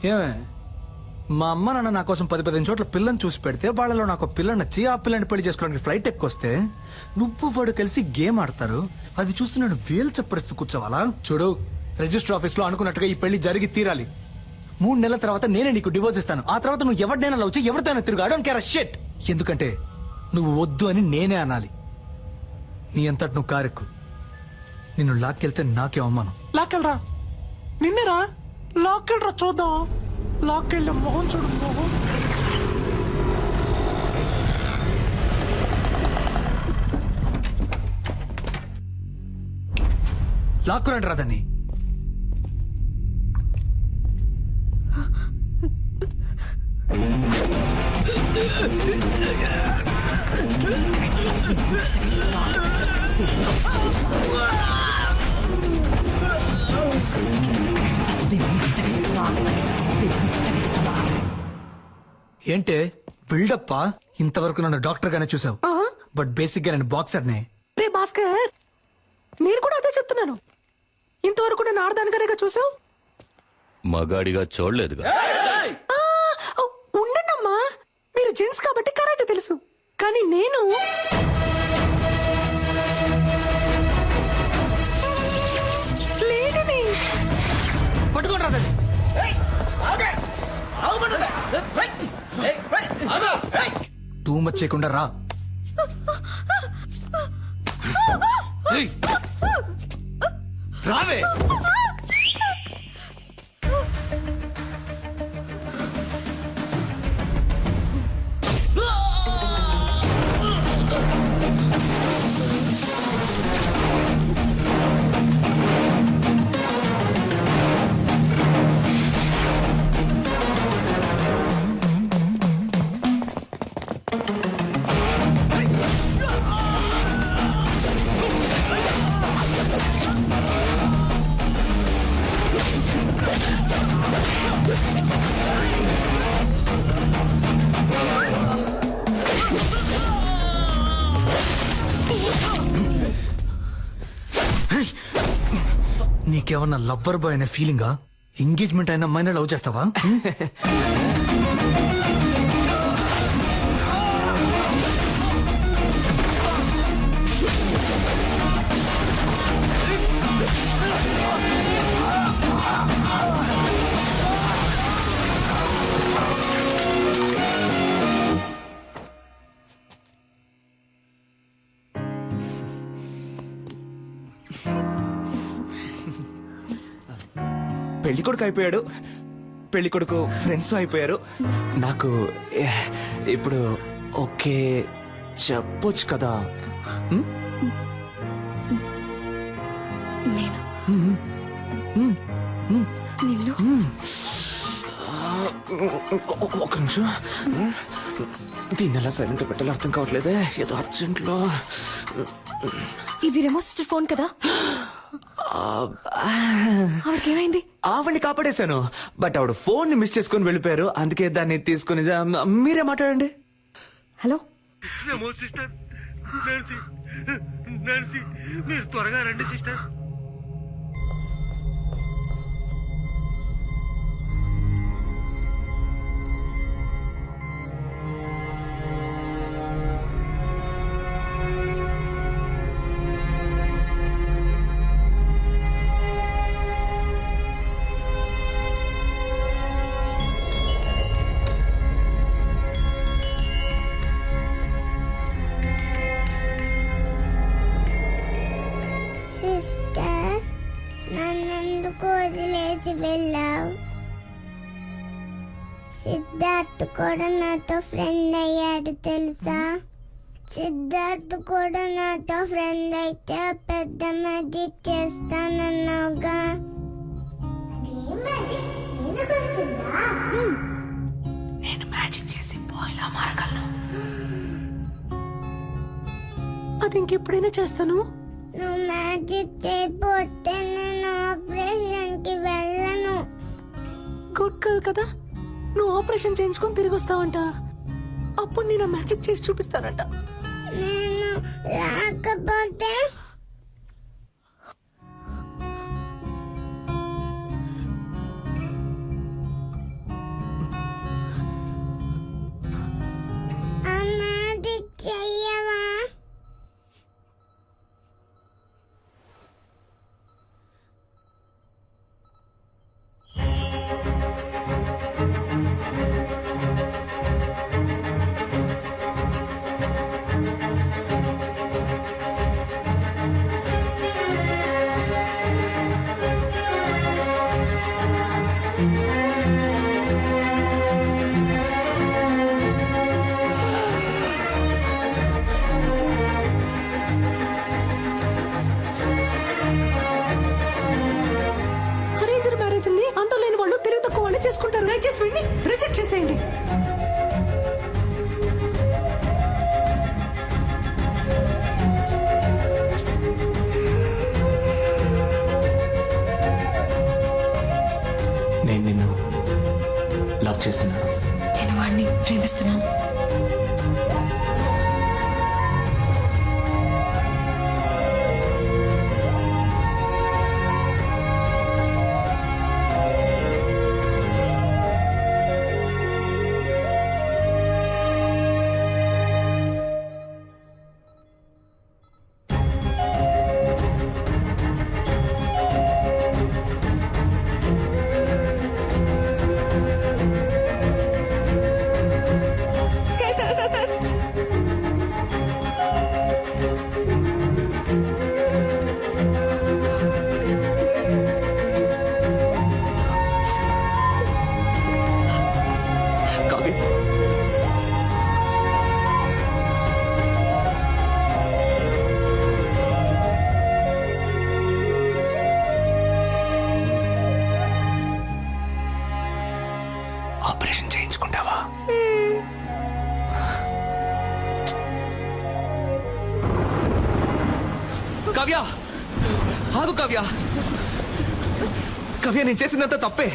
ఏమే మా అమ్మ నాన్న నా కోసం 10-15 చోట్ల పిల్లని చూసి పెడితే వాళ్ళలో నాకు పిల్ల నచ్చి ఆ పిల్లని పెళ్లి చేసుకోవడానికి ఫ్లైట్ ఎక్కొస్తే నువ్వు వాడు కలిసి గేమ్ ఆడతారు. అది చూస్తూ నేను వేలు చెప్పరిస్తూ కూర్చోవాలా? చూడు, రిజిస్టర్ ఆఫీస్ లో అనుకున్నట్టుగా ఈ పెళ్లి జరిగి తీరాలి. 3 నెలల తర్వాత నేనే నీకు డివోర్స్ ఇస్తాను. ఆ తర్వాత నువ్వు ఎవరినైనా లవ్ చేయి, ఎవరితోనైనా తిరుగు. I don't care a shit. ఎందుకంటే నువ్వు వద్దు అని నేనే అనాలి. నీ అంతటి నువ్వు కారెక్కు. నిన్ను లాక్కెళ్తే నాకే అవమానం. లాక్కెళ్ళరా, నిన్నేరా లాక్కెళ్ళరా, చూద్దాం. లాక్కెళ్ళి మొహం చూడు, మొహం. లాక్కురండి రాదని. ఏంటే బిల్డప్పా? ఇంతవరకు నన్ను డాక్టర్ గానే చూసావు, బట్ బేసిక్ గా నేను బాక్సర్ నే. రే భాస్కర్, నేను కూడా అదే చెప్తున్నాను. ఇంతవరకు నేను ఆడదానిగానేగా చూసావు, మగాడిగా చూడలేదుగా. ఉండండమ్మా, మీరు జెంట్స్ కాబట్టి కరాటే తెలుసు, కానీ నేను లేడీని. పట్టుకోండి రాదని. టూ మచ్ చేయకుండా రా. రావే. నీకేమన్నా లవ్వర్ బాయ్ అనే ఫీలింగా? ఎంగేజ్మెంట్ అయిన అమ్మాయినా లవ్ చేస్తావా? పెళ్లి కొడుకు అయిపోయాడు, పెళ్లి కొడుకు ఫ్రెండ్స్ అయిపోయారు. నాకు ఇప్పుడు ఓకే చెప్పొచ్చు కదా. ఒక నిమిషం, దీన్ని ఎలా సైలెంట్ పెట్టాలో అర్థం కావట్లేదే. ఏదో అర్జెంట్లో. ఇది రెమో సిస్టర్ ఫోన్ కదా? ఆవిడకేమైంది? ఆవిడ్ని కాపాడేశాను, బట్ ఆవిడ ఫోన్ ని మిస్ చేసుకుని వెళ్ళిపోయారు. అందుకే దాన్ని తీసుకుని మీరే మాట్లాడండి. హలో సిస్టర్, నాన్సీ, మీరు త్వరగా రండి సిస్టర్. సిస్టర్, నన్నెందుకు వదిలేసి వెళ్ళావు? సిద్ధార్థ్ కూడా నాతో ఫ్రెండ్ అయ్యాడు తెలుసా? సిద్ధార్థ్ కూడా నాతో ఫ్రెండ్ అయితే పెద్ద మ్యాజిక్ చేస్తానన్నావుగా. నేను మ్యాజిక్ చేసి పోయిలా మారగలను. అది ఇంకెప్పుడైనా చేస్తాను. నువ్వు మ్యాజిక్ చేయకపోతే నేను ఆపరేషన్ కి వెళ్ళను. గుడ్ గర్ల్ కదా, నువ్వు ఆపరేషన్ చేయించుకొని తిరిగి వస్తావంట. అప్పుడు నేను మ్యాజిక్ చేసి చూపిస్తానంట. నేను రాకపోతే చేసుకుంటారు? దయచేసి వీడిని రిజెక్ట్ చేసేయండి. నేను నిన్ను లవ్ చేస్తున్నాను. నేను వాడిని ప్రేమిస్తున్నాను. ఆపరేషన్ చేయించుకుంటావా? కావ్య, ఆగు కావ్య. కావ్య, నేను చేసిందంతా తప్పే.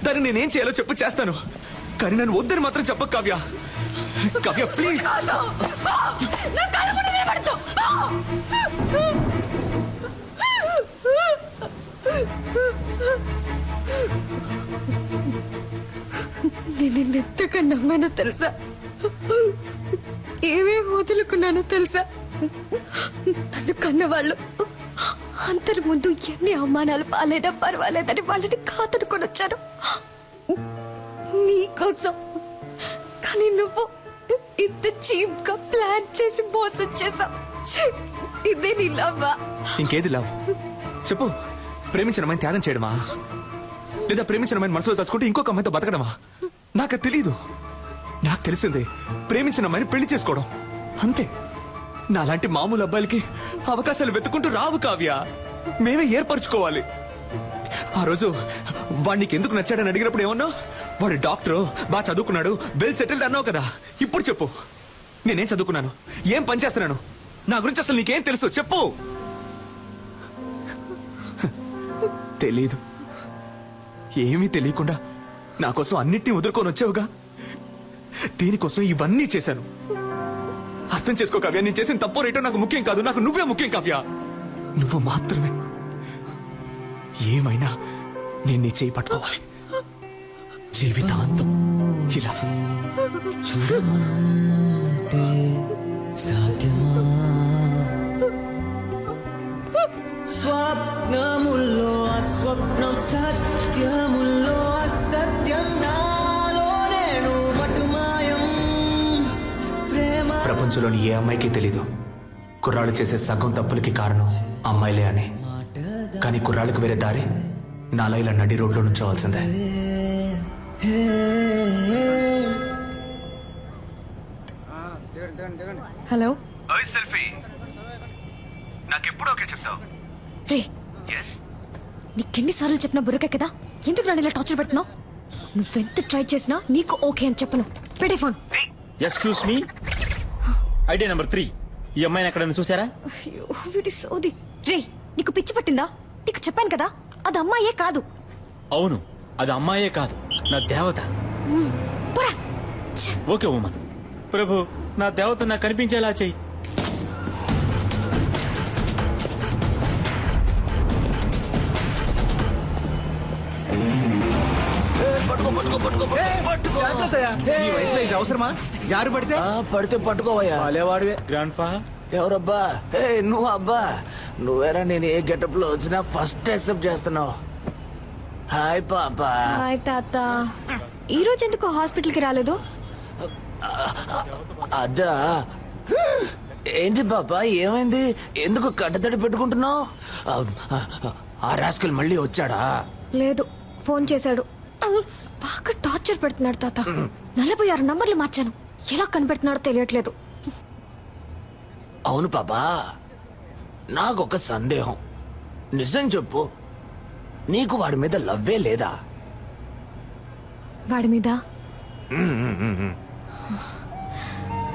దాన్ని నేనేం చేయాలో చెప్పు, చేస్తాను. కానీ నన్ను వద్దని మాత్రం చెప్పకు కావ్య. కావ్య ప్లీజ్. నేను నిన్నెంతగా నమ్మానో తెలుసా? ఏమేమి వదులుకున్నానో తెలుసా? నన్ను కన్నవాళ్ళు అందరి ముందు ఎన్ని అవమానాలు పాలైనా పర్వాలేదని వాళ్ళని కాతుడుకొని వచ్చాను నీకోసం. కానీ నువ్వు ఇంత చీప్ గా ప్లాన్ చేసి మోసం చేసావు. ఇదే నీ లవ్వా? ఇంకేది లవ్ చెప్పు. ప్రేమించిన అమ్మాయిని త్యాగం చేయడమా, లేదా ప్రేమించిన అమ్మాయిని మనసులో తలుచుకుంటే ఇంకొక అమ్మాయితో బతకడమా? నాకు తెలీదు. నాకు తెలిసిందే ప్రేమించిన అమ్మాయిని పెళ్లి చేసుకోవడం, అంతే. నాలాంటి మామూలు అబ్బాయిలకి అవకాశాలు వెతుకుంటూ రావు కావ్య. మేమే ఏర్పరచుకోవాలి. ఆ రోజు వాడికి ఎందుకు నచ్చాడని అడిగినప్పుడు ఏమన్నా? వాడు డాక్టరు, బాగా చదువుకున్నాడు, వెల్ సెటిల్డ్ అన్నావు కదా. ఇప్పుడు చెప్పు, నేనేం చదువుకున్నాను, ఏం పని చేస్తున్నాను, నా గురించి అసలు నీకేం తెలుసు చెప్పు. తెలీదు. ఏమీ తెలియకుండా నా కోసం అన్నిటినీ వదులుకొని వచ్చావుగా. దీనికోసం ఇవన్నీ చేశాను. అర్థం చేసుకో కావ్య, నేను చేసిన తప్పో రేటో నాకు ముఖ్యం కాదు. నాకు నువ్వే ముఖ్యం కావ్య. నువ్వు మాత్రమే. ఏమైనా నేను నీ చేయి పట్టుకోవాలి జీవితాంతం. ఇలా చూడమంటే సాధ్యమా? స్వప్నముల్లో అస్వప్నం, సత్యముల్లో అసత్యం, నాలో నేను మటుమాయం. ప్రపంచంలోని ఏ అమ్మాయికి తెలీదు కుర్రాళ్ళు చేసే సగం తప్పులకి కారణం అమ్మాయిలే అని. కానీ కుర్రాళ్ళకి వేరే దారి నాలా ఇలా నడి రోడ్లో నుంచోవాల్సిందే. హలో నాకెప్పుడు ఓకే చెప్తావు? రే, నీకెన్నిసార్లు చెప్పినా బుర్రకే కదా, ఎందుకు నన్ను ఇలా టార్చర్ పెడుతున్నావు? నువ్వెంత ట్రై చేసినా నీకు ఓకే అని చెప్పను. పెట్టే phone. Excuse me, idea number 3. ఈ అమ్మాయిని ఎక్కడ చూసారా? అయ్యో, వీడి సోది. రే, నీకు పిచ్చి పట్టిందా? నీకు చెప్పాను కదా, అది అమ్మాయే కాదు. అవును, అది అమ్మాయే కాదు, నా దేవత. పోరా. Okay woman. ప్రభు, నా దేవత నాకు కనిపించేలా చెయ్యి. ఈ వయసులో ఇది అవసరమా? జారు పడితే పడితే పట్టుకోవయ్యా. గ్రాండ్ ఫా ఎవరబ్బా? నువ్వు అబ్బా, నువ్వేరా. నేను ఏ గెటప్ లో వచ్చినా ఫస్ట్ యాక్సెప్ట్ చేస్తున్నావు. హాయ్ పాపా. హాయ్ తాత. ఈ రోజు ఎందుకు హాస్పిటల్ కి రాలేదు? అదా, ఏంటి పాపా, ఏమైంది? ఎందుకు కట్టతడి పెట్టుకుంటున్నావు? ఆ రాస్కల్ మళ్ళీ వచ్చాడా? లేదు, ఫోన్ చేశాడు. బాగా టార్చర్ పెడుతున్నాడు తాత. 46 నంబర్లు మార్చాను, ఎలా కనిపెడుతున్నాడో తెలియట్లేదు. అవును పాపా, నాకొక సందేహం. నిజం చెప్పు, నీకు వాడి మీద లవ్వే లేదా? వాడి మీద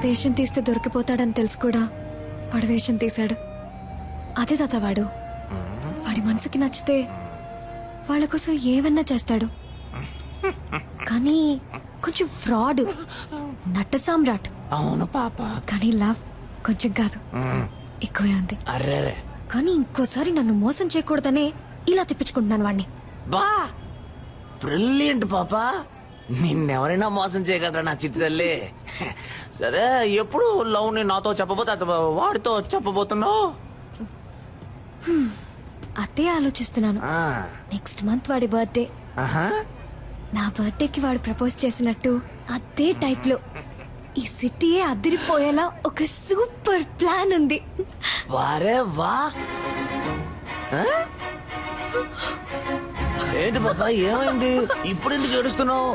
వేషం తీస్తే దొరికిపోతాడని తెలుసు కూడా వాడు వేషం తీశాడు. అదే తాత వాడు. వాడి మనసుకి నచ్చితే వాళ్ళ కోసం ఏమన్నా చేస్తాడు. కానీ కొంచెం ఫ్రాడ్, నట్ట సామ్రాట్. అవును పాప. కానీ లవ్ కొంచెం కాదు, ఎక్కువే ఉంది. అర్రే కానీ ఇంకోసారి నన్ను మోసం చేయకూడదనే ఇలా తిప్పించుకుంటున్నాను వాడిని. బా బ్రిలియంట్ పాప. నిన్నెవరైనా మోసం చేయగలరా నా చిట్టి తల్లి? సరే, ఎప్పుడు లవ్ ని నాతో చెప్పబోతే వాడితో చెప్పబోతున్నావు? అదే ఆలోచిస్తున్నాను. నెక్స్ట్ మంత్ వాడి బర్త్డే. నా బర్త్డేకి వాడు ప్రపోజ్ చేసినట్టు అదే టైప్ లో ఈ సిటీయే అదిరిపోయేలా ఒక సూపర్ ప్లాన్ ఉంది. వారే వా. ఏంటి పాప, ఏమైంది? ఇప్పుడు ఎందుకు ఏడుస్తున్నావు?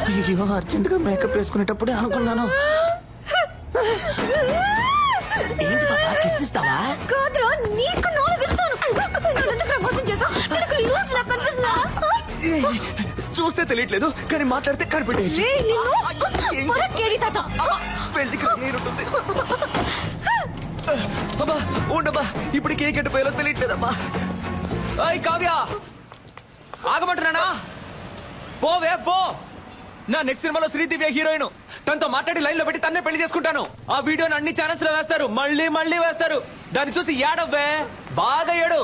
అయ్యో, అర్జెంట్ గా మేకప్ వేసుకునేటప్పుడే అనుకున్నాను. ఏంటి పాప, కిస్ ఇస్తావా? కాదురా, నీకు నాలుగిస్తాను. మోసం చేసావు, నీకు లూజ్ లా కనిపిస్తుందా? చూస్తే తెలియట్లేదు, కానీ మాట్లాడితే కనిపెట్టేయచ్చు. పెళ్లికి నీరుంటుంది. అబ్బా ఉండబ్బా, ఇప్పుడు కేక్ ఎట్టిపోయాలో తెలియట్లేదమ్మా. అయ్ కావ్య, ఆగమంటున్నానా? పోవే పో. నా నెక్స్ట్ సినిమాలో శ్రీదివ్య హీరోయిన్. తనతో మాట్లాడి లైన్ లో పెట్టి తన్నే పెళ్లి చేసుకుంటాను. ఆ వీడియోని అన్ని ఛానల్స్ లో వేస్తారు, మళ్ళీ మళ్ళీ వేస్తారు. దాన్ని చూసి ఏడవ్వే, బాగా ఏడు.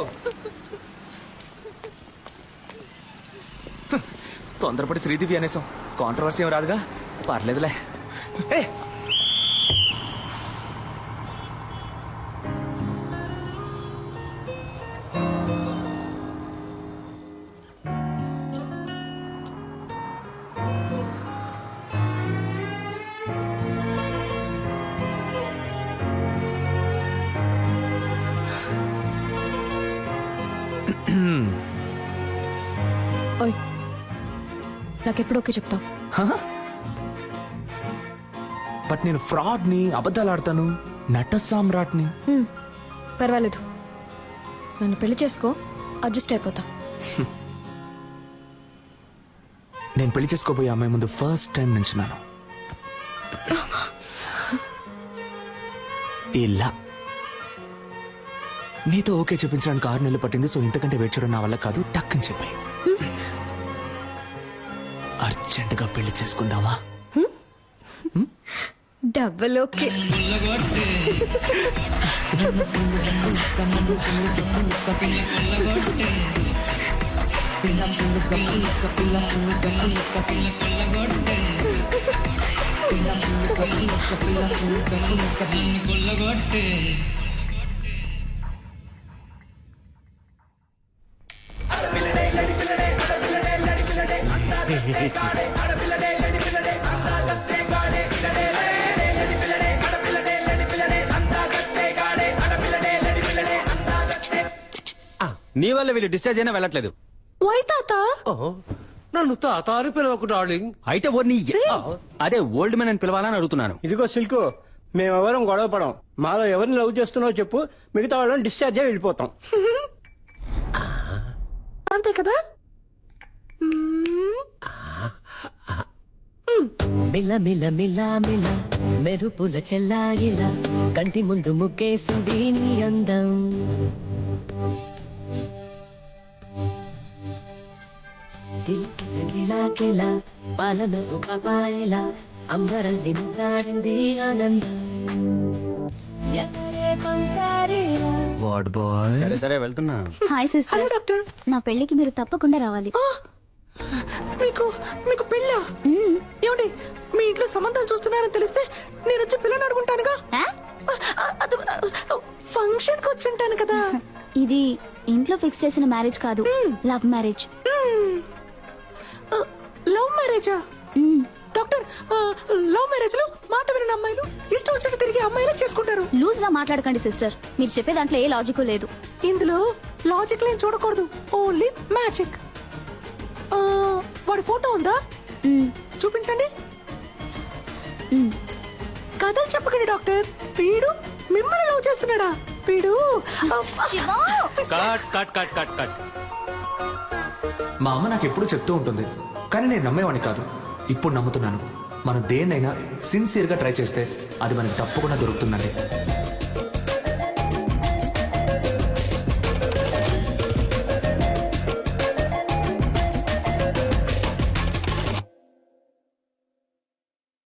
తొందరపడి శ్రీదివ్య అనేసాం, కాంట్రవర్సీ ఏం రాదుగా, పర్లేదులే. ఏ ఓయ్, నాకెప్పుడు ఓకే చెప్తావు? బట్ నేను ఫ్రాడ్ ని, అబద్ధాలు ఆడతాను, నట సామ్రాట్ని. పర్వాలేదు, నన్ను పెళ్లి చేసుకో, అడ్జస్ట్ అయిపోతా. నేను పెళ్లి చేసుకోబోయే అమ్మాయి ముందు ఫస్ట్ టైం నించున్నాను ఇలా. నీతో ఓకే చెప్పించడానికి 6 నెలలు పట్టింది. సో ఇంతకంటే వెయిట్ చేయడం నా వల్ల కాదు, టక్కని చెప్పాయి. అర్జెంటుగా పెళ్లి చేసుకుందామా? Double okay. నీ వల్ల వీళ్ళు డిశ్చార్జ్ అయినా వెళ్ళట్లేదు. వై తాత? నన్ను తాత అని పిలవకు డార్లింగ్. అయితే అదే ఓల్డ్ మ్యాన్ అని పిలవాలని అడుగుతున్నాను. ఇదిగో సిల్కు, మేమెవరం గొడవ పడం. మాలో ఎవరిని లవ్ చేస్తున్నావో చెప్పు, మిగతా వాళ్ళని డిశ్చార్జ్ అయ్యి వెళ్ళిపోతాం. అంతే కదా? మిల మిల మిల మిల మెరుపుల చెల్లాయిల కంటి ముందు ముగ్గేసింది నీ అందం. కిలా పాలనకు పాపాయలా అంబరల్ని ముద్దాడింది ఆనందం. What bye. సరే సరే వెళ్తున్నా. Hi sister. Hello doctor. నా పెళ్లికి మీరు తప్పకుండా రావాలి. మీకు పెళ్ళా? ఏమండి, మీ ఇంట్లో సంబంధాలు చూస్తున్నారని తెలిస్తే నేను వచ్చి పిల్లని అడుగుంటానుగా. ఫంక్షన్ కి వచ్చి ఉంటాను కదా. ఇది ఇంట్లో ఫిక్స్ చేసిన మ్యారేజ్ కాదు, లవ్ మ్యారేజ్. లవ్ మ్యారేజా? డాక్టర్, లవ్ మ్యారేజ్ లో మాట వినని అమ్మాయిలు ఇష్టం వచ్చినట్టు తిరిగి అమ్మాయిలా చేసుకుంటారు. లూజ్ గా మాట్లాడకండి సిస్టర్, మీరు చెప్పే దాంట్లో ఏ లాజిక్ లేదు. ఇందులో లాజిక్ లేని చూడకూడదు, ఓన్లీ మ్యాజిక్. వాడి ఫోటో ఉందా? చూపించండి. కథలు చెప్పకండి డాక్టర్, వీడు మిమ్మల్ని లవ్ చేస్తున్నాడా? వీడు cut cut cut cut cut మా అమ్మ నాకు ఎప్పుడూ చెప్తూ ఉంటుంది, కానీ నేను నమ్మేవాడిని కాదు. ఇప్పుడు నమ్ముతున్నాను. మనం దేన్నైనా సిన్సియర్గా ట్రై చేస్తే అది మనకి తప్పకుండా దొరుకుతుందండి.